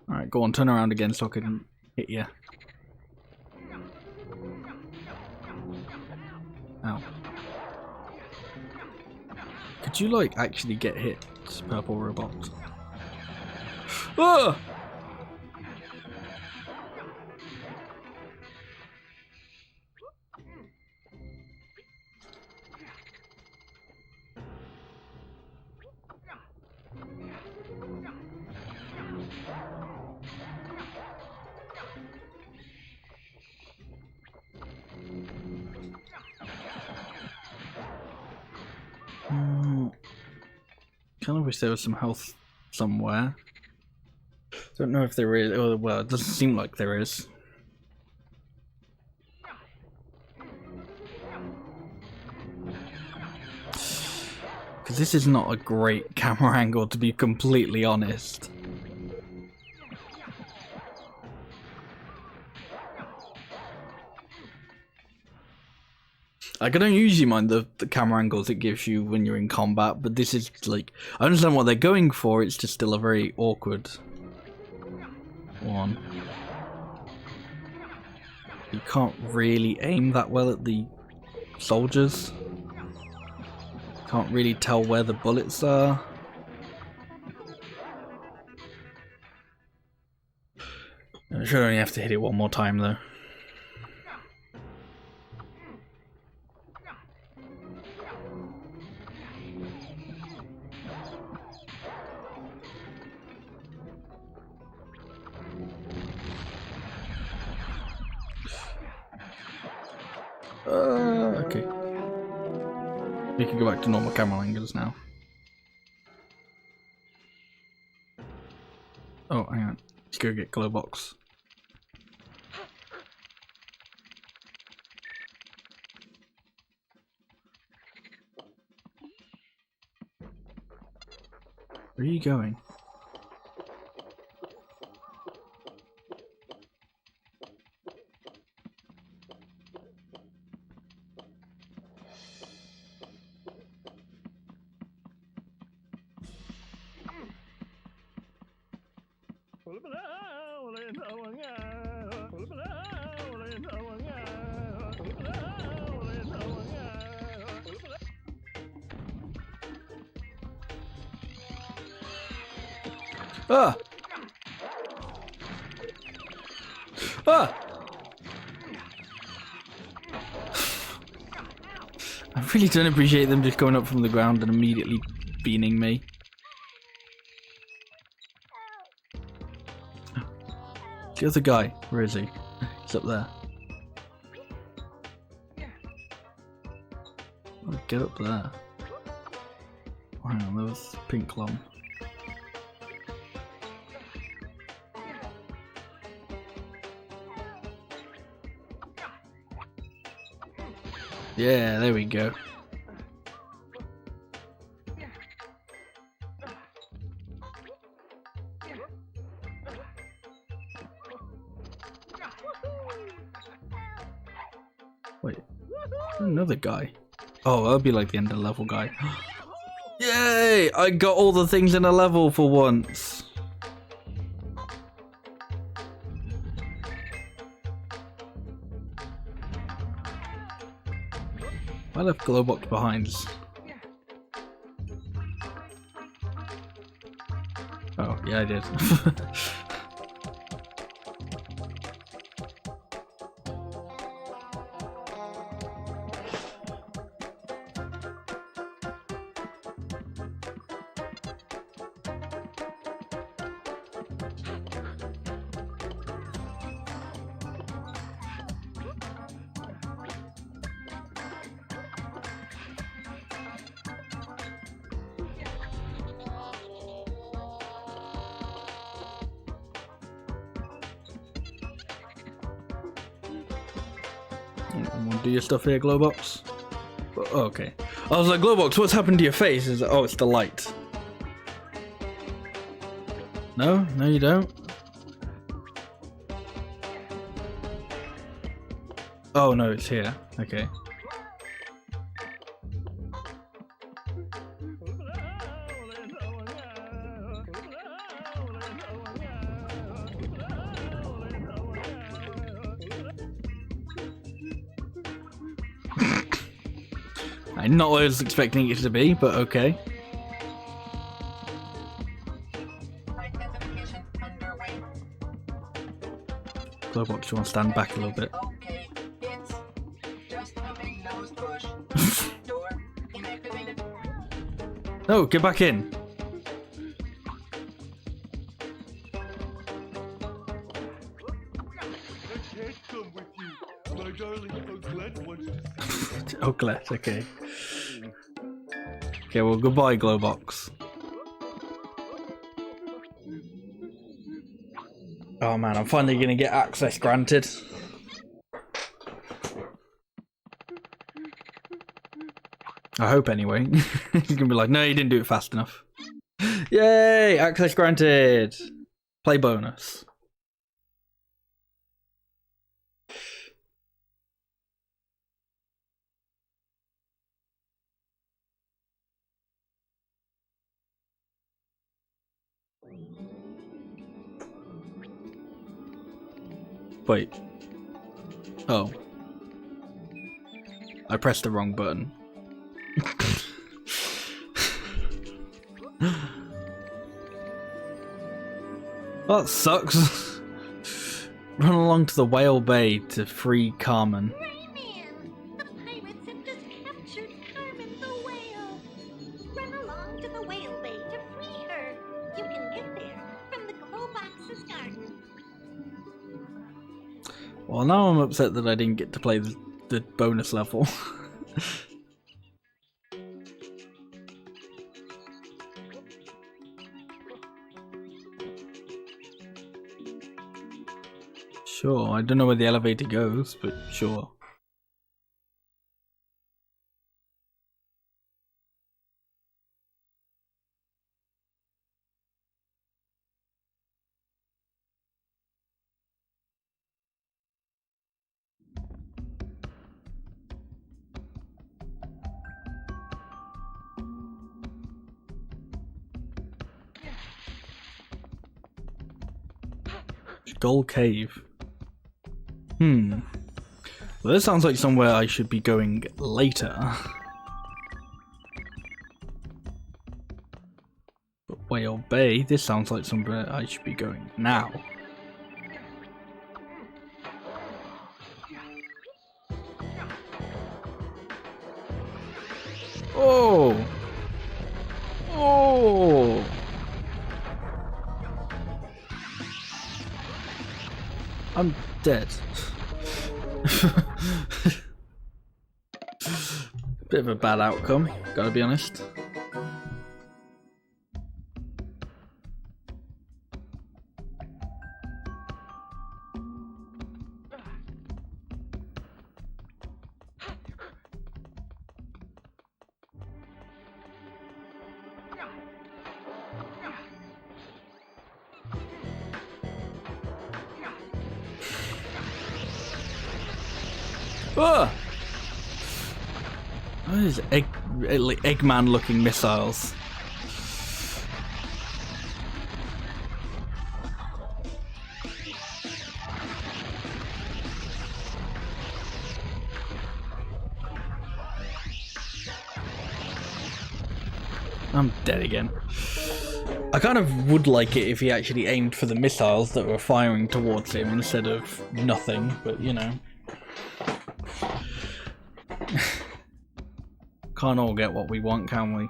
Alright, go on, turn around again so I can hit you. Ow. Could you, like, actually get hit, purple robot? Ah! Kind of wish there was some health somewhere. Don't know if there is. Oh, well, it doesn't seem like there is. Because this is not a great camera angle, to be completely honest. Like, I don't usually mind the camera angles it gives you when you're in combat, but this is like, I understand what they're going for, it's just still a very awkward one. You can't really aim that well at the soldiers. Can't really tell where the bullets are. I should only have to hit it one more time though. Okay. We can go back to normal camera angles now. Oh, hang on. Let's go get Glowbox. Where are you going? Ah! Ah! I really don't appreciate them just going up from the ground and immediately beaning me. The other guy, where is he? He's up there. Oh, get up there. Oh, hang on, there was pink lump. Yeah, there we go. Wait, another guy. Oh, that'll be like the end of level guy. Yay! I got all the things in a level for once. I left Glowbox behind. Oh, yeah, I did. Do your stuff here, Glowbox. Oh, okay. I was like, Glowbox, what's happened to your face? Is oh, it's the light. No, no, you don't. Oh no, it's here. Okay. I'm not what I was expecting it to be, but okay. Glowbox, you want to stand back a little bit? No, get back in. Oglet, okay. Okay, well, goodbye, Glowbox. Oh man, I'm finally gonna get access granted. I hope anyway. He's gonna be like, no, you didn't do it fast enough. Yay! Access granted! Play bonus. Wait. Oh. I pressed the wrong button. That sucks. Run along to the Whale Bay to free Carmen. Rayman! The pirates have just captured Carmen the whale. Run along to the whale bay to free her. You can get there from the Glowbox's garden. Well, now I'm upset that I didn't get to play the bonus level. Sure, I don't know where the elevator goes, but sure. Skull Cave. Well, this sounds like somewhere I should be going later. But Whale Bay, this sounds like somewhere I should be going now. Oh! Oh! I'm dead. Bit of a bad outcome, gotta be honest. Ah! What is egg like Eggman-looking missiles. I'm dead again. I kind of would like it if he actually aimed for the missiles that were firing towards him instead of nothing, but you know. Can't all get what we want, can we?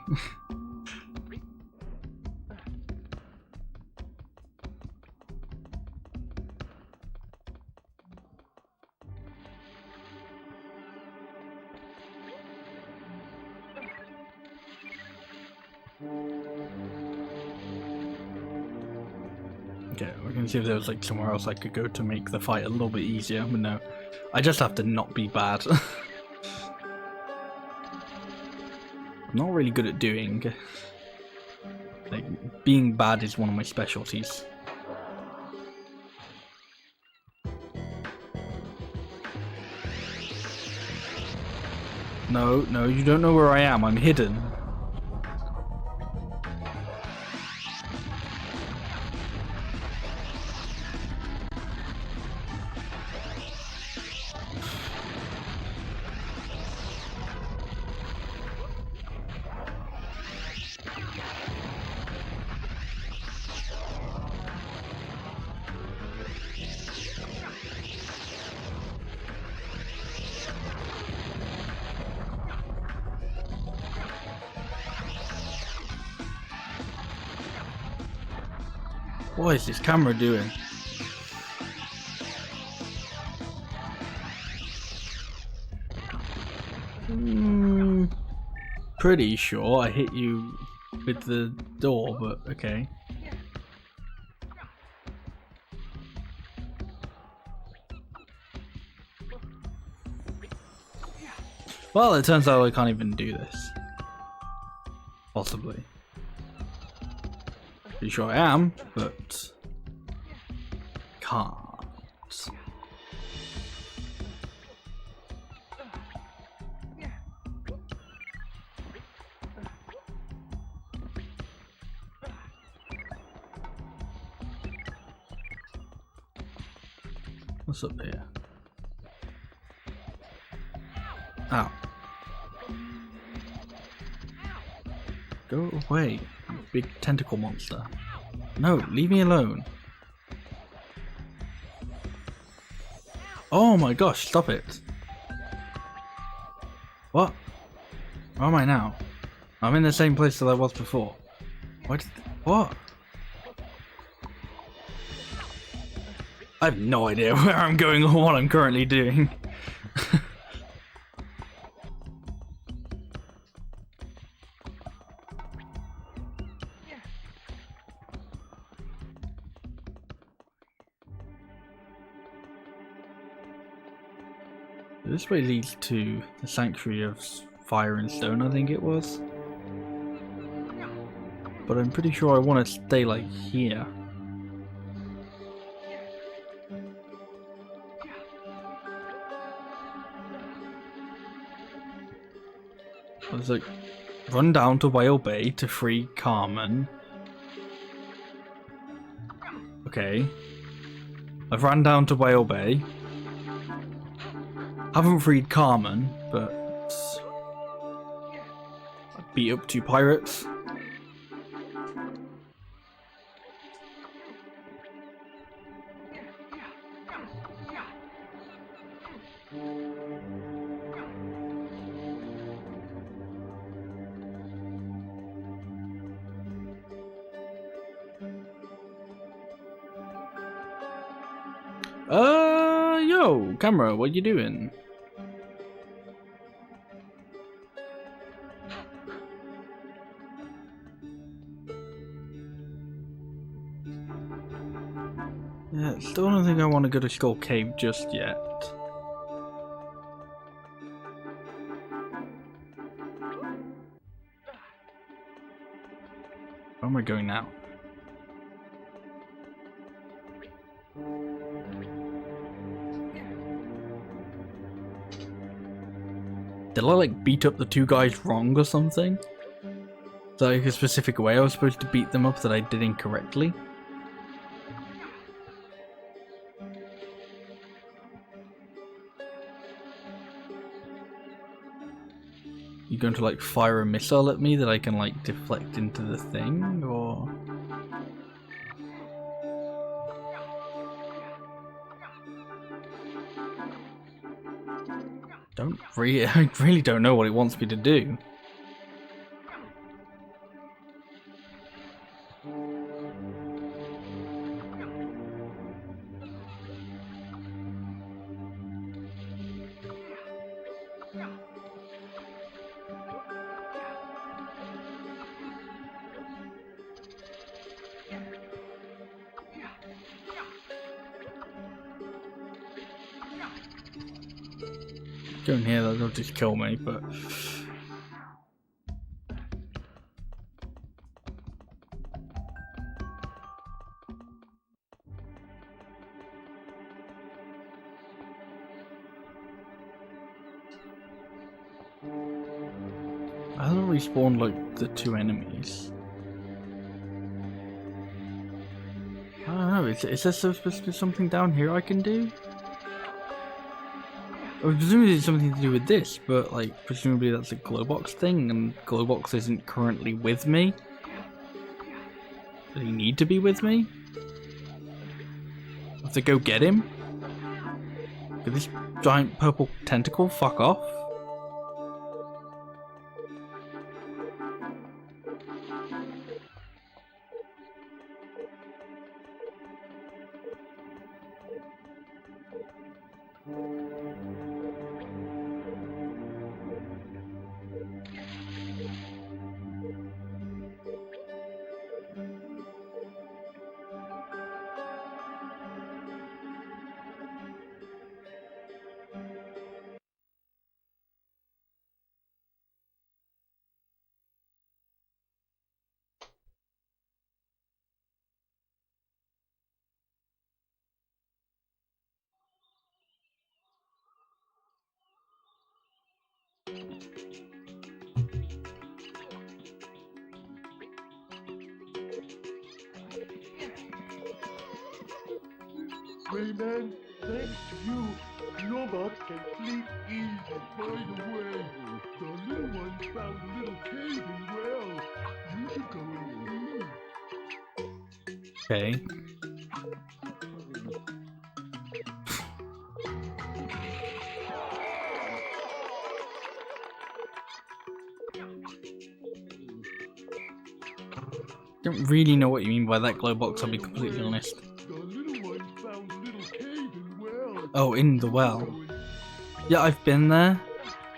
Okay, we're gonna see if there was like somewhere else I could go to make the fight a little bit easier, but no. I just have to not be bad. I'm not really good at doing. Like, being bad is one of my specialties. No, no, you don't know where I am. I'm hidden. What is this camera doing? Pretty sure I hit you with the door, but okay. Well, it turns out I can't even do this. Possibly. Pretty sure I am, but can't. What's up here? Ow. Go away, you big tentacle monster. No, leave me alone. Oh my gosh, stop it. What? Where am I now? I'm in the same place that I was before. What? I have no idea where I'm going or what I'm currently doing. This way leads to the Sanctuary of Fire and Stone, I think it was. But I'm pretty sure I want to stay like here. I was like, run down to Whale Bay to free Carmen. Okay. I've run down to Whale Bay. Haven't freed Carmen, but I beat up 2 pirates. Yo, camera, what you doing? Yeah, still don't think I want to go to Skull Cave just yet. Where am I going now? Did I like beat up the two guys wrong or something? Is there like a specific way I was supposed to beat them up that I did incorrectly? You going to like fire a missile at me that I can like deflect into the thing, or? I really don't know what it wants me to do. Go in here, that'll just kill me, but... I don't respawn like the two enemies. I don't know, is there supposed to be something down here I can do? Presumably it's something to do with this, but like presumably that's a Glowbox thing, and Glowbox isn't currently with me. Does he need to be with me? I have to go get him? Did this giant purple tentacle fuck off? Rayman, thanks to you, robots can sleep easy. By the way, the little one found a little cave in well. You should go and see. Okay. Don't really know what you mean by that, Glowbox, I'll be completely honest. The little one found a little cave in well. Oh, in the well. Yeah, I've been there.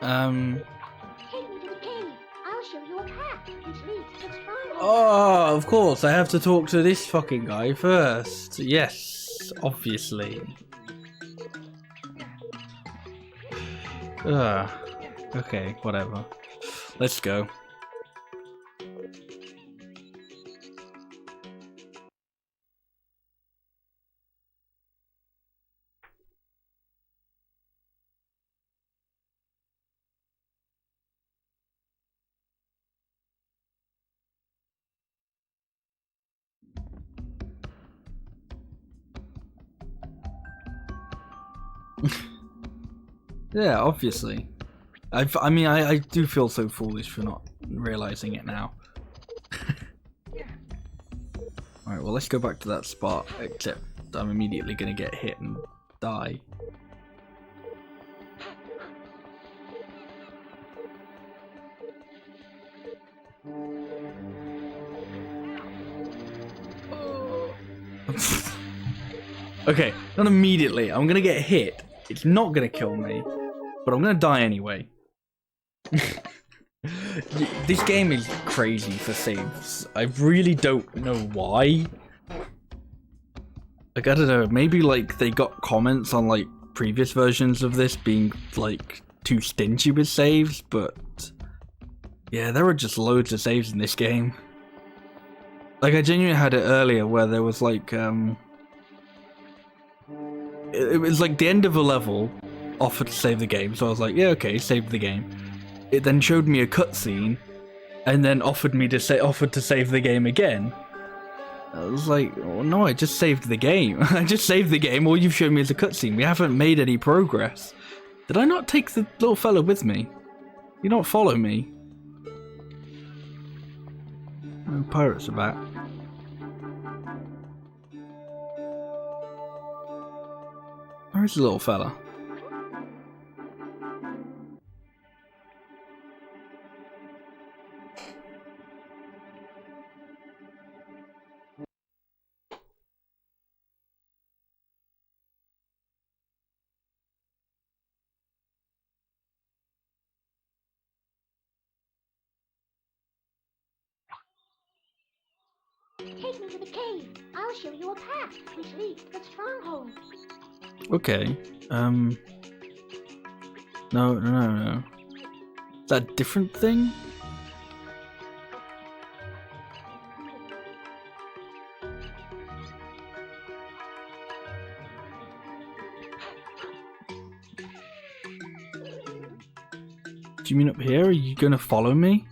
Take me to the cave. I'll show you a path which leads to Stronghold. Oh, of course, I have to talk to this fucking guy first. Yes, obviously. Okay, whatever. Let's go. Yeah, obviously. I mean, I do feel so foolish for not realizing it now. Alright, well, let's go back to that spot, except I'm immediately gonna get hit and die. Okay, not immediately. I'm gonna get hit. It's not gonna kill me, but I'm gonna die anyway. This game is crazy for saves. I really don't know why. Like, I don't know, maybe like they got comments on like previous versions of this being like too stingy with saves, but yeah, there were just loads of saves in this game. Like, I genuinely had it earlier where there was like it was like the end of a level offered to save the game, so I was like, yeah, okay, save the game. it then showed me a cutscene, and then offered to save the game again. I was like, oh, no, I just saved the game. I just saved the game. All you've shown me is a cutscene. We haven't made any progress. Did I not take the little fella with me? You don't follow me. Oh, pirates are back. Where's the little fella? Take me to the cave. I'll show you a path which leads to the stronghold. Okay. No. Is that a different thing? Do you mean up here? Are you gonna follow me?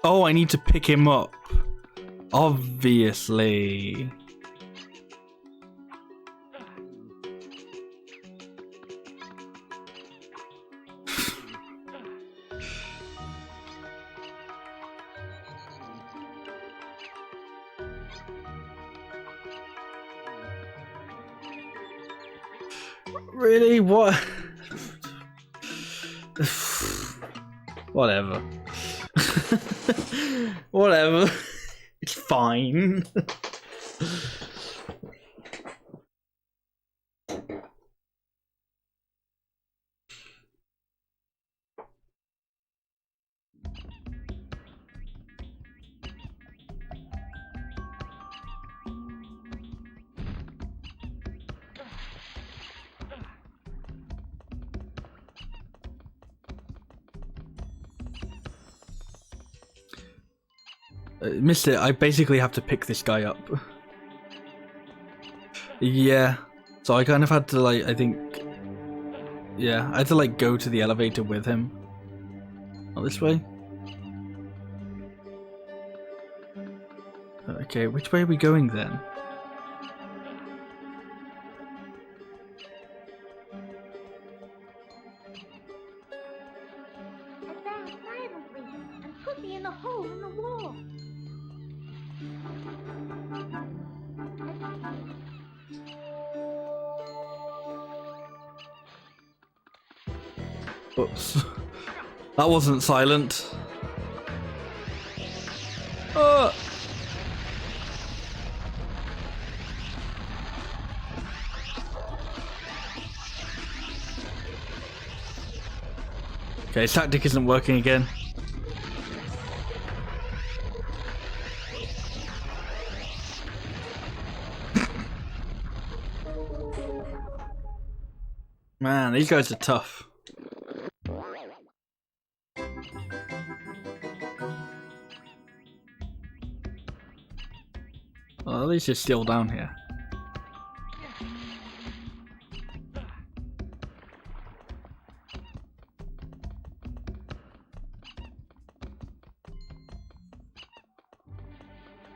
Oh, I need to pick him up. Obviously. Really? What? Whatever. Whatever. It's fine. Missed it. I basically have to pick this guy up. Yeah. So I kind of had to, like, I think... Yeah, I had to, like, go to the elevator with him. Not this way. Okay, which way are we going then? Advance silently and put me in the hole in the wall. Oops. That wasn't silent. Okay, his tactic isn't working again. Man, these guys are tough. Well, at least you're still down here.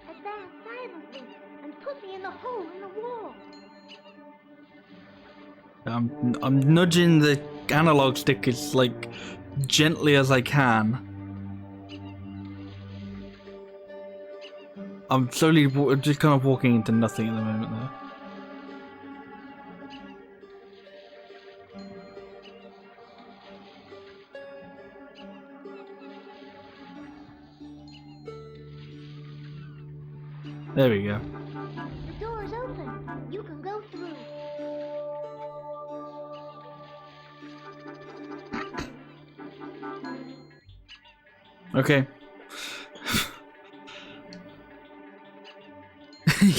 Advance silently and put me in the hole in the wall. I'm nudging the analog stick as, like, gently as I can. I'm slowly just kind of walking into nothing at the moment though. There we go. The door's open. You can go through. Okay.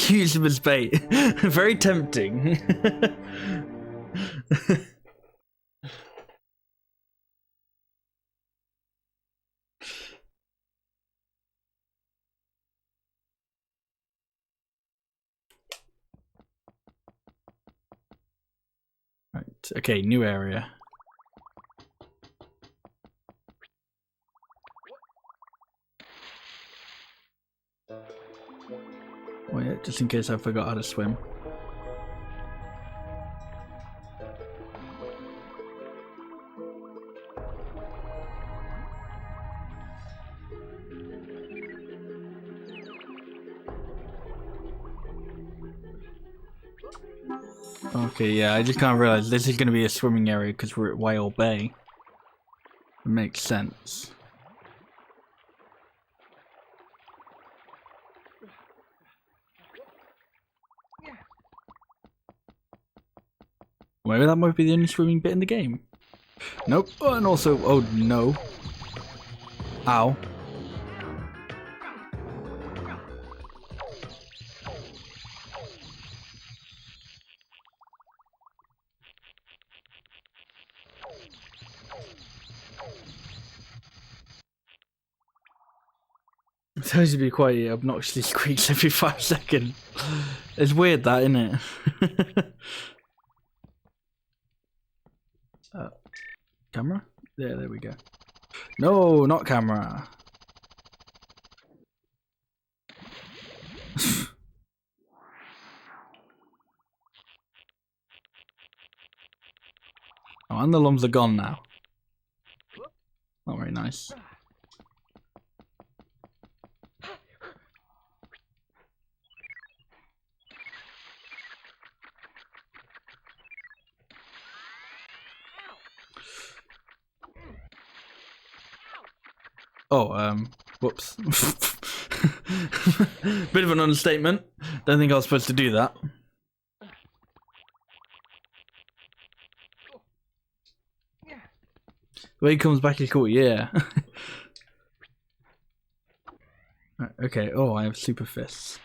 Use them as bait. Very tempting. Right. Okay, new area. Oh yeah, just in case I forgot how to swim. Okay, yeah, I just can't realize this is going to be a swimming area because we're at Whale Bay. It makes sense. Maybe that might be the only swimming bit in the game. Nope. Oh, and also, oh no. Ow. It tends to be quite obnoxiously squeaks every 5 seconds. It's weird that, isn't it? Camera? Yeah, there we go. No, not camera. Oh, and the lumps are gone now. Not very nice. Oh, whoops. Bit of an understatement. Don't think I was supposed to do that. When he comes back, he's cool, yeah. Okay, oh, I have super fists.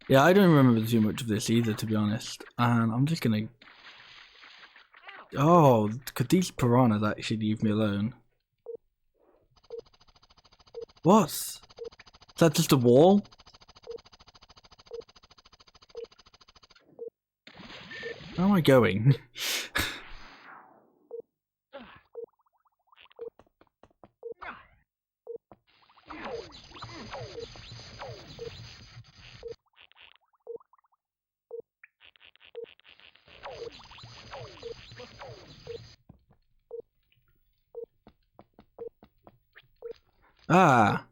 Yeah, I don't remember too much of this either, to be honest. And I'm just gonna... Oh, could these piranhas actually leave me alone? What? Is that just a wall? Where am I going? Ah.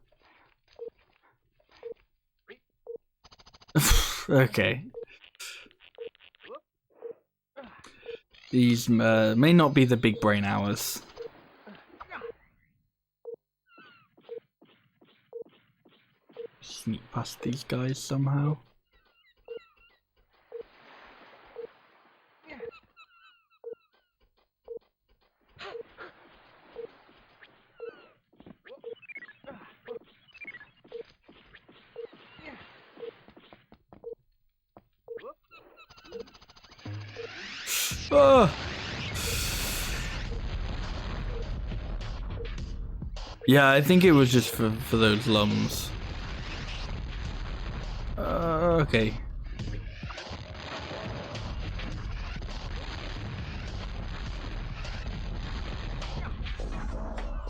Okay. These may not be the big brain hours. Sneak past these guys somehow. Oh. Yeah, I think it was just for those lums. Okay.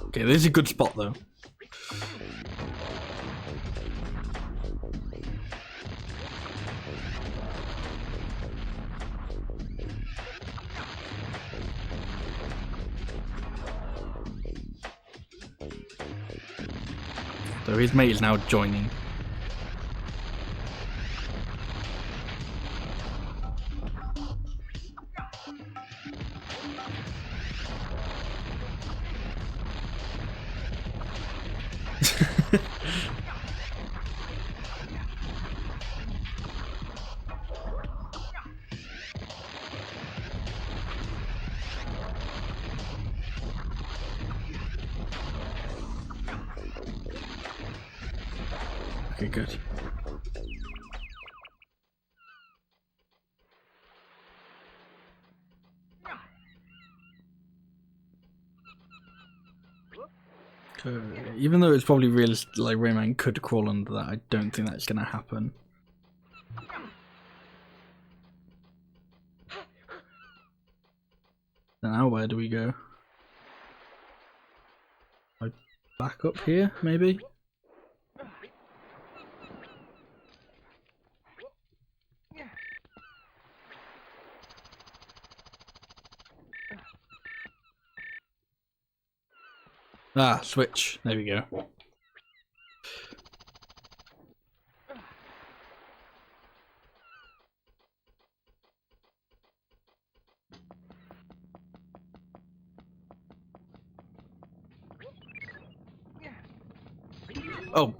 Okay, this is a good spot though. So his mate is now joining. Okay, good. So, even though it's probably realistic, like Rayman could crawl under that, I don't think that's gonna happen. Now where do we go? back up here, maybe? Ah, switch. There we go. Oh.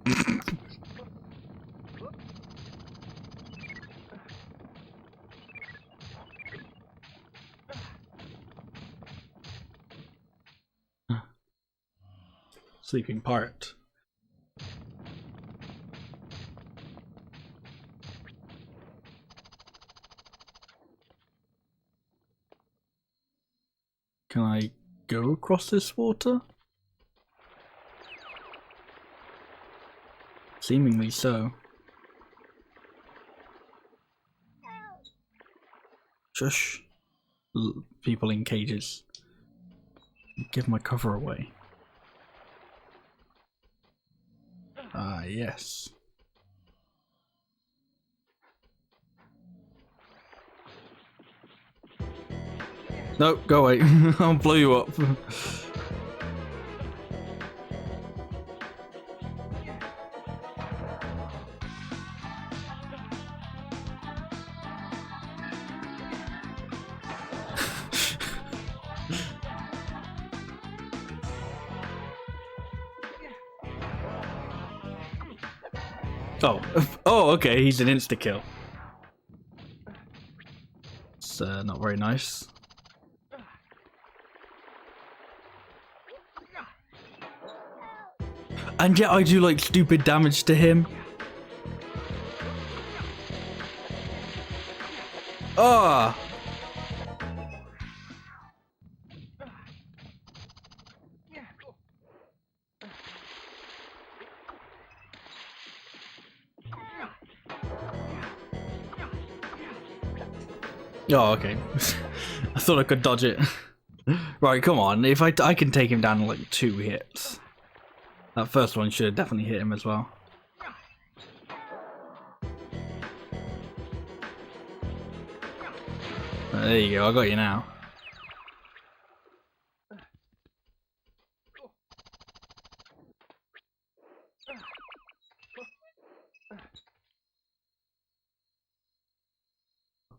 Sleeping pirate. Can I go across this water? Seemingly so. Shush. People in cages. Give my cover away. Ah, yes. No, go away. I'll blow you up. Oh, oh, okay, he's an insta-kill. It's not very nice. And yet I do like stupid damage to him. Ah! Oh, okay. I thought I could dodge it. Right, come on. If I can take him down in like 2 hits. That first one should have definitely hit him as well. There you go, I got you now.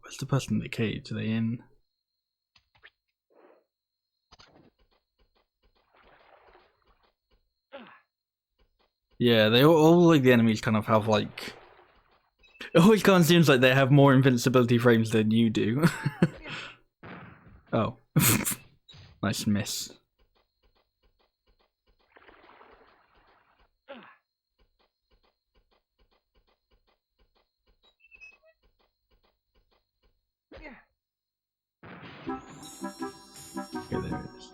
Where's the person in the cage? Are they in? Yeah, they all like the enemies kind of have like... It always kind of seems like they have more invincibility frames than you do. Oh. Nice miss. Okay, there it is.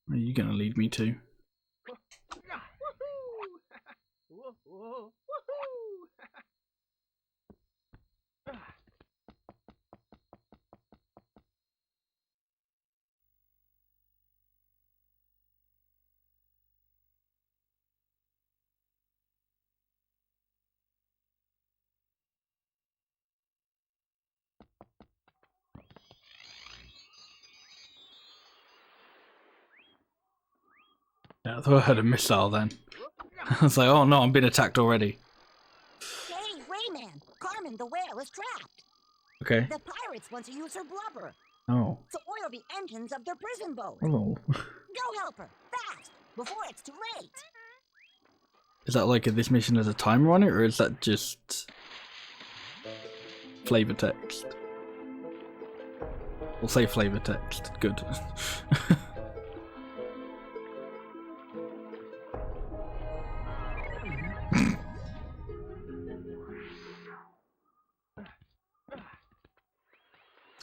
Where are you gonna lead me to? Yeah, I thought I heard a missile then. I was like, oh no, I'm being attacked already. Hey, Rayman! Carmen the whale is trapped. Okay. The pirates want to use her blubber Oh. to oil the engines of their prison boat. Oh. Go help her, fast, before it's too late. Is that like this mission has a timer on it, or is that just flavor text? We'll say flavor text. Good.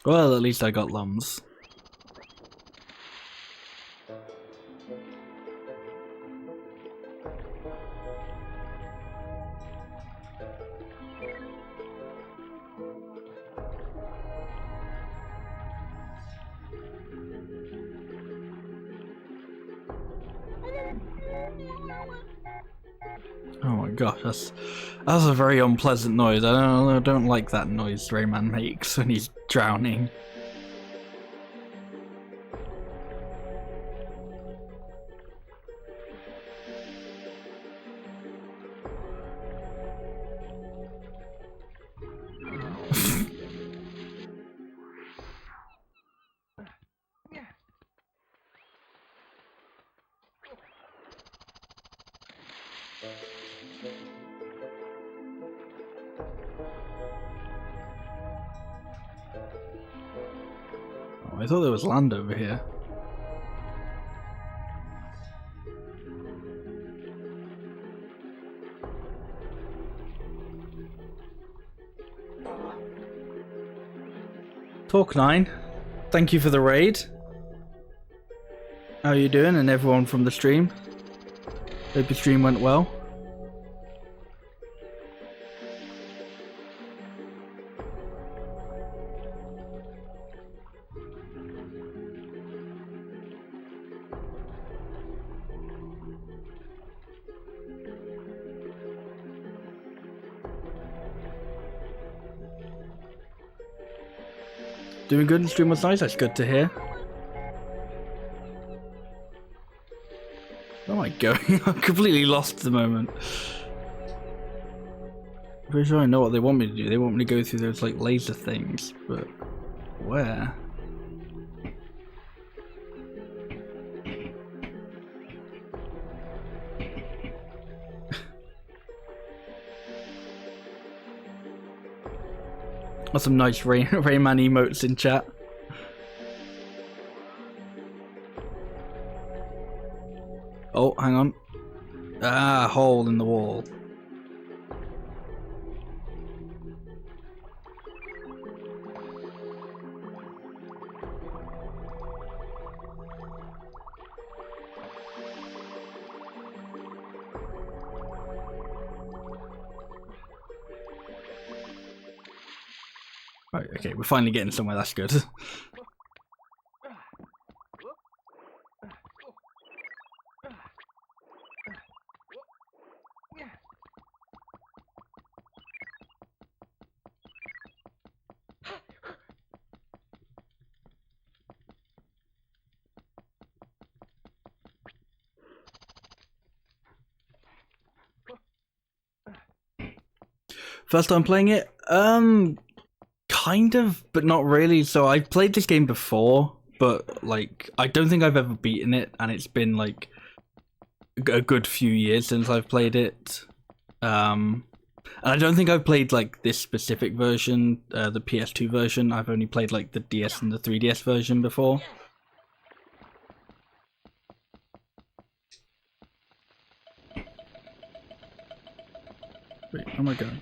Well, at least I got lums. Oh my gosh, that's a very unpleasant noise. I don't like that noise Rayman makes when he's drowning. Oh, I thought there was land over here. Talk 9, thank you for the raid. How are you doing, and everyone from the stream? Hope your stream went well. Doing good, the stream was nice, that's good to hear. Where am I going? I'm completely lost at the moment. Pretty sure I know what they want me to do. They want me to go through those like laser things, but where? Got some nice Rayman emotes in chat. Oh, hang on. Ah, hole in the wall. Right, okay, we're finally getting somewhere, that's good. First time playing it? Kind of, but not really. So I've played this game before, but like I don't think I've ever beaten it, and it's been like a good few years since I've played it. And I don't think I've played like this specific version, the PS2 version. I've only played like the DS and the 3DS version before. Wait, where am I going?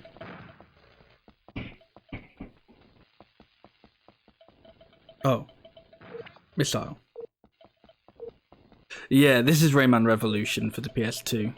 Oh. Missile. Yeah, this is Rayman Revolution for the PS2.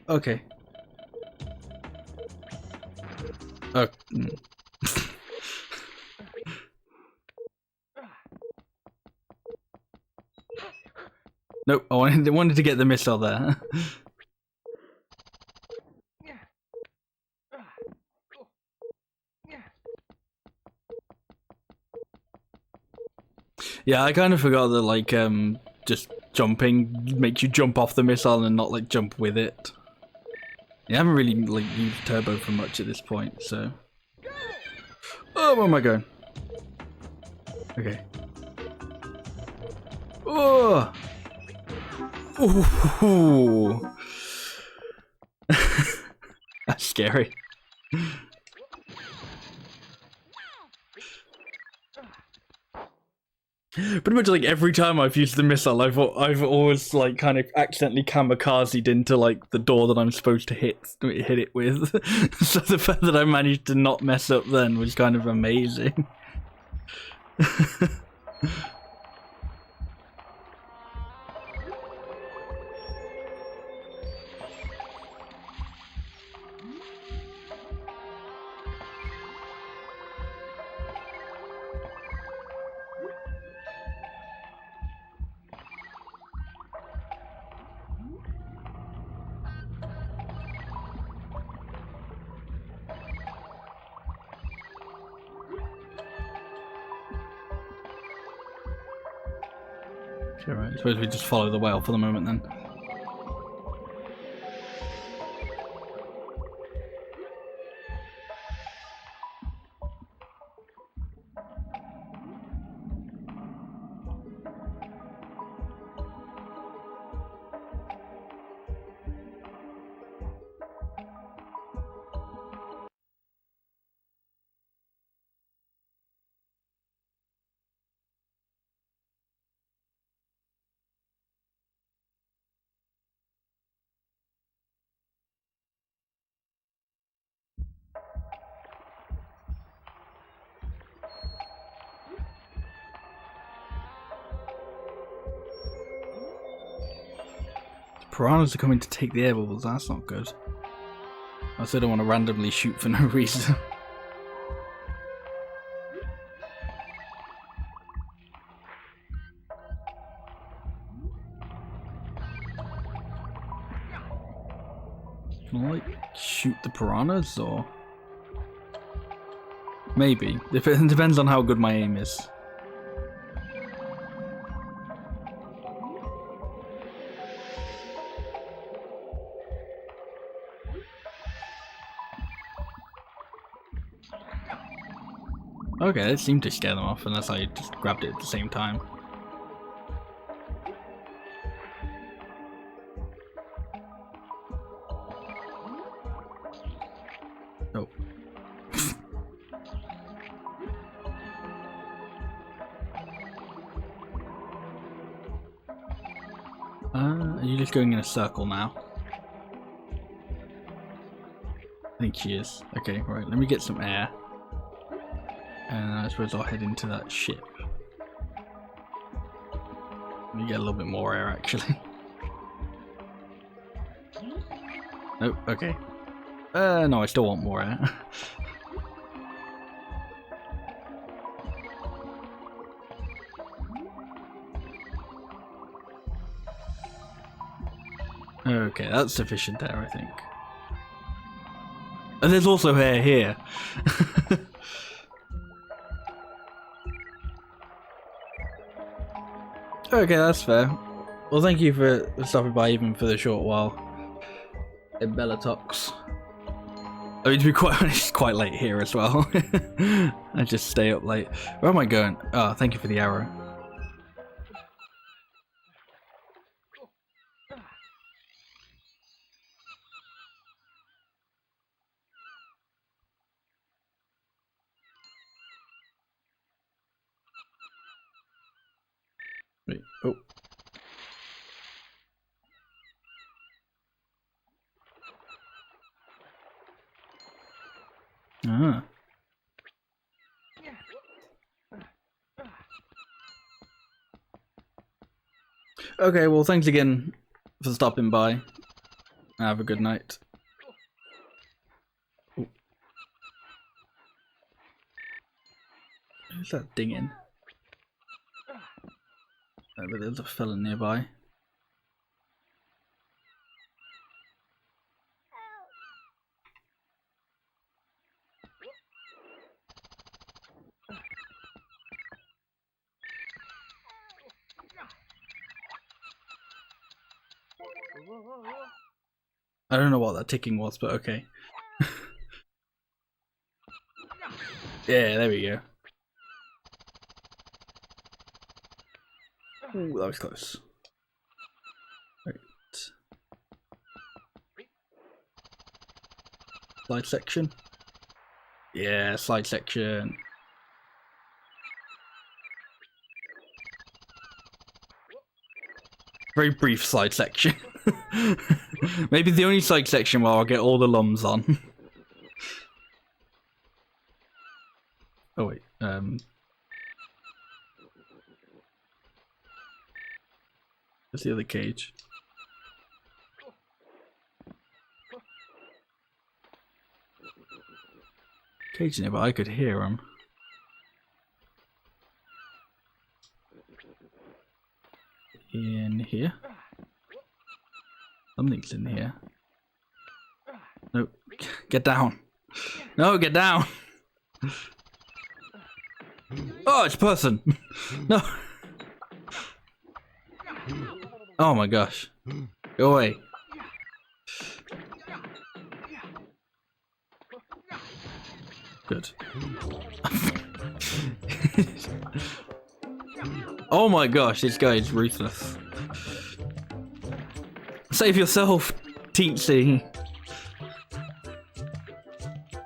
Okay. Oh. Nope, I wanted to get the missile there. Yeah, I kind of forgot that like just jumping makes you jump off the missile and not like jump with it. Yeah, I haven't really like used turbo for much at this point, so. Oh, where am I going? Okay. Oh. Ooh. That's scary. Pretty much like every time I've used the missile, I've always like kind of accidentally kamikazed into like the door that I'm supposed to hit it with. So the fact that I managed to not mess up then was kind of amazing. Okay, right. I suppose we just follow the whale for the moment then. Piranhas are coming to take the air bubbles, that's not good. I also don't want to randomly shoot for no reason. Can I, like, shoot the piranhas, or...? Maybe. It depends on how good my aim is. Okay, that seemed to scare them off, unless I just grabbed it at the same time. Oh. Are you just going in a circle now? I think she is. Okay, right, let me get some air. And I suppose I'll head into that ship. Let me get a little bit more air, actually. Oh, okay. No, I still want more air. Okay, that's sufficient air, I think. And there's also air here. Okay, that's fair. Well, thank you for stopping by even for the short while. In Bellatox. I mean, to be quite honest, it's quite late here as well. I just stay up late. Where am I going? Oh, thank you for the arrow. Wait, oh. Ah. Okay, well, thanks again for stopping by. Have a good night. Ooh. Who's that dinging? But there's a fella nearby. I don't know what that ticking was, but okay. Yeah, there we go. Ooh, that was close. Right. Slide section. Yeah, slide section. Very brief slide section. Maybe the only slide section where I'll get all the lums on. Oh wait, Where's the other cage? Cage nearby, I could hear him. In here? Something's in here. No, get down. No, get down. Oh, it's a person. No. Oh my gosh. Go away. Good. Oh my gosh, this guy is ruthless. Save yourself, Teensy.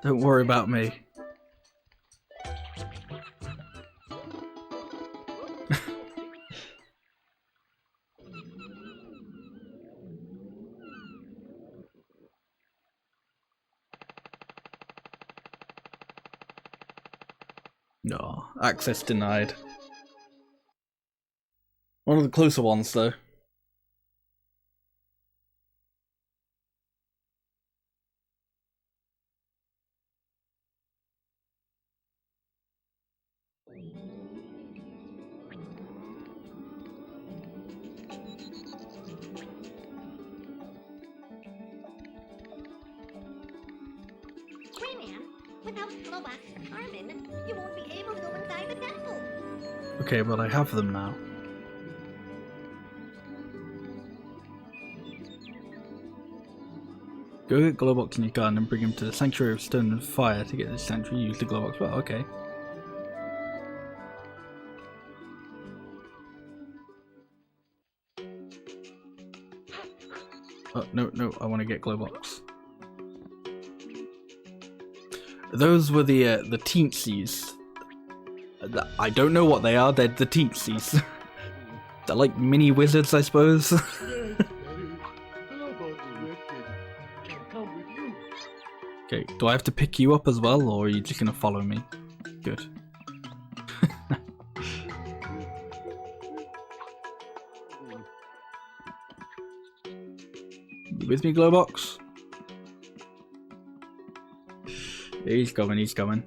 Don't worry about me. No, access denied. One of the closer ones, though. Rayman, without Glowbox and Carmen, you won't be able to go inside the temple. Okay, but I have them now. Go get Glowbox in your garden and bring him to the Sanctuary of Stone and Fire to get the sanctuary. Use the Glowbox. Well, okay. Oh, no, I want to get Glowbox. Those were the teensies. I don't know what they are, they're the teensies. They're like mini wizards, I suppose. Okay, do I have to pick you up as well, or are you just gonna follow me? Good. You with me, Glowbox? He's coming, he's coming.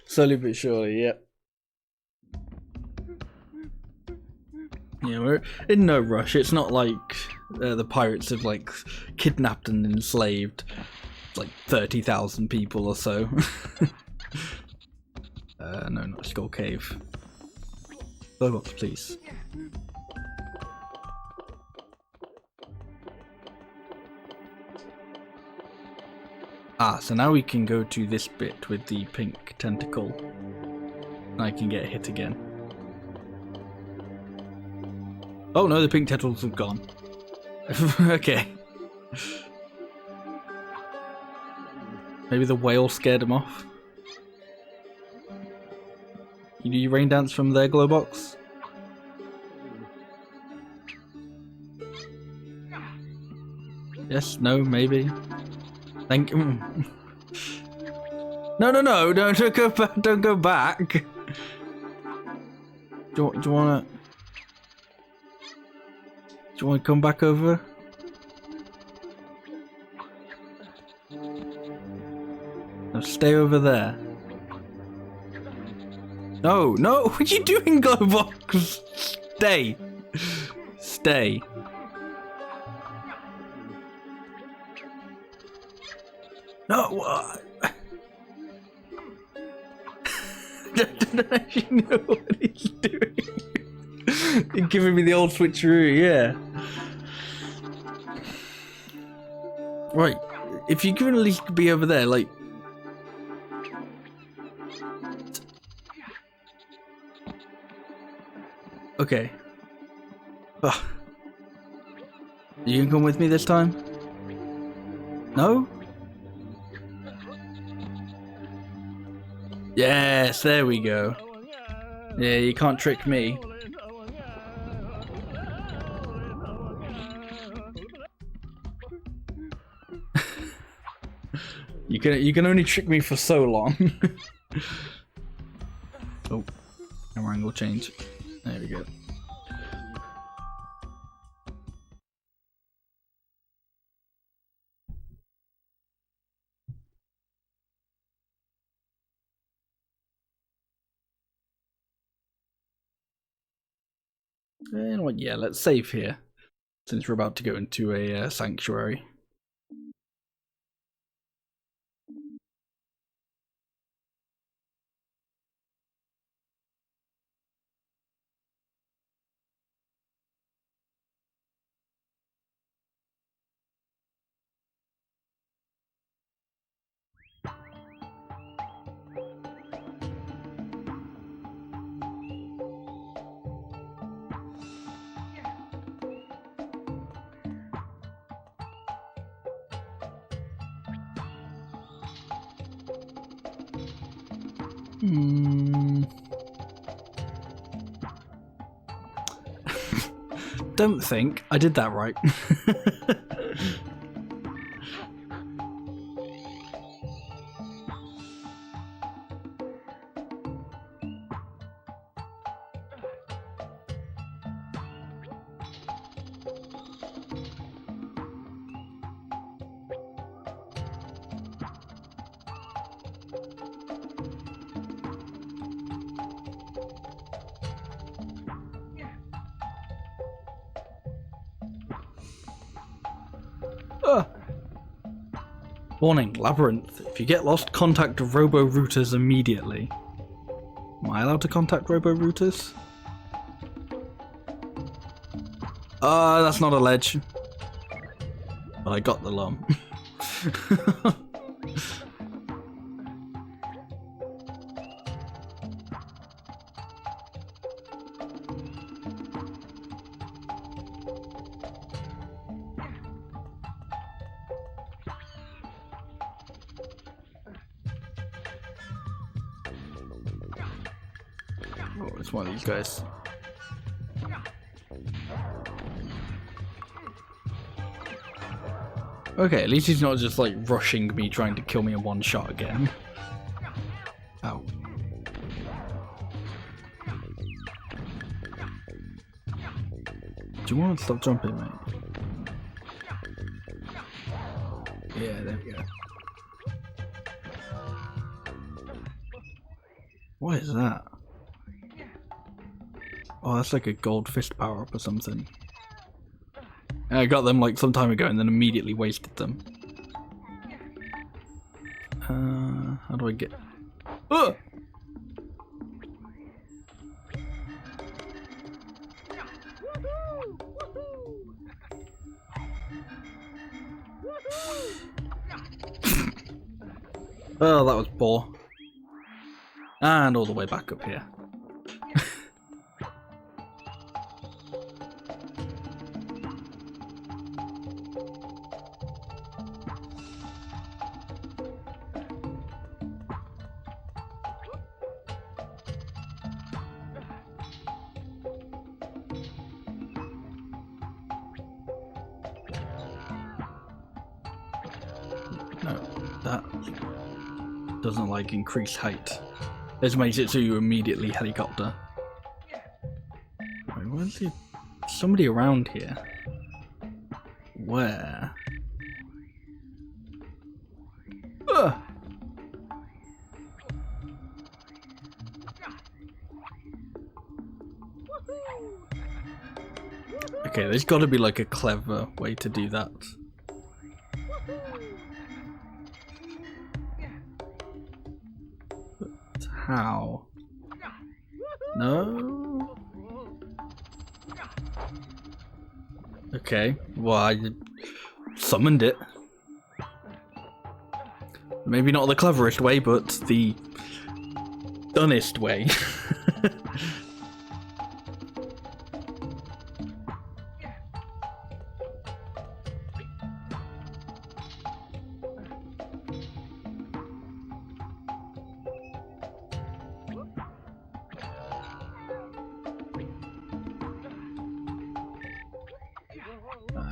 Slowly but surely, yep. Yeah, we're in no rush. It's not like the pirates have like kidnapped and enslaved like 30,000 people or so. No, not Skull Cave. Glowbox, please. Ah, so now we can go to this bit with the pink tentacle. And I can get hit again. Oh no, the pink tentacles have gone. Okay. Maybe the whale scared him off. You do your rain dance from there, Glowbox? Yes, no, maybe. Thank you. No, don't go back. Don't go back. Do you wanna come back over? No, stay over there. No, what are you doing, Glowbox? Stay. No, what? I don't actually know what he's doing. He's giving me the old switcheroo, yeah. Right, if you can at least be over there, like... Okay. Ugh. You can come with me this time? No? Yes, there we go. Yeah, you can't trick me. You can only trick me for so long. Oh, camera angle change. There we go. And what? Yeah, let's save here, since we're about to go into a sanctuary. Don't think I did that right. Warning, Labyrinth. If you get lost, contact robo-routers immediately. Am I allowed to contact robo-routers? That's not a ledge. But I got the lump. Oh, it's one of these guys. Okay, at least he's not just like rushing me trying to kill me in one shot again. Ow. Do you want to stop jumping, mate? Yeah, there we go. What is that? Oh, that's like a gold fist power up or something. I got them like some time ago and then immediately wasted them. How do I get... Oh! Oh, that was poor. And all the way back up here. No, that doesn't like increase height. This makes it so you immediately helicopter. Wait, where's the... somebody around here? Where? Ugh. Okay, there's got to be like a clever way to do that. But how? No? Okay, well I summoned it. Maybe not the cleverest way, but the dunnest way.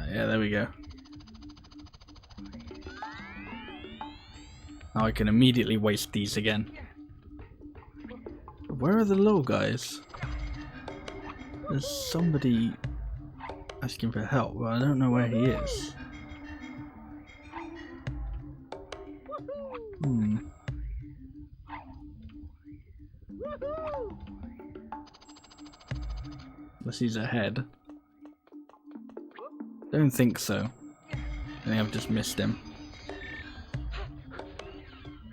Yeah, there we go. Now I can immediately waste these again. Where are the little guys? There's somebody asking for help, but I don't know where he is. Unless he's ahead. Don't think so. I think I've just missed him.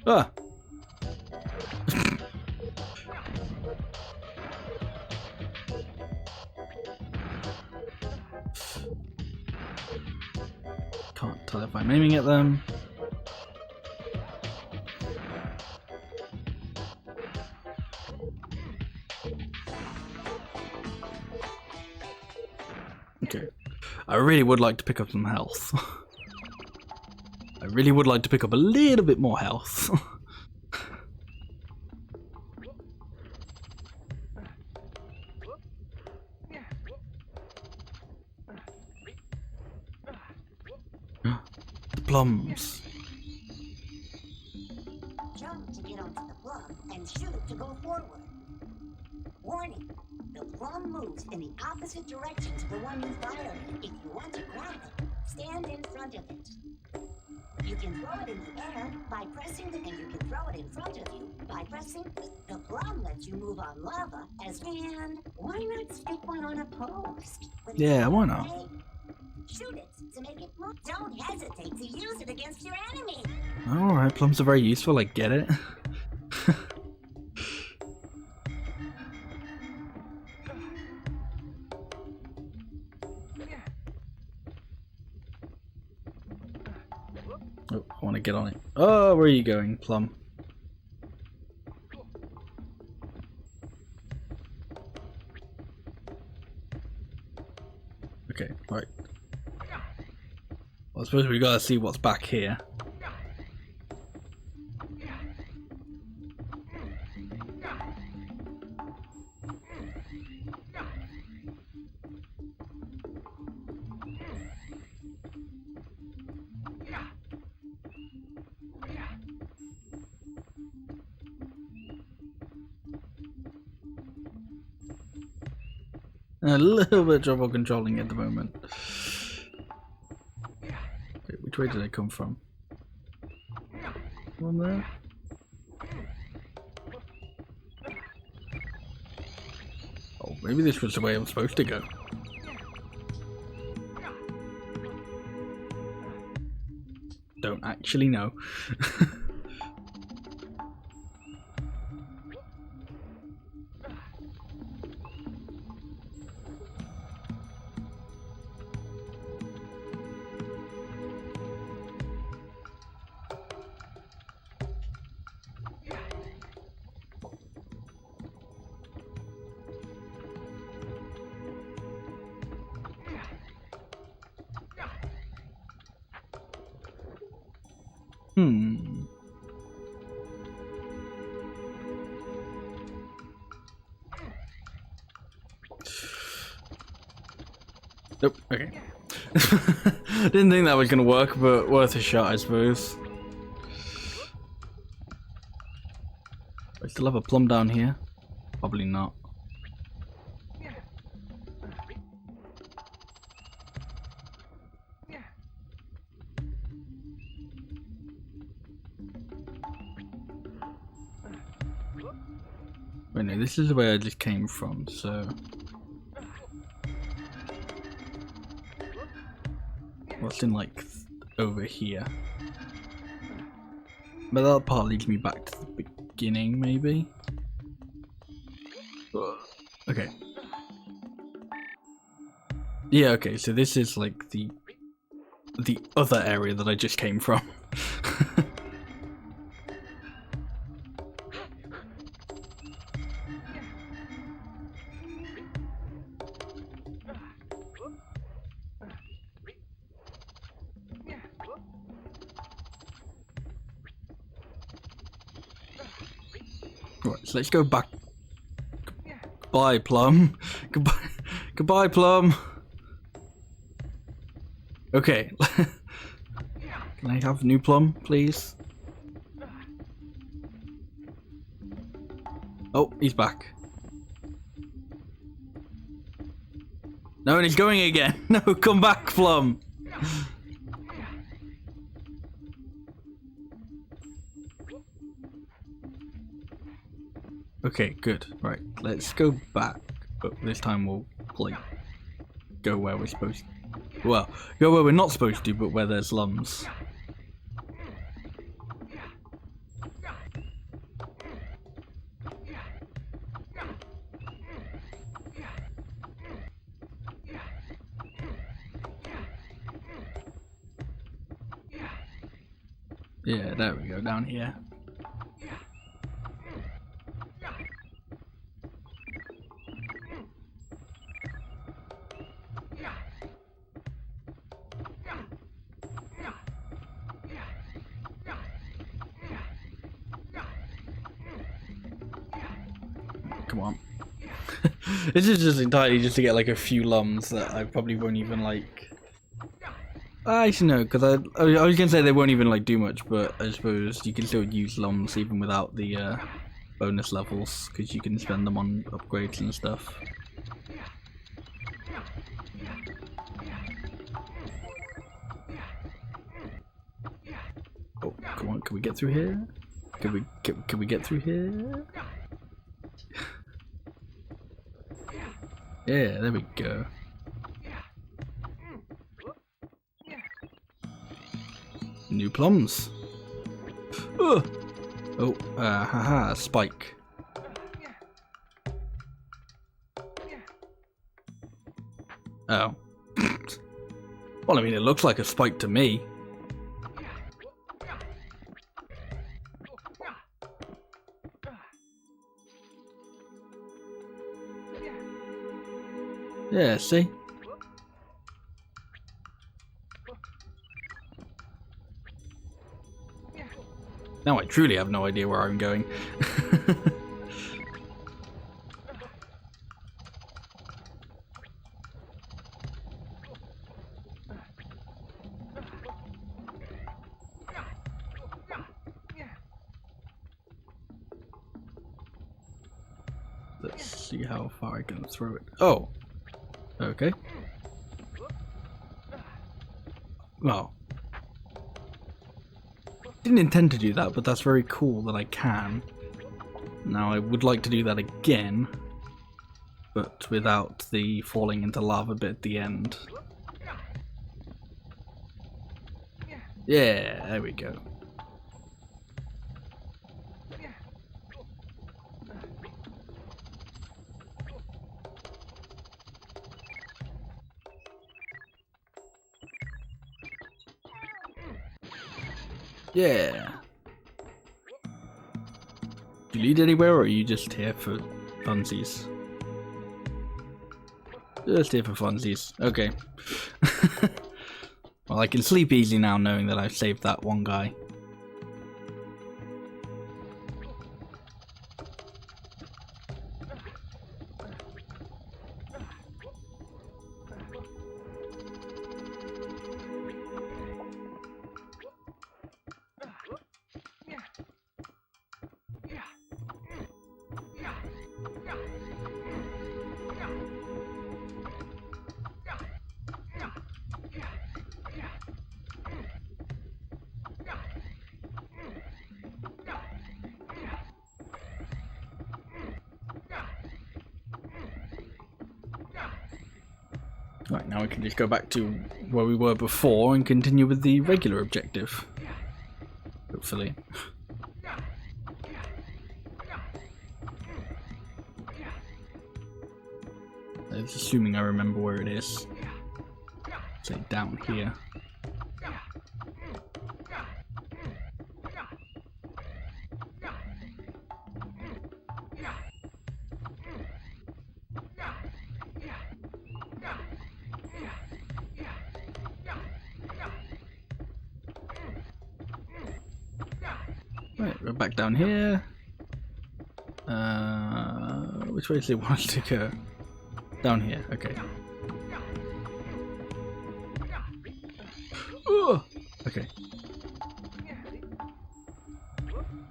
Ah! Can't tell if I'm aiming at them. Okay. I really would like to pick up some health. I really would like to pick up a little bit more health. The plums. Jump to get onto the plum and shoot to go forward. Warning, the plum moves in the opposite direction to the one you fired. If you want to grab it, stand in front of it. You can throw it in the air by pressing and you can throw it in front of you by pressing. The plum lets you move on lava and why not stick one on a post? When Yeah, why not? away, shoot it to make it move. Don't hesitate to use it against your enemy. Alright, plums are very useful, I get it. Oh, I want to get on it. Oh, where are you going, plum? Okay, right. Well, I suppose we gotta see what's back here. A little bit of trouble controlling at the moment. Wait, which way did I come from? One there? Oh, maybe this was the way I'm supposed to go. Don't actually know. Nope, okay. Didn't think that was gonna work, but worth a shot, I suppose. I still have a plum down here? Probably not. Wait, no, this is the way I just came from, so... What's in, like, over here? But that part leads me back to the beginning, maybe? Okay. Yeah, okay, so this is, like, the other area that I just came from. Right, so let's go back. Goodbye, plum. Goodbye, goodbye, plum. Okay. Can I have new plum, please? Oh, he's back. No, and he's going again. No, come back, Plum. Okay, good. Right, let's go back. But this time we'll, like, go where we're supposed to. Well, go where we're not supposed to, but where there's lums. Yeah, there we go, down here. Come on. This is just entirely just to get like a few lums that I probably won't even like. Actually no, because I was gonna say they won't even like do much, but I suppose you can still use lums even without the bonus levels, because you can spend them on upgrades and stuff. Oh, come on, can we get through here? Can we get through here? Yeah, there we go. New plums. Ugh. Oh, haha, spike. Oh. Well, I mean, it looks like a spike to me. Yeah, see? Now I truly have no idea where I'm going. Let's see how far I can throw it. Oh! Okay. Well. Didn't intend to do that, but that's very cool that I can. Now I would like to do that again, but without the falling into lava bit at the end. Yeah, there we go. Yeah. Do you lead anywhere, or are you just here for funsies? Just here for funsies. Okay. Well, I can sleep easy now knowing that I've saved that one guy. Right, now we can just go back to where we were before and continue with the regular objective. Hopefully. It's assuming I remember where it is. Say down here. Right, we're back down here. Which way does it want us to go? Down here, okay. Ugh. Okay.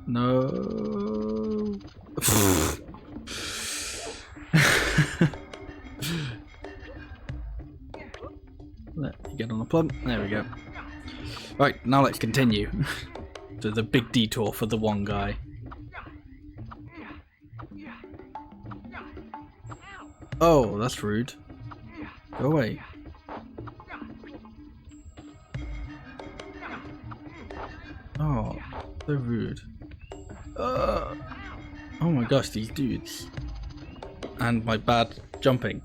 No. Let me get on the plug. There we go. Right, now let's continue. To the big detour for the one guy. Oh, that's rude. Go away. Oh, so rude. Oh my gosh, these dudes. And my bad jumping.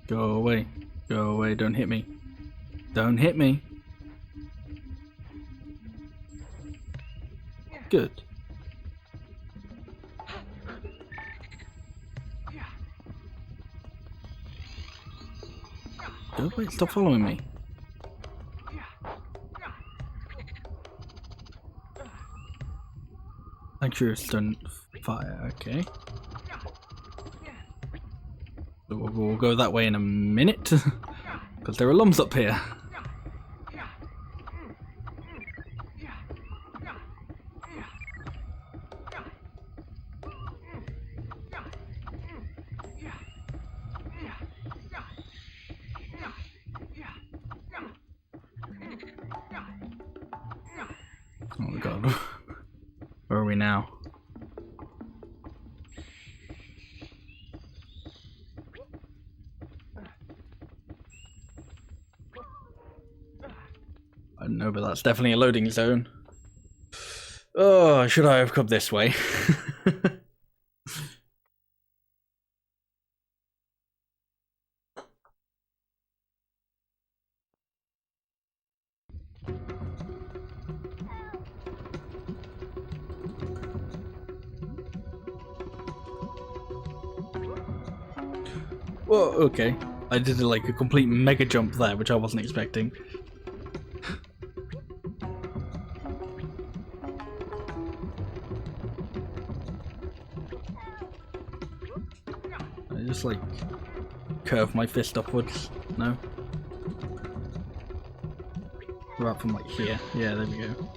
Go away. Go away, don't hit me. Don't hit me. Good. Go away, stop following me. Accuracy don't fire, okay. So we'll go that way in a minute. Because there are lumps up here. Oh my god. Where are we now? I don't know, but that's definitely a loading zone. Oh, should I have come this way? Whoa, okay. I did like a complete mega jump there, which I wasn't expecting. I just like curve my fist upwards. No? Right from like here. Yeah, there we go.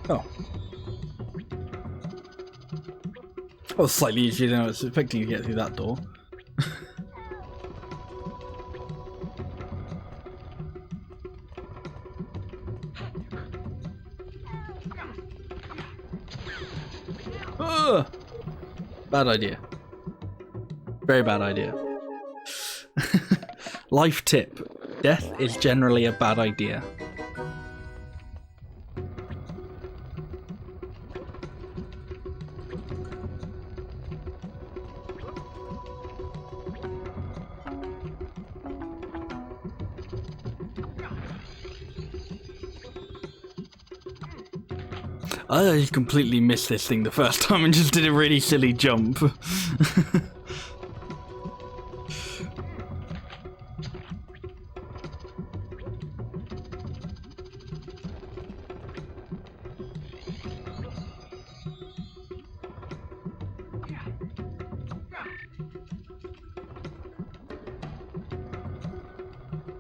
Oh. That was slightly easier than I was expecting to get through that door. Ugh! Bad idea. Very bad idea. Life tip. Death is generally a bad idea. I just completely missed this thing the first time and just did a really silly jump.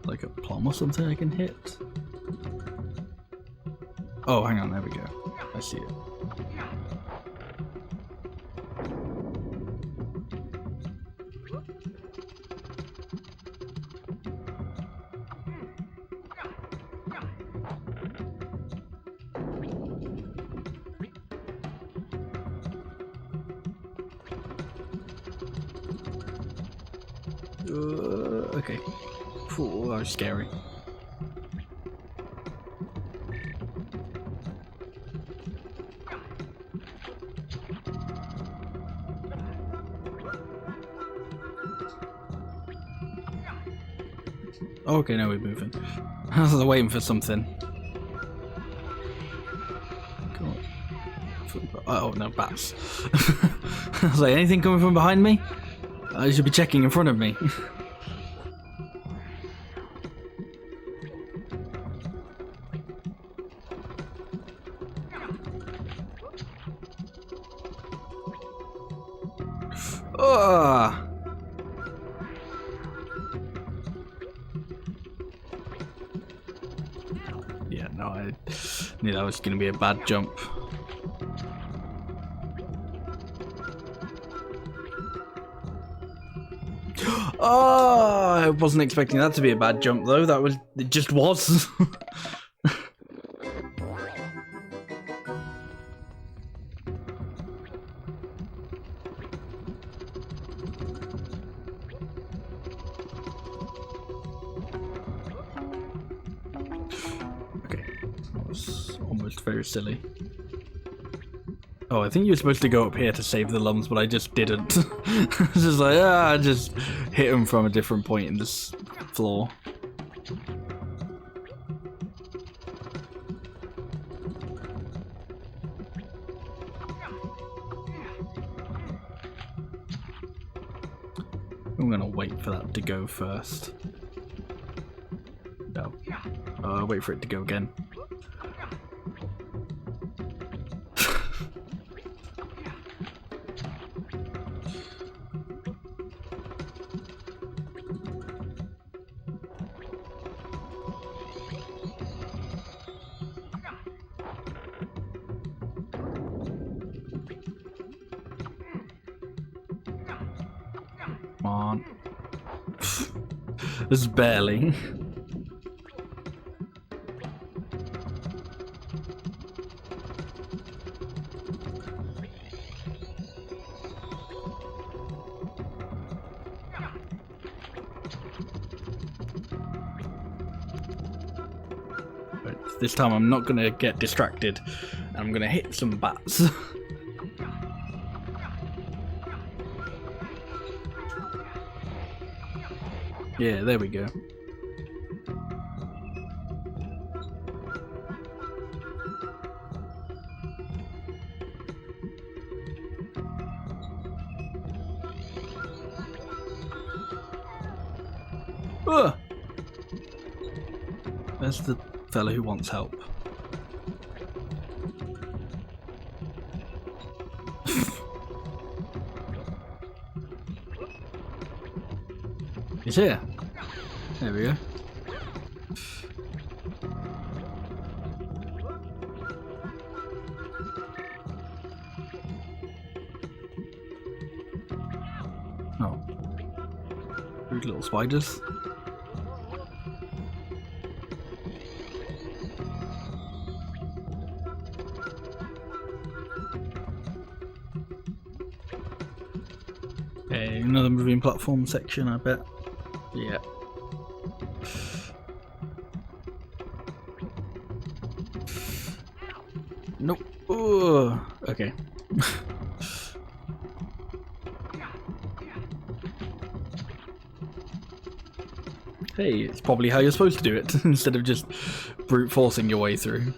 Like a plum or something I can hit? Oh, hang on, there we go. I see it. Okay. Phew, that was scary. Oh, okay, now we're moving. I was waiting for something. Come on. Oh no, bats. I was like, anything coming from behind me? I should be checking in front of me. Oh! Yeah, no, I knew that was going to be a bad jump. Oh, I wasn't expecting that to be a bad jump though. It just was. Okay, that was almost very silly. Oh, I think you were supposed to go up here to save the lumps, but I just didn't. I was just like, I just hit them from a different point in this floor. I'm gonna wait for that to go first. No. Wait for it to go again. Come on. This is barely. Right, this time I'm not gonna get distracted. I'm gonna hit some bats. Yeah, there we go. Ugh. There's the fellow who wants help. He's here. There we go. Oh. Rude little spiders. Okay, another moving platform section, I bet. Yeah. Nope. Ooh. Okay. Hey, it's probably how you're supposed to do it, instead of just brute forcing your way through.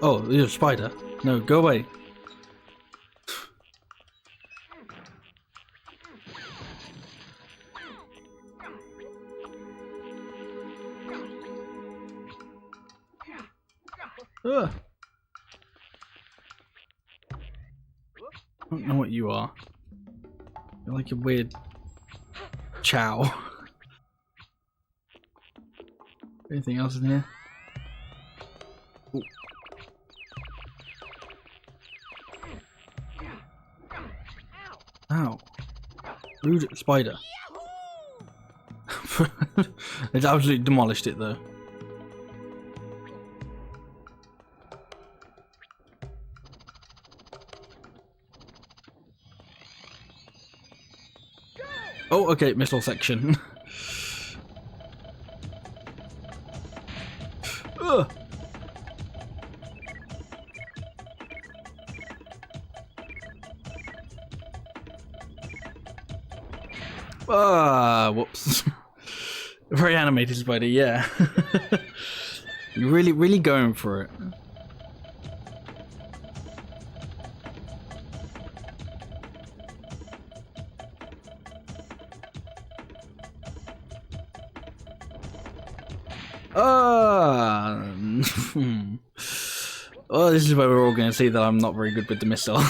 Oh, you're a spider. No, go away. Ugh. I don't know what you are. You're like a weird chow. Anything else in here? Ooh. Ow. Rude spider. It's absolutely demolished it though. Oh, okay, missile section. Ugh. Ah, whoops. Very animated spider, yeah. You're really going for it. Ah. Oh, this is where we're all going to see that I'm not very good with the missile.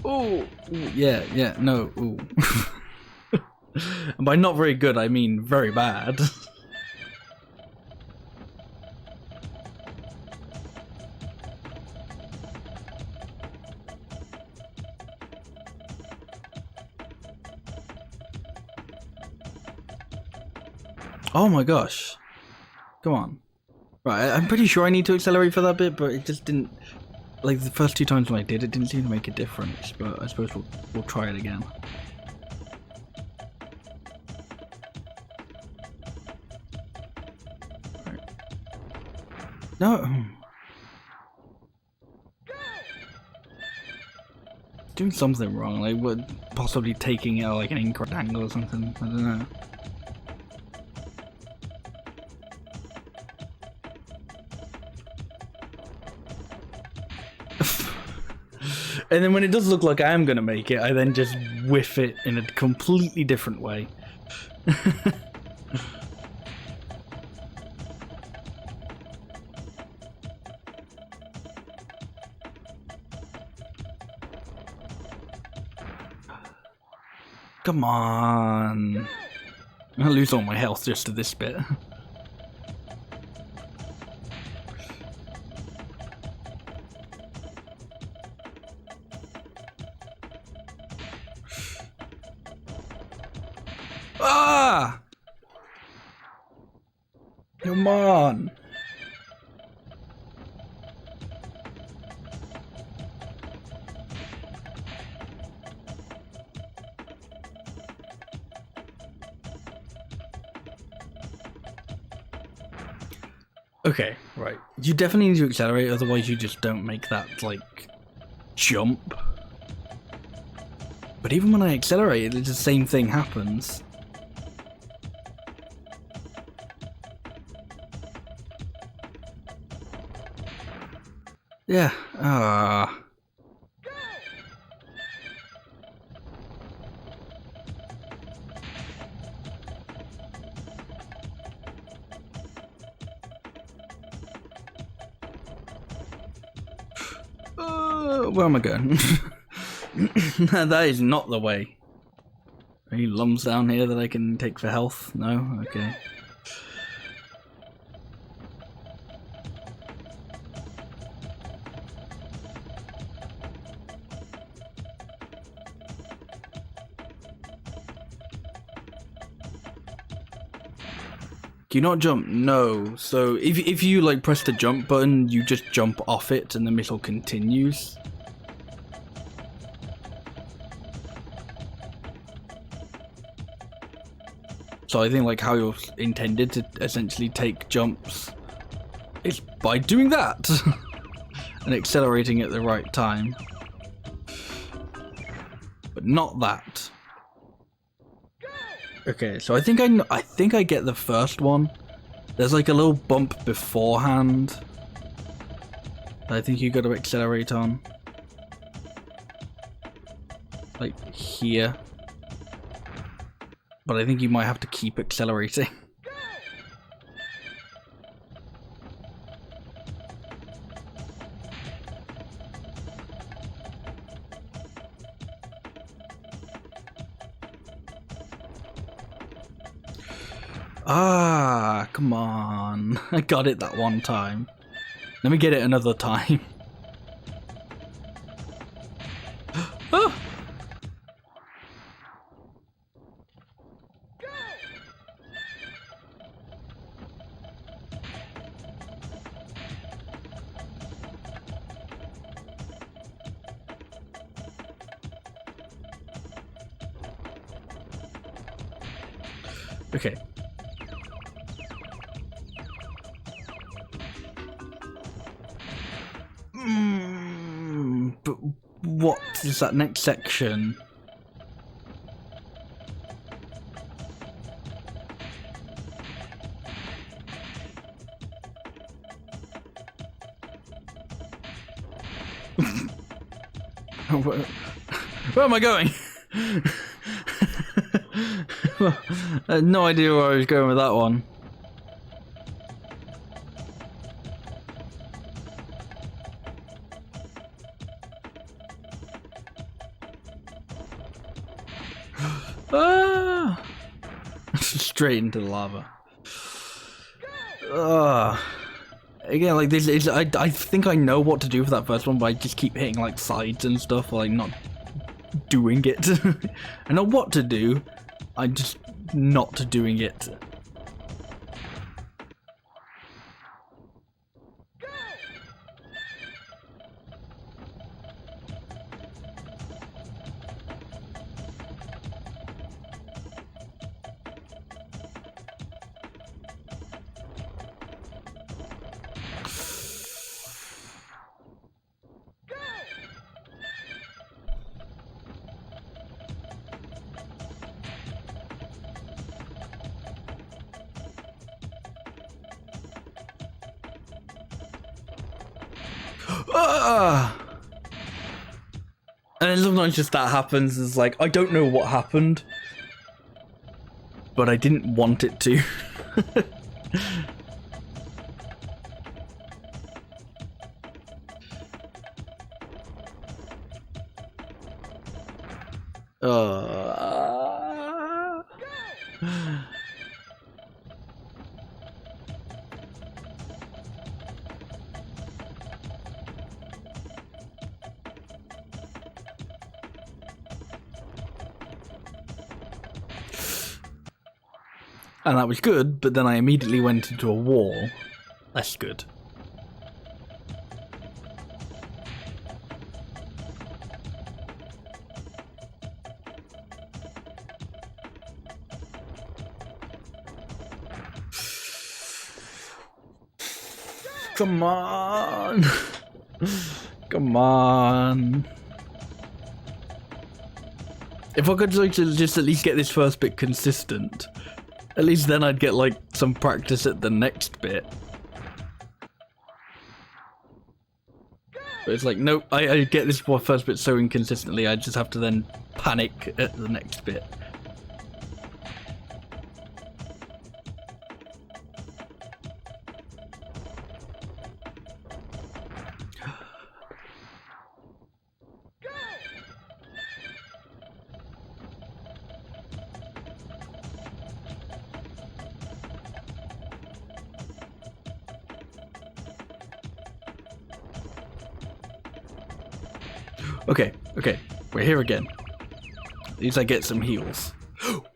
Oh, yeah, no, ooh. And by not very good, I mean very bad. Oh my gosh. Come on. Right, I'm pretty sure I need to accelerate for that bit, but it just didn't... Like, the first 2 times when I did, it didn't seem to make a difference, but I suppose we'll try it again. Right. No! Doing something wrong, like, what, possibly taking it at, like, an incorrect angle or something, I don't know. And then when it does look like I am going to make it, I then just whiff it in a completely different way. Come on. I'm going to lose all my health just to this bit. Ah! Come on. Okay, right. You definitely need to accelerate, otherwise you just don't make that, like, jump. But even when I accelerate, the same thing happens. Yeah, where am I going? That is not the way. Any lumps down here that I can take for health? No? Okay. Do you not jump? No. So if you like press the jump button, you just jump off it and the missile continues. So I think like how you're intended to essentially take jumps is by doing that and accelerating at the right time, but not that. Okay, so I think I get the first one. There's like a little bump beforehand that I think you got to accelerate on, like here. But I think you might have to keep accelerating. Ah, come on. I got it that one time. Let me get it another time. Ah! Okay. But what is that next section? Where am I going? Well, I had no idea where I was going with that one. Ah! Straight into the lava. Again, like this is I think I know what to do for that first one, but I just keep hitting like sides and stuff, or like not doing it. I know what to do, I'm just not doing it. And then sometimes just that happens, it's like, I don't know what happened, but I didn't want it to. And that was good, but then I immediately went into a wall. That's good. Come on! Come on! If I could like, just at least get this first bit consistent, at least then I'd get like some practice at the next bit. But it's like, nope, I get this first bit so inconsistently, I just have to then panic at the next bit. Okay, we're here again. At least I get some heals.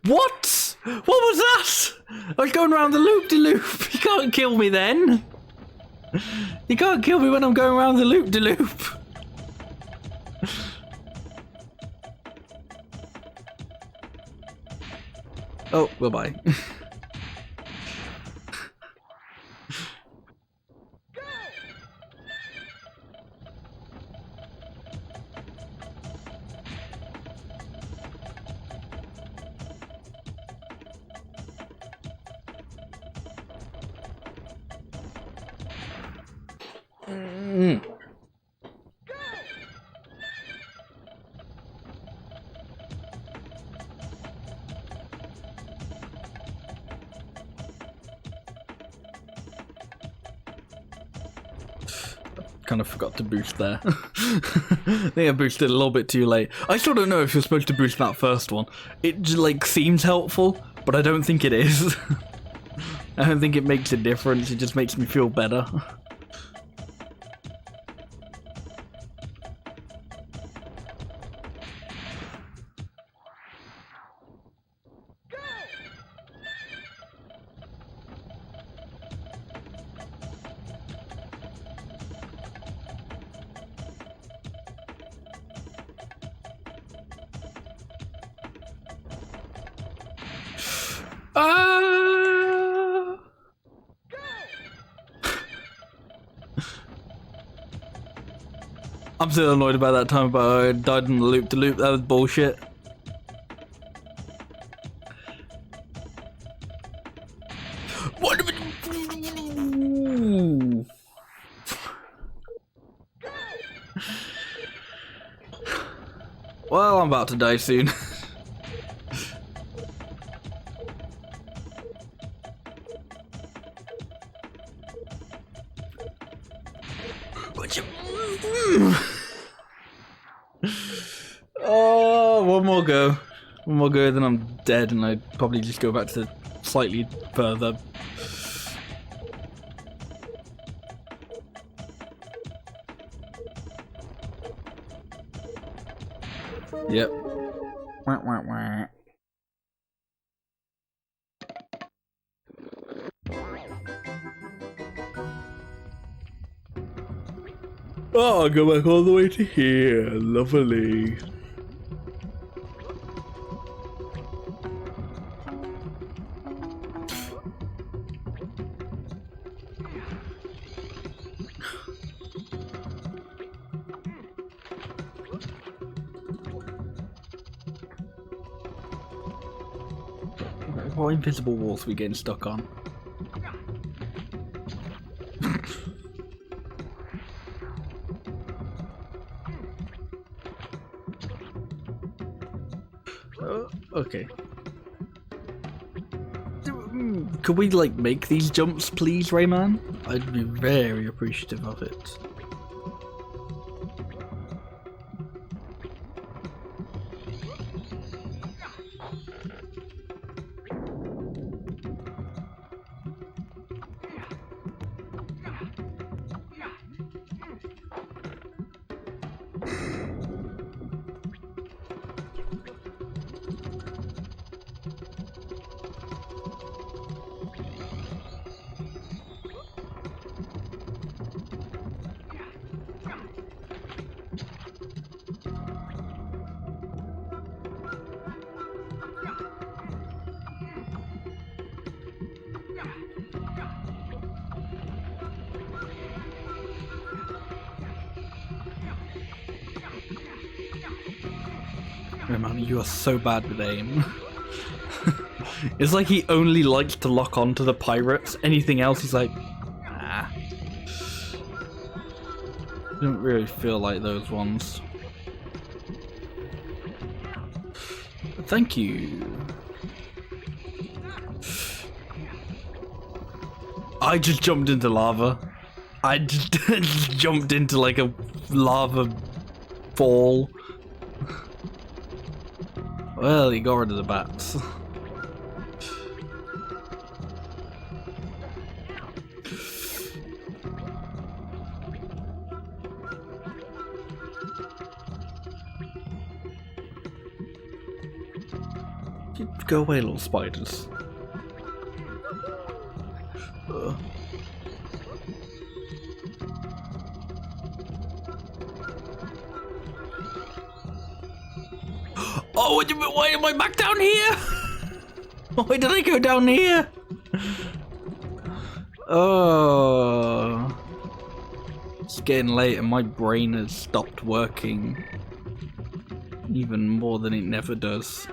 What? What was that? I was going around the loop-de-loop. You can't kill me then. You can't kill me when I'm going around the loop-de-loop. Oh, goodbye. Kind of forgot to boost there. I think I boosted a little bit too late. I still don't know if you're supposed to boost that first one. It just, like, seems helpful, but I don't think it is. I don't think it makes a difference, it just makes me feel better. Ah! I'm still annoyed about that time about I died in the loop-to-loop. That was bullshit. What? Well, I'm about to die soon. Oh, one more go. One more go, then I'm dead, and I'd probably just go back to slightly further. Yep. Wah, wah, wah. Oh, I'll go back all the way to here. Lovely. What invisible walls are we getting stuck on? Okay. Could we, like, make these jumps, please, Rayman? I'd be very appreciative of it. Rayman, you are so bad with aim. It's like he only likes to lock onto the pirates. Anything else, he's like, ah. Don't really feel like those ones. Thank you. I just jumped into lava. I just jumped into like a lava fall. Well, he got rid of the bats. Go away, little spiders. Oh, why am I back down here? Why did I go down here? Oh. It's getting late and my brain has stopped working. Even more than it never does.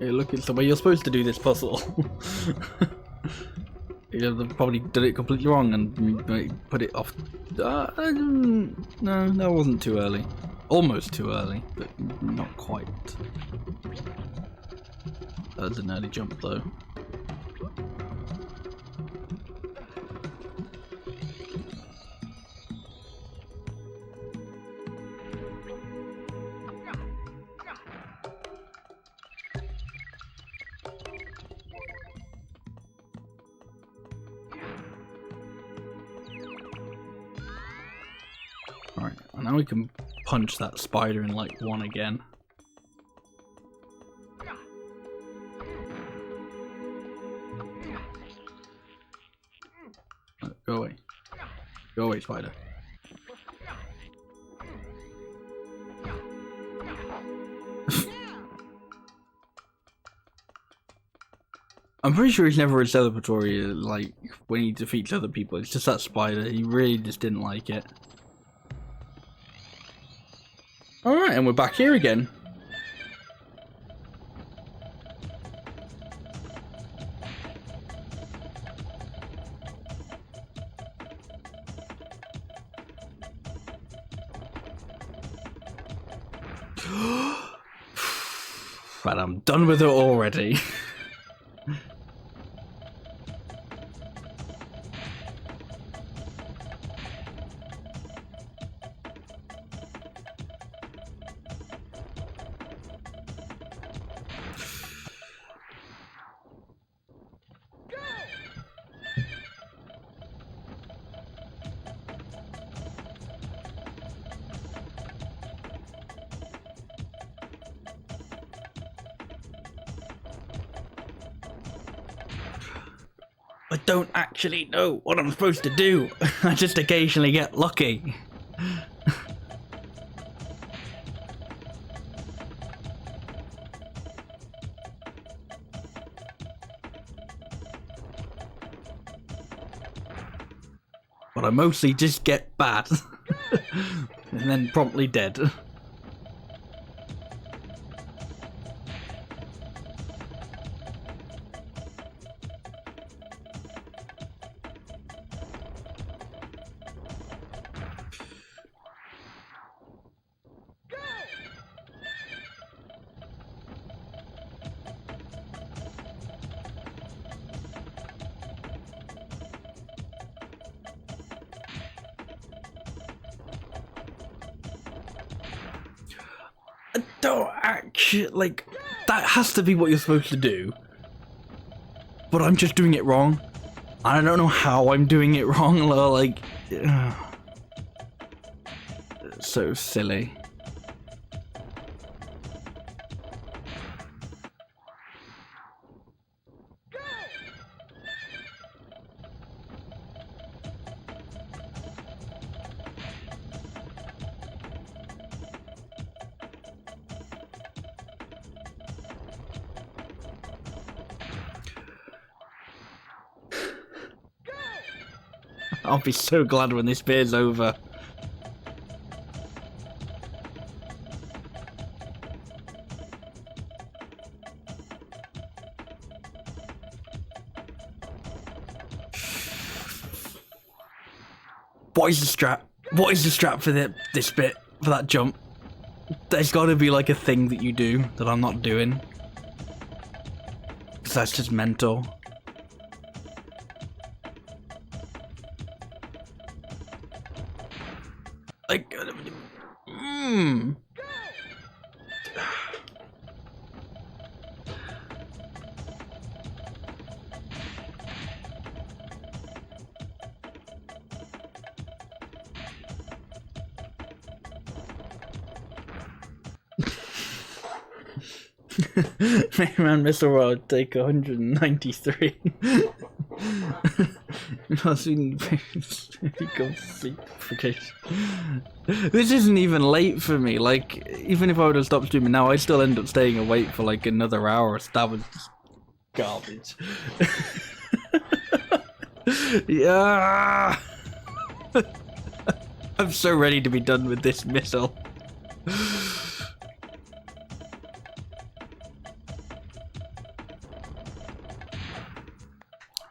Hey, look, it's the way you're supposed to do this puzzle. They probably did it completely wrong and put it off. No, that wasn't too early. Almost too early, but not quite. That was an early jump though. Alright, and now we can punch that spider in like one again. Go away, spider. I'm pretty sure he's never a celebratory, like, when he defeats other people. It's just that spider. He really just didn't like it. Alright, and we're back here again. But I'm done with it already. I don't actually know what I'm supposed to do. I just occasionally get lucky. But I mostly just get bad. And then promptly dead. Don't actually, like, that has to be what you're supposed to do. But I'm just doing it wrong. I don't know how I'm doing it wrong, like, so silly. I'll be so glad when this bit's over. What is the strap? What is the strap for this bit? For that jump? There's gotta be like a thing that you do that I'm not doing. Because that's just mental. Like, Rayman Missile World, take 193. This isn't even late for me. Like, even if I would have stopped streaming now, I'd still end up staying awake for like another hour. That was just garbage. Yeah. I'm so ready to be done with this missile.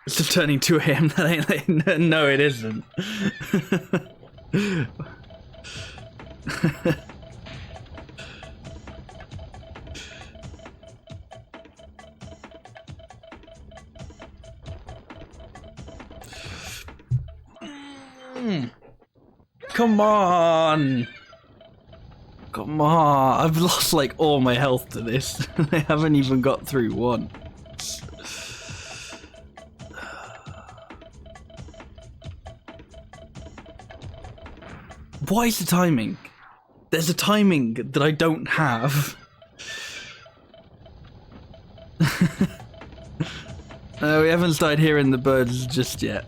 It's turning 2 AM. That ain't like, no, it isn't. Come on! Come on! I've lost like all my health to this. I haven't even got through one. Why is the timing? There's a timing that I don't have. We haven't started hearing the birds just yet.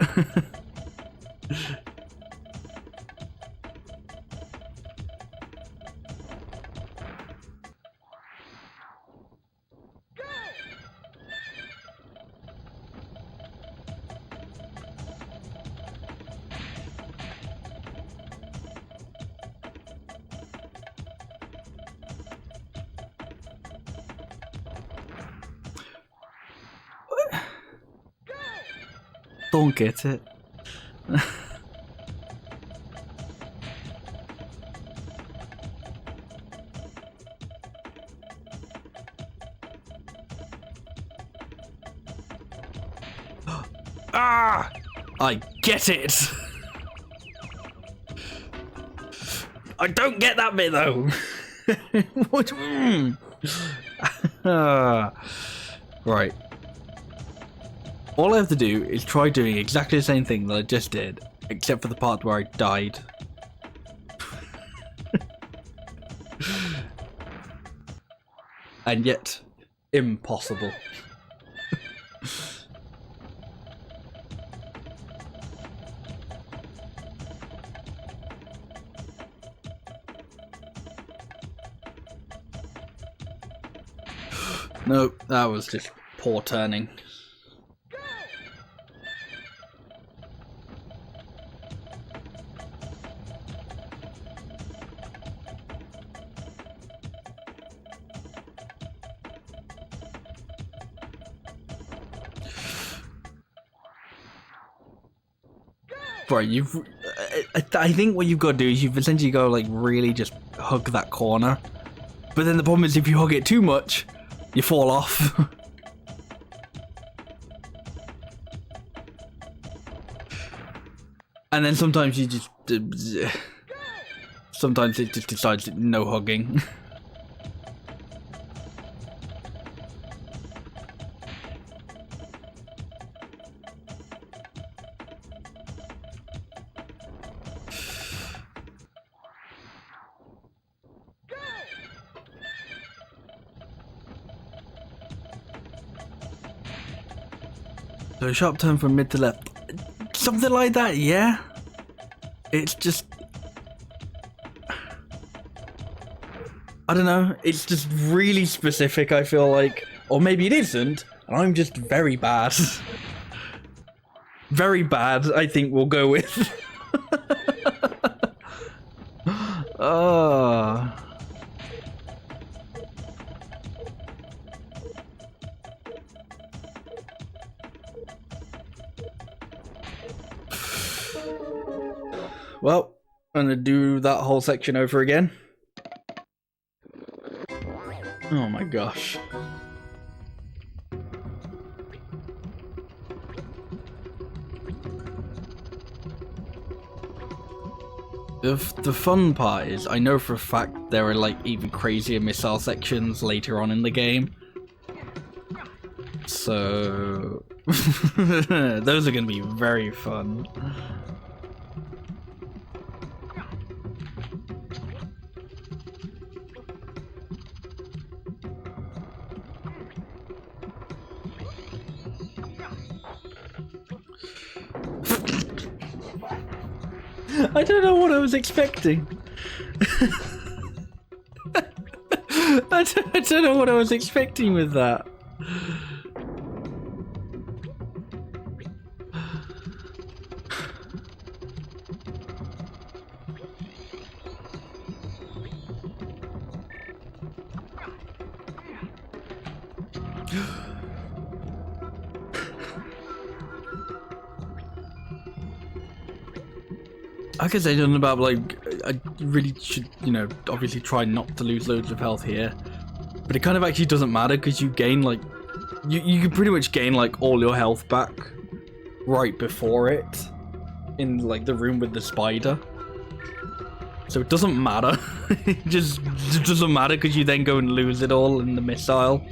don't get it. Ah! I get it! I don't get that bit though! What? Right. All I have to do is try doing exactly the same thing that I just did, except for the part where I died. And yet, impossible. No, that was just poor turning. Right, I think what you've got to do is you've essentially got to like really just hug that corner. But then the problem is if you hug it too much, you fall off. And then sometimes you just... sometimes it just decides no hugging. So a sharp turn from mid to left. Something like that, yeah? It's just... I don't know, it's just really specific, I feel like. Or maybe it isn't, and I'm just very bad. Very bad, I think we'll go with. Oh. Well, I'm gonna do that whole section over again. Oh my gosh. The fun part is, I know for a fact there are like even crazier missile sections later on in the game. So... those are gonna be very fun. I don't know what I was expecting. I don't know what I was expecting with that. I guess I don't know about, like, I really should, you know, obviously try not to lose loads of health here. But it kind of actually doesn't matter because you gain, like, you can pretty much gain, like, all your health back right before it in, like, the room with the spider. So it doesn't matter. It just doesn't matter because you then go and lose it all in the missile.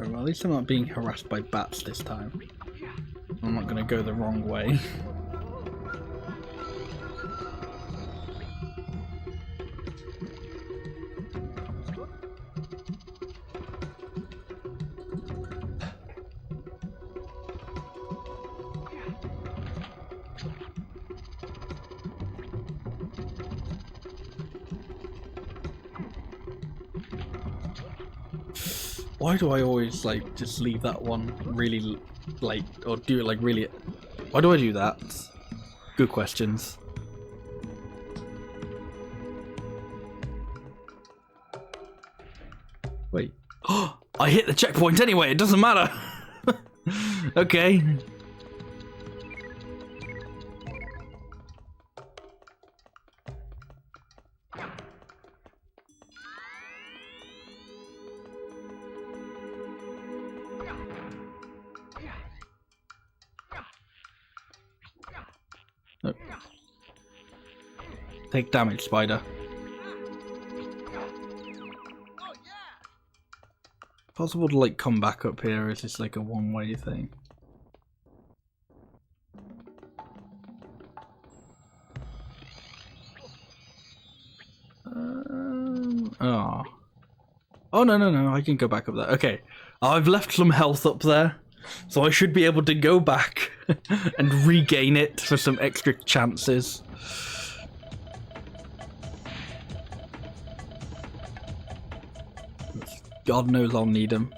Well, at least I'm not being harassed by bats this time. I'm not going to go the wrong way. Why do I always like just leave that one really like, or do it like really? Why do I do that? Good questions. Wait. Oh, I hit the checkpoint anyway. It doesn't matter. Okay. Oh. Take damage, spider. Possible to like come back up here, or is this like a one-way thing? Oh. Oh no, I can go back up there. Okay. I've left some health up there, so I should be able to go back and regain it for some extra chances. God knows I'll need them.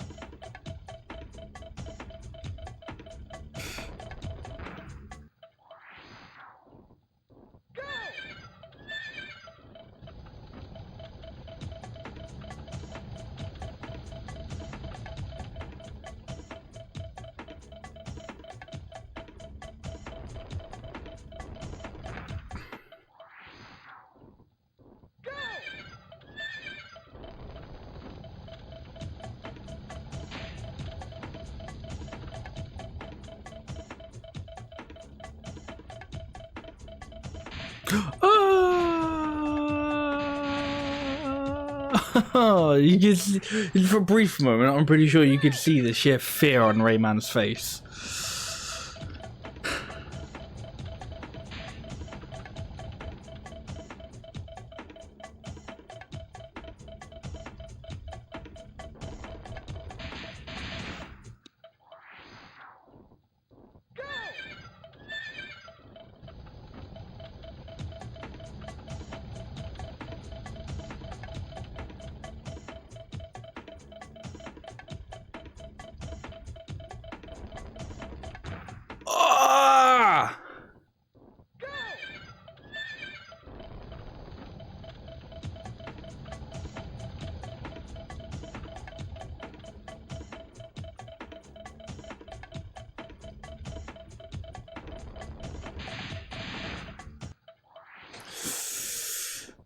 Oh, you can see, for a brief moment, I'm pretty sure you could see the sheer fear on Rayman's face.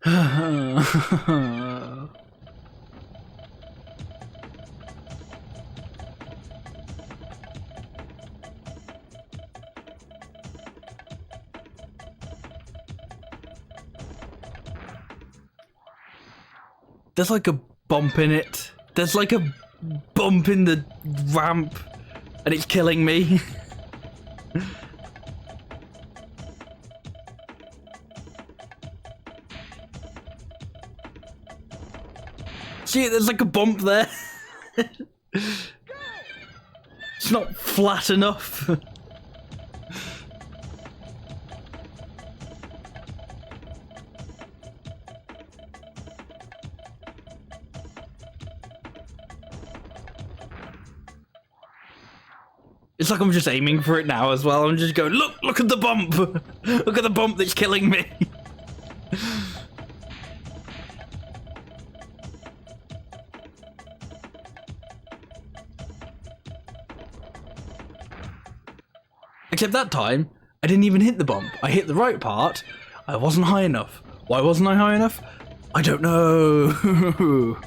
Ah! There's like a bump in it. There's like a bump in the ramp, and it's killing me. See, there's like a bump there. It's not flat enough. It's like I'm just aiming for it now as well. I'm just going, look at the bump! Look at the bump that's killing me! Except that time, I didn't even hit the bump. I hit the right part. I wasn't high enough. Why wasn't I high enough? I don't know.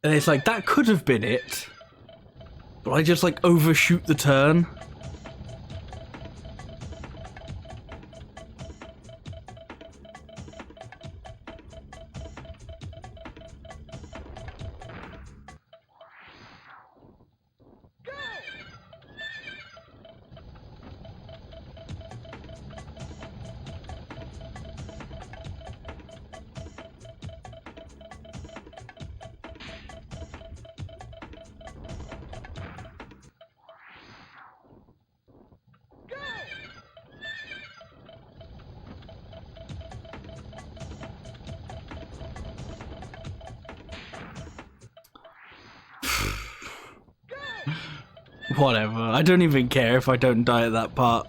And it's like, that could have been it. But I just like overshoot the turn. Whatever. I don't even care if I don't die at that part.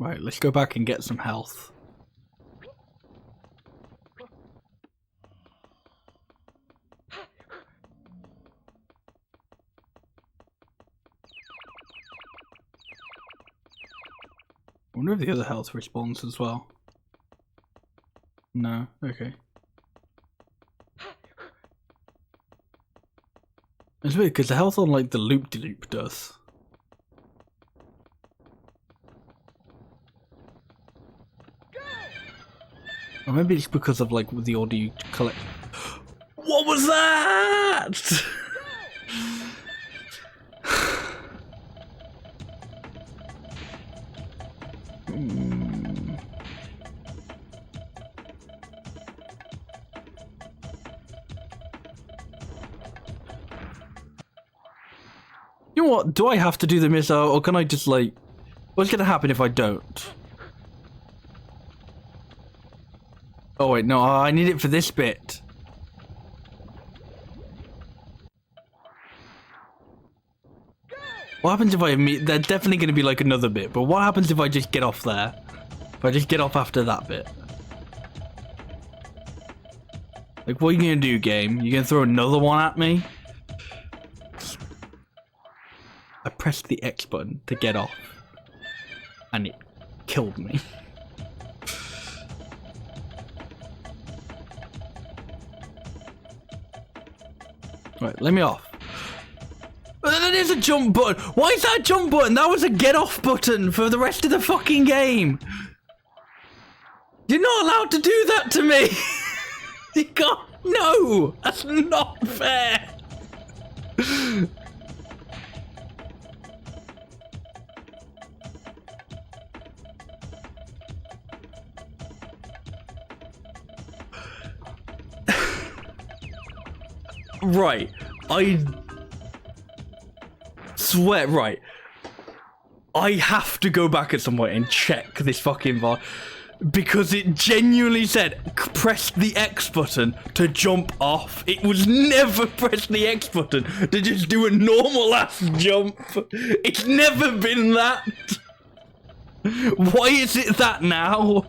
Right, let's go back and get some health. I wonder if the other health respawns as well. No, okay. It's weird because the health on like the loop-de-loop does. Or maybe it's because of like the audio you collect. What was that? You know what? Do I have to do the missile, or can I just like... What's gonna happen if I don't? Oh wait, no, I need it for this bit. What happens if I meet... There's definitely gonna be like another bit, but what happens if I just get off there? If I just get off after that bit? Like, what are you gonna do, game? You gonna throw another one at me? I pressed the X button to get off, and it killed me. Right, let me off. That is a jump button! Why is that a jump button? That was a get off button for the rest of the fucking game! You're not allowed to do that to me! You can't... No! That's not fair! Right, I swear, right, I have to go back at some point and check this fucking VOD, because it genuinely said press the X button to jump off. It was never press the X button to just do a normal ass jump. It's never been that. Why is it that now?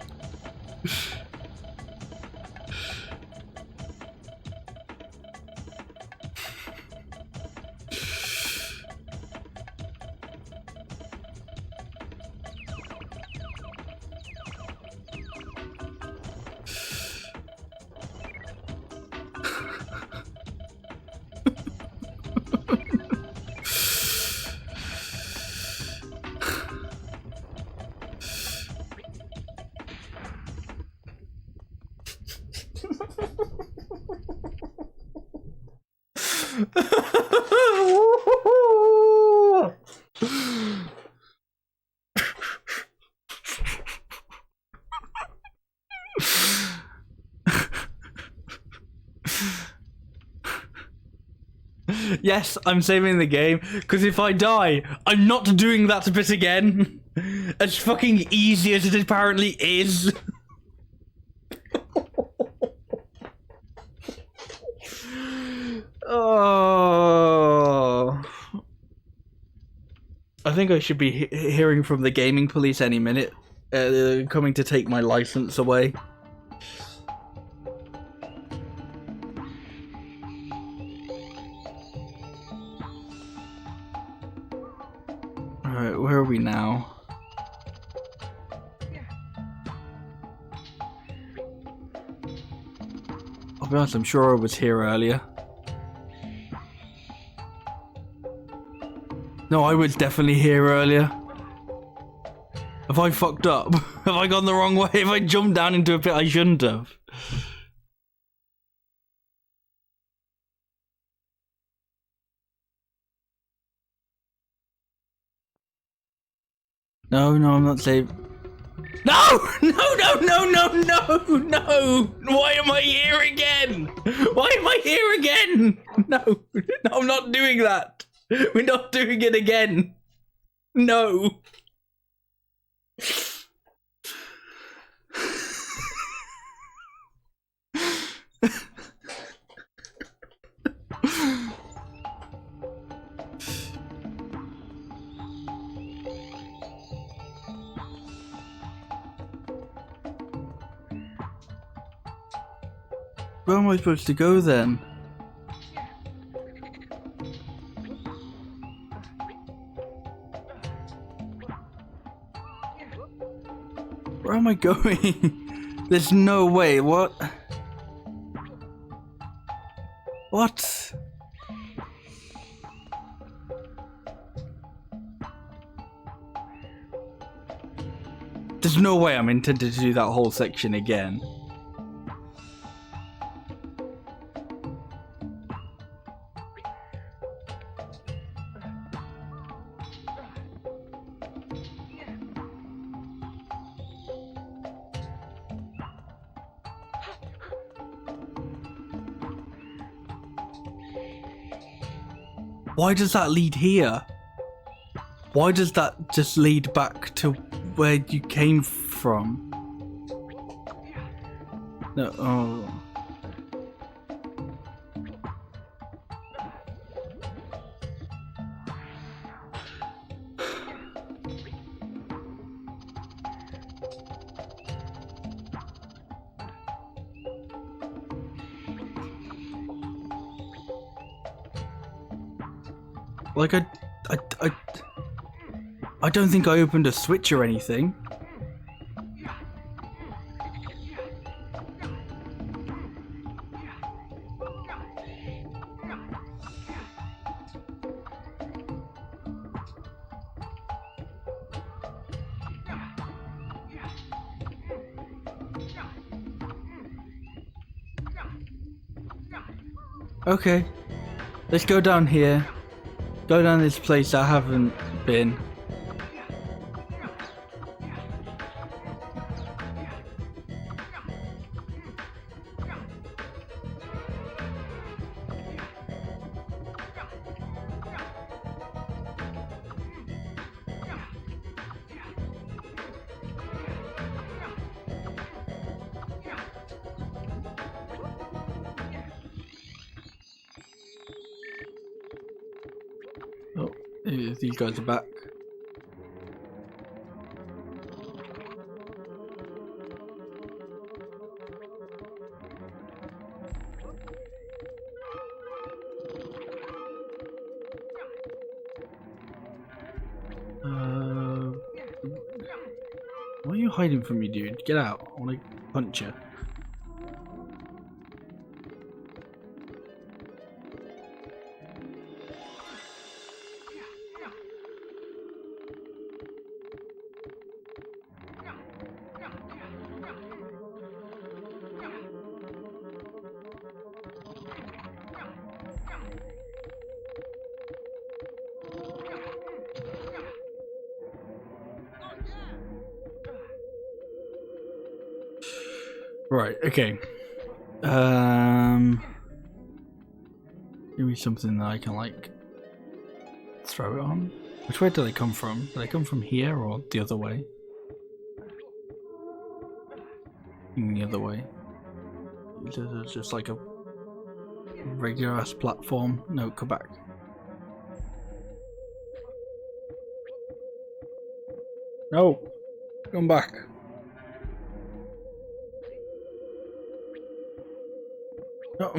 Yes, I'm saving the game, because if I die, I'm not doing that bit again. As fucking easy as it apparently is. Oh. I think I should be hearing from the gaming police any minute, coming to take my license away. Alright, where are we now? I'll be honest, I'm sure I was here earlier. No, I was definitely here earlier. Have I fucked up? Have I gone the wrong way? Have I jumped down into a pit I shouldn't have? No, I'm not saved. No! No! Why am I here again? Why am I here again? No, I'm not doing that. We're not doing it again. No. Where am I supposed to go then? Where am I going? There's no way. What? What? There's no way I'm intended to do that whole section again. Why does that lead here? Why does that just lead back to where you came from? No, oh. Like I don't think I opened a switch or anything. Okay, let's go down here. Go down this place I haven't been. Oh, these guys are back. Why are you hiding from me, dude? Get out. I want to punch you. Right, okay. Give me something that I can, like, throw it on. Which way do they come from? Do they come from here or the other way? The other way. It's just like a regular ass platform. No, come back. No! Come back. No,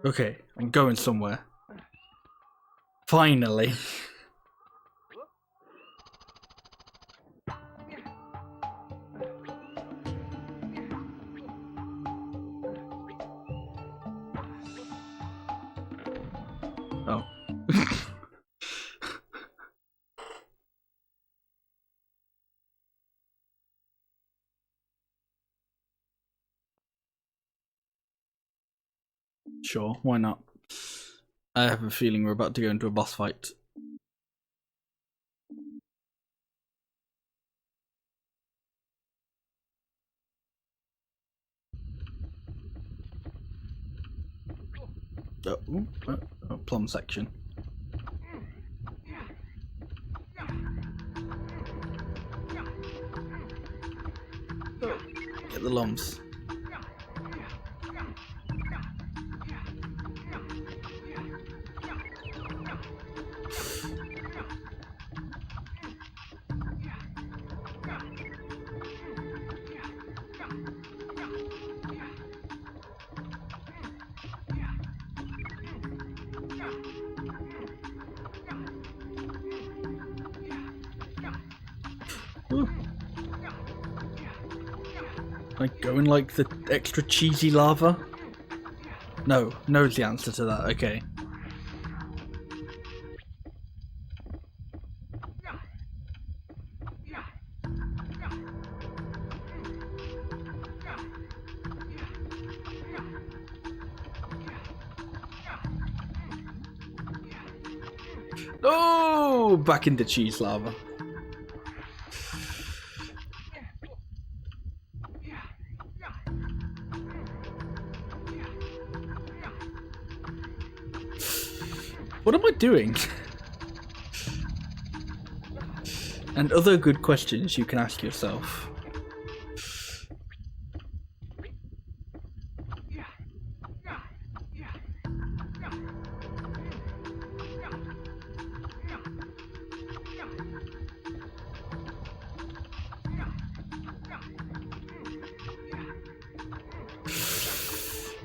Okay, I'm going somewhere. Finally. Oh. Sure, why not? I have a feeling we're about to go into a boss fight. Plum section. Get the lumps. Ooh. Like going like the extra cheesy lava? No, no's the answer to that, okay. Oh, back into cheese lava. What am I doing? And other good questions you can ask yourself.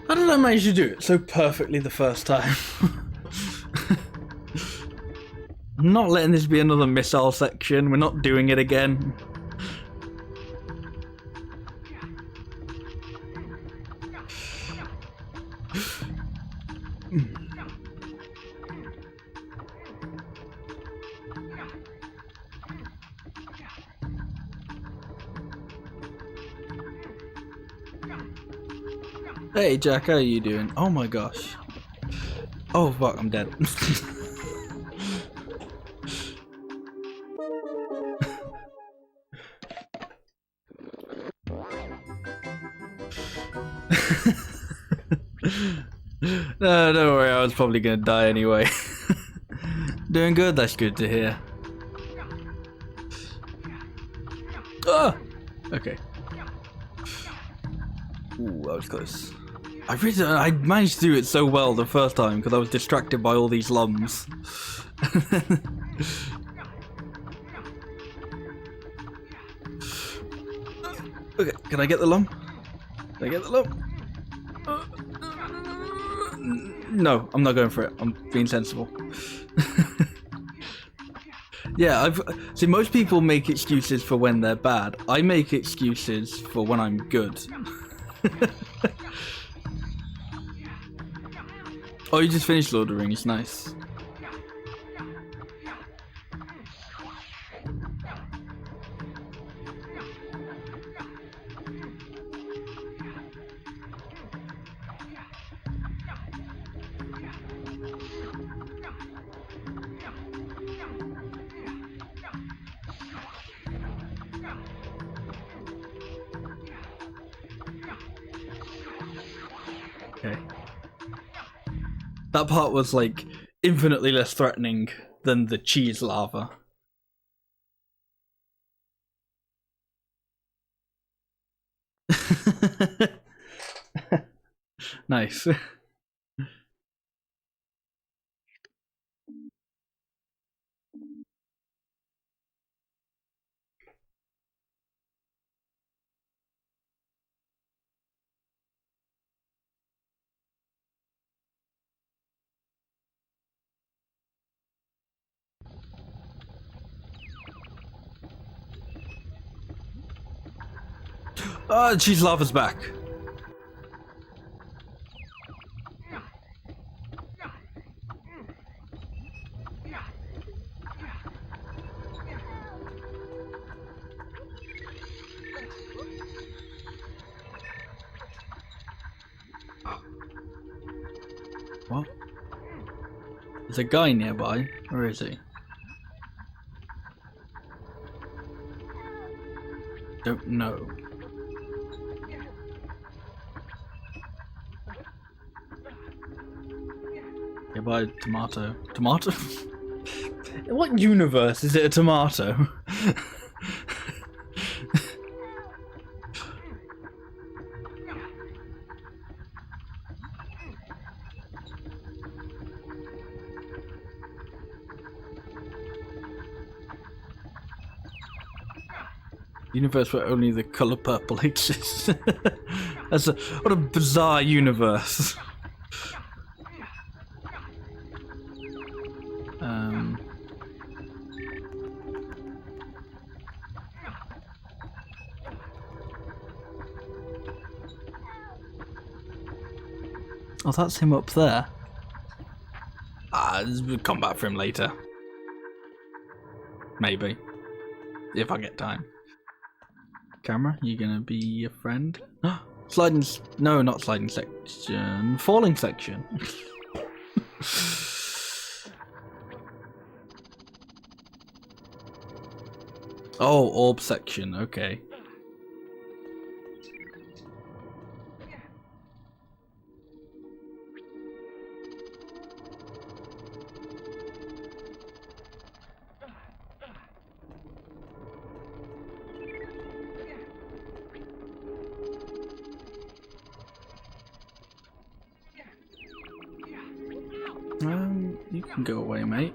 How did I manage to do it so perfectly the first time? I'm not letting this be another missile section. We're not doing it again. Hey Jack, how are you doing? Oh my gosh. Oh fuck, I'm dead. No, don't worry, I was probably gonna die anyway. Doing good, that's good to hear. Ah! Okay. Ooh, that was close. I managed to do it so well the first time because I was distracted by all these lums. Okay, can I get the lum? Can I get the lum? No, I'm not going for it. I'm being sensible. Yeah, see, most people make excuses for when they're bad. I make excuses for when I'm good. Oh, you just finished Lord of the Rings, nice. Okay. That part was like infinitely less threatening than the cheese lava. Nice. Oh, cheese lava's back. What? There's a guy nearby. Where is he? Don't know. by tomato. Tomato? What universe is it a tomato? Universe where only the colour purple exists. What a bizarre universe. Oh, that's him up there. We'll come back for him later. Maybe. If I get time. Camera, you gonna be a friend? Sliding... No, not sliding section. Falling section. Oh, orb section, okay. You can go away, mate.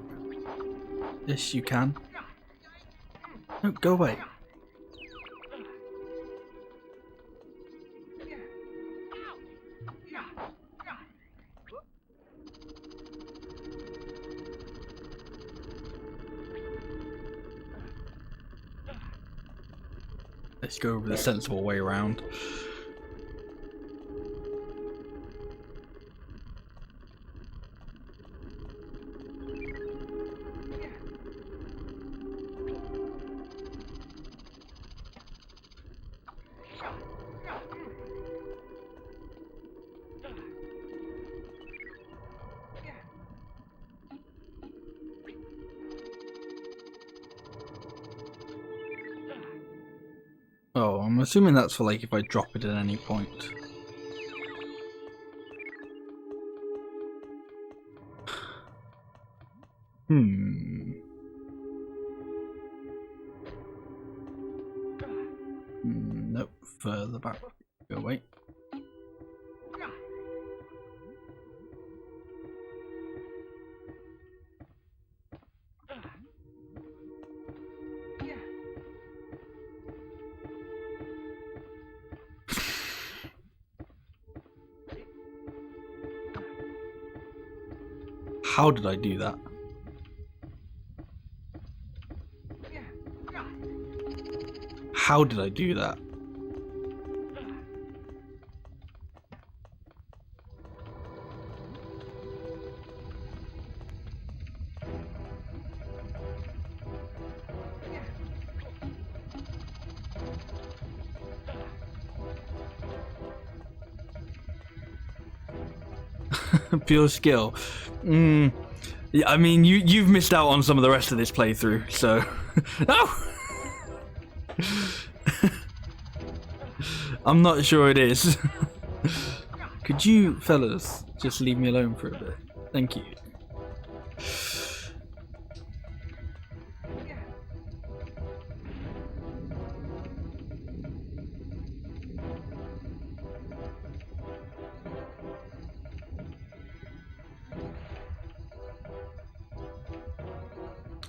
Yes, you can. No, go away. Let's go over the sensible way around. Oh, I'm assuming that's for like if I drop it at any point. Nope, further back. Go away. How did I do that? How did I do that? Pure skill. Yeah, I mean, you've missed out on some of the rest of this playthrough, so... No! I'm not sure it is. Could you fellas just leave me alone for a bit? Thank you.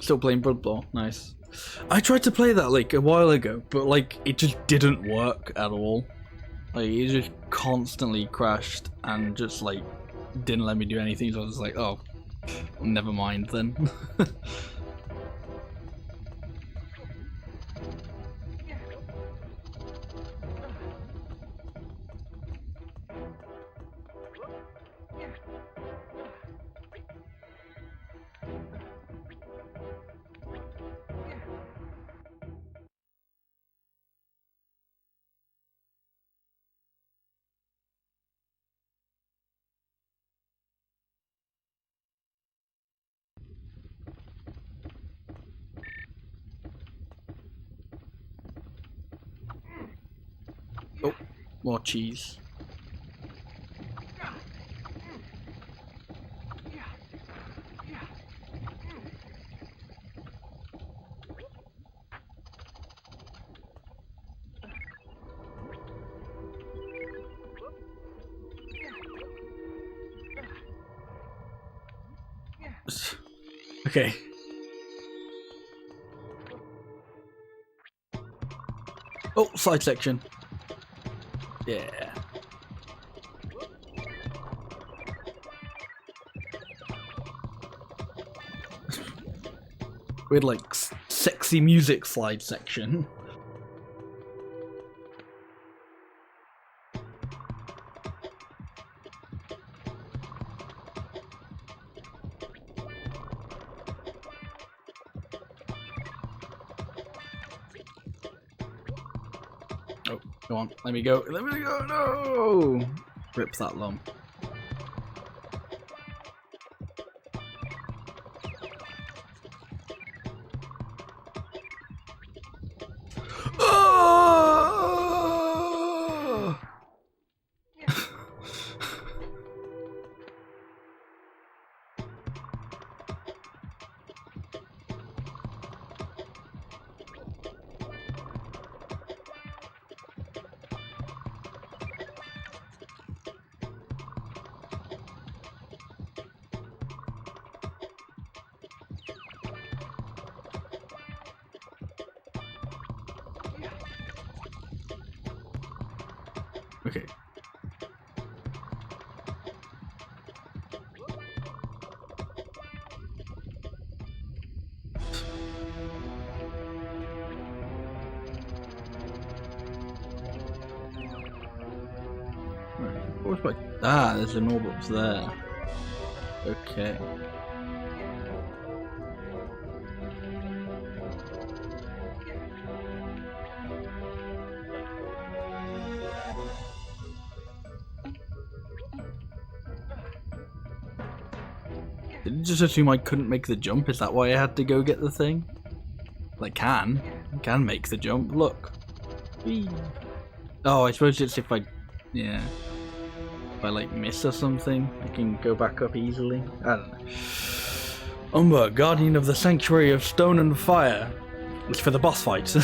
Still playing Blood Bowl, nice. I tried to play that like a while ago, but like it just didn't work at all. Like it just constantly crashed and just like didn't let me do anything, so I was like, oh, never mind then. Oh, more cheese. Okay. Oh, side section. Yeah. Weird, like, sexy music slide section. Oh, go on. Let me go. Let me go. No! Rip that lump. Oh! Okay. What's my... Ah, there's an orb up there. Okay. Did you just assume I couldn't make the jump? Is that why I had to go get the thing? I can make the jump. Look. Whee. Oh, I suppose it's if I... Yeah. If I, like, miss or something, I can go back up easily. I don't know. Umber, Guardian of the Sanctuary of Stone and Fire. It's for the boss fights.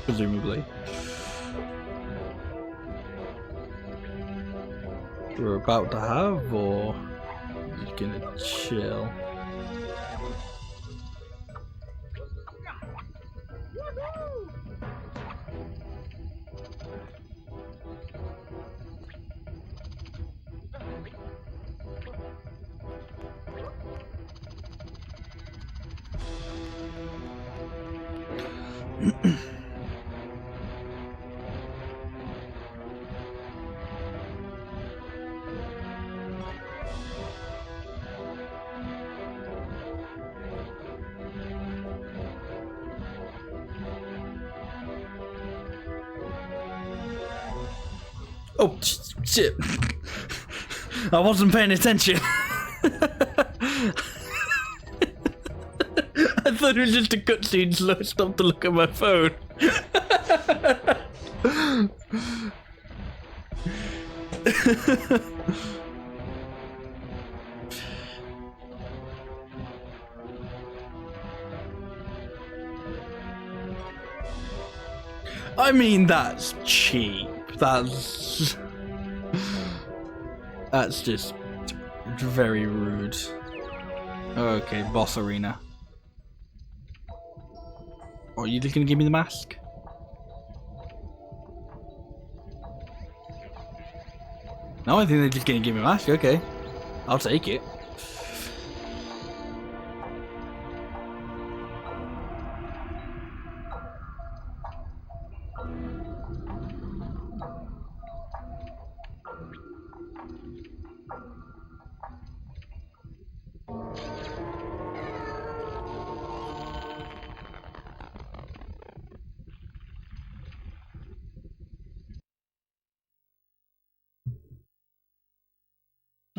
Presumably. We're about to have, or... Just gonna chill. Oh, shit. I wasn't paying attention. I thought it was just a cutscene, so I stopped to look at my phone. I mean, that's cheap. That's just very rude. Okay, boss arena. Or are you just gonna give me the mask? No, I think they're just gonna give me a mask. Okay, I'll take it.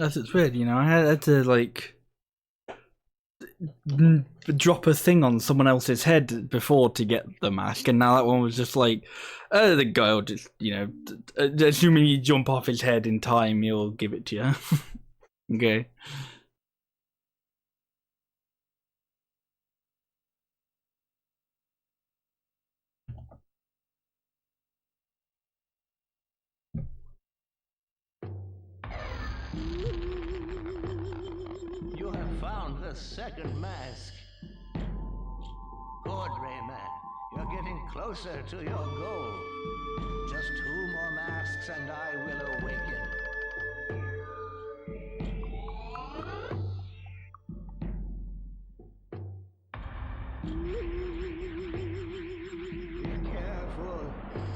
It's weird, you know. I had to like drop a thing on someone else's head before to get the mask, and now that one was just like, the guy will just, you know, assuming you jump off his head in time, he'll give it to you. Okay. You have found found the second mask. Good, Rayman. You're getting closer to your goal. Just 2 more masks and I will awaken. Be careful.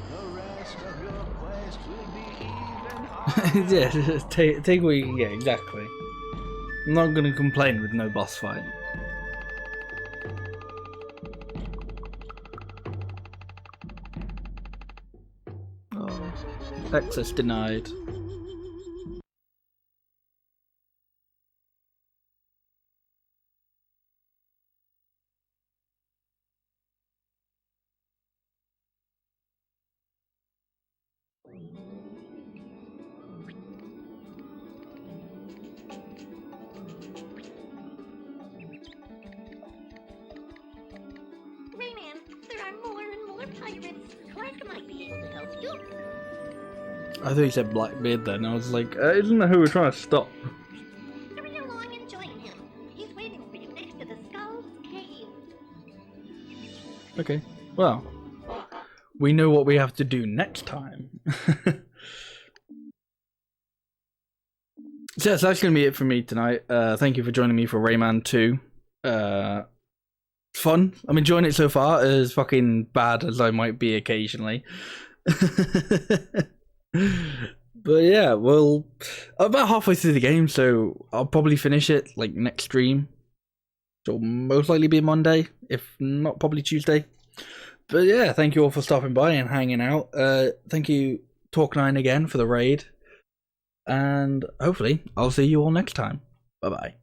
The rest of your quest will be even harder. Yeah, just take what you can get, exactly. I'm not gonna complain with no boss fight. Oh, access denied. Rayman, there are more and more pirates. Clark might be able to help you. I thought you said Blackbeard then. I was like, isn't that who we're trying to stop? Hurry along and join him. He's waiting for you next to the Skull's Cave. Okay, well, we know what we have to do next time. So yes, that's going to be it for me tonight. Thank you for joining me for Rayman 2. Fun. I'm enjoying it so far, as fucking bad as I might be occasionally. But yeah, well, I'm about halfway through the game, so I'll probably finish it like next stream. So most likely be Monday, if not probably Tuesday. But yeah, thank you all for stopping by and hanging out. Thank you, Talk9 again for the raid. And hopefully I'll see you all next time. Bye bye.